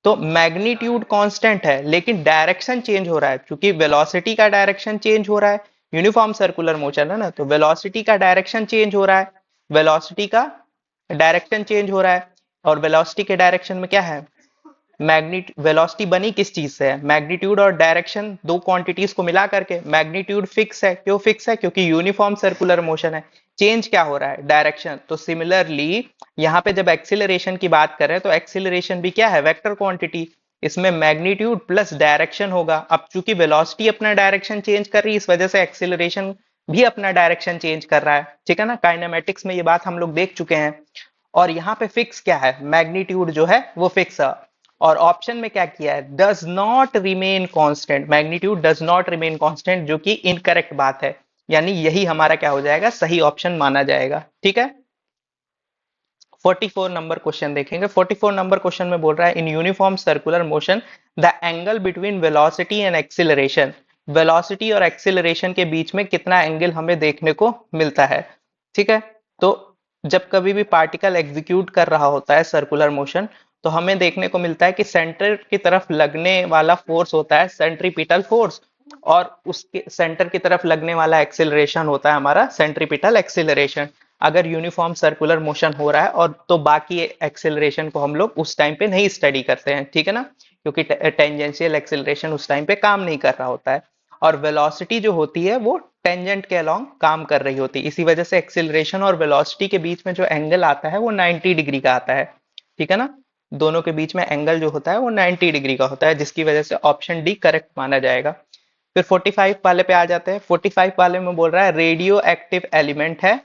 तो मैग्नीट्यूड कांस्टेंट है, लेकिन डायरेक्शन चेंज हो रहा है, क्योंकि वेलोसिटी का डायरेक्शन चेंज हो रहा है, यूनिफॉर्म सर्कुलर मोशन है ना, तो वेलोसिटी का डायरेक्शन चेंज हो रहा है, वेलोसिटी का डायरेक्शन चेंज हो रहा है, और वेलोसिटी के डायरेक्शन में क्या है, मैग्नीट वेलोसिटी बनी किस चीज से है, मैग्नीट्यूड और डायरेक्शन, दो क्वांटिटीज को मिला करके। मैग्नीट्यूड फिक्स है, क्यों फिक्स है, क्योंकि यूनिफॉर्म सर्कुलर मोशन है, चेंज क्या हो रहा है, डायरेक्शन। तो सिमिलरली यहाँ पे जब एक्सिलरेशन की बात करें तो एक्सिलरेशन भी क्या है, वेक्टर क्वांटिटी, इसमें मैग्नीट्यूड प्लस डायरेक्शन होगा। अब चूंकि वेलोसिटी अपना डायरेक्शन चेंज कर रही है, इस वजह से एक्सिलरेशन भी अपना डायरेक्शन चेंज कर रहा है, ठीक है ना। काइनेमेटिक्स में ये बात हम लोग देख चुके हैं। और यहाँ पे फिक्स क्या है, मैग्नीट्यूड जो है वो फिक्स है, और ऑप्शन में क्या किया है, does not remain constant, magnitude does not remain constant, जो कि इनकरेक्ट बात है, यानी यही हमारा क्या हो जाएगा, सही ऑप्शन माना जाएगा, ठीक है। 44 नंबर क्वेश्चन देखेंगे। 44 नंबर क्वेश्चन में बोल रहा है in uniform circular motion the angle between velocity and acceleration, velocity और एक्सिलरेशन के बीच में कितना एंगल हमें देखने को मिलता है, ठीक है। तो जब कभी भी पार्टिकल एग्जीक्यूट कर रहा होता है सर्कुलर मोशन, तो हमें देखने को मिलता है कि सेंटर की तरफ लगने वाला फोर्स होता है सेंट्रीपिटल फोर्स, और उसके सेंटर की तरफ लगने वाला एक्सिलरेशन होता है हमारा सेंट्रीपिटल एक्सिलरेशन। अगर यूनिफॉर्म सर्कुलर मोशन हो रहा है और तो बाकी एक्सिलरेशन को हम लोग उस टाइम पे नहीं स्टडी करते हैं, ठीक है ना, क्योंकि टेंजेंशियल एक्सिलरेशन उस टाइम पे काम नहीं कर रहा होता है, और वेलोसिटी जो होती है वो टेंजेंट के अलोंग काम कर रही होती है, इसी वजह से एक्सिलरेशन और वेलोसिटी के बीच में जो एंगल आता है वो 90 डिग्री का आता है, ठीक है ना। दोनों के बीच में एंगल जो होता है वो 90 डिग्री का होता है, जिसकी वजह से ऑप्शन डी करेक्ट माना जाएगा। फिर 45 वाले पे आ जाते हैं। 45 वाले में बोल रहा है रेडियो एक्टिव एलिमेंट है,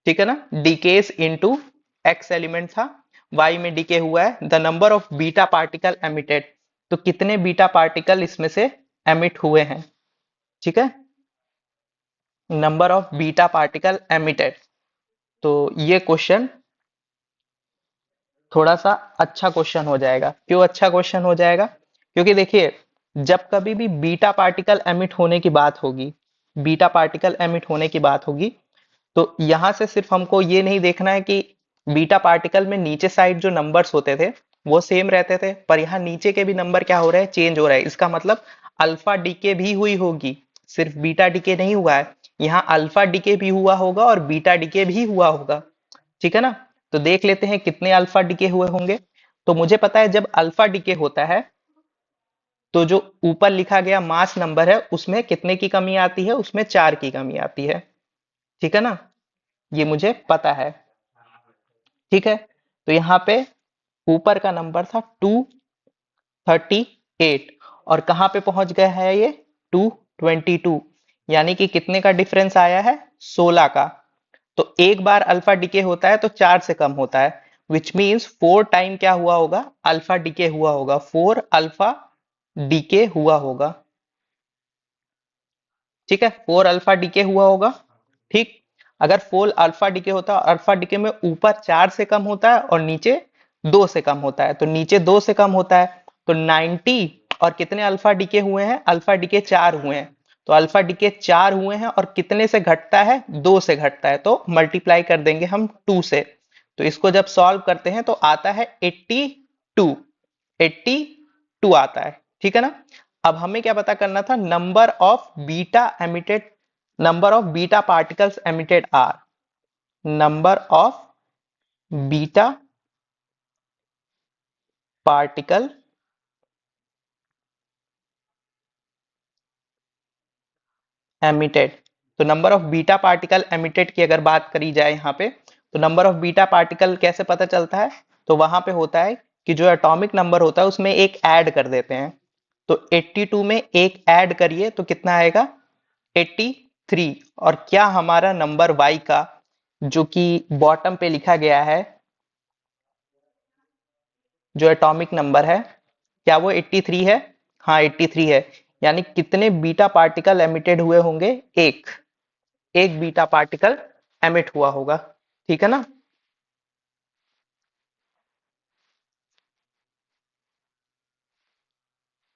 ठीक है ना, डीकेस इनटू, एक्स एलिमेंट था, वाई में डीके हुआ है, the number of beta particle emitted, तो कितने बीटा पार्टिकल इसमें से एमिट हुए हैं, ठीक है, number of beta particle emitted. तो ये क्वेश्चन थोड़ा सा अच्छा क्वेश्चन हो जाएगा। क्यों अच्छा क्वेश्चन हो जाएगा, क्योंकि देखिए जब कभी भी बीटा पार्टिकल एमिट होने की बात होगी, बीटा पार्टिकल एमिट होने की बात होगी, तो यहां से सिर्फ हमको ये नहीं देखना है कि बीटा पार्टिकल में नीचे साइड जो नंबर्स होते थे वो सेम रहते थे, पर यहाँ नीचे के भी नंबर क्या हो रहे हैं, चेंज हो रहा है, इसका मतलब अल्फा डीके भी हुई होगी, सिर्फ बीटा डीके नहीं हुआ है, यहाँ अल्फा डीके भी हुआ होगा और बीटा डीके भी हुआ होगा, ठीक है ना। तो देख लेते हैं कितने अल्फा डीके हुए होंगे। तो मुझे पता है जब अल्फा डीके होता है तो जो ऊपर लिखा गया मास नंबर है उसमें कितने की कमी आती है, उसमें 4 की कमी आती है, ठीक है ना, ये मुझे पता है, ठीक है। तो यहाँ पे ऊपर का नंबर था 2 38 और कहाँ पे पहुंच गया है ये 222, यानी कि कितने का डिफरेंस आया है 16 का। तो एक बार अल्फा डिके होता है तो 4 से कम होता है, विच मीन्स 4 टाइम क्या हुआ होगा, अल्फा डिके हुआ होगा, 4 अल्फा डीके हुआ होगा। ठीक है, 4 अल्फा डीके हुआ होगा। ठीक, अगर 4 अल्फा डीके होता है, अल्फा डीके में ऊपर 4 से कम होता है और नीचे 2 से कम होता है, तो नीचे 2 से कम होता है तो 90 और कितने अल्फा डीके हुए हैं, अल्फा डीके 4 हुए हैं, तो अल्फा डीके 4 हुए हैं और कितने से घटता है, 2 से घटता है, तो मल्टीप्लाई कर देंगे हम 2 से। तो इसको जब सॉल्व करते हैं तो आता है 82, 82 आता है। ठीक है ना। अब हमें क्या पता करना था, number of beta particles emitted are, number of beta particle emitted. तो number of beta particle emitted की अगर बात करी जाए यहाँ पे, तो नंबर ऑफ बीटा पार्टिकल कैसे पता चलता है, तो वहां पे होता है कि जो एटॉमिक नंबर होता है उसमें एक ऐड कर देते हैं। तो 82 में एक ऐड करिए तो कितना आएगा 83। और क्या हमारा नंबर y का जो कि बॉटम पे लिखा गया है, जो एटॉमिक नंबर है, क्या वो 83 है? हाँ 83 है। यानी कितने बीटा पार्टिकल एमिटेड हुए होंगे, एक, एक बीटा पार्टिकल एमिट हुआ होगा। ठीक है ना।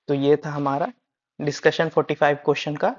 तो ये था हमारा डिस्कशन 45 क्वेश्चन का।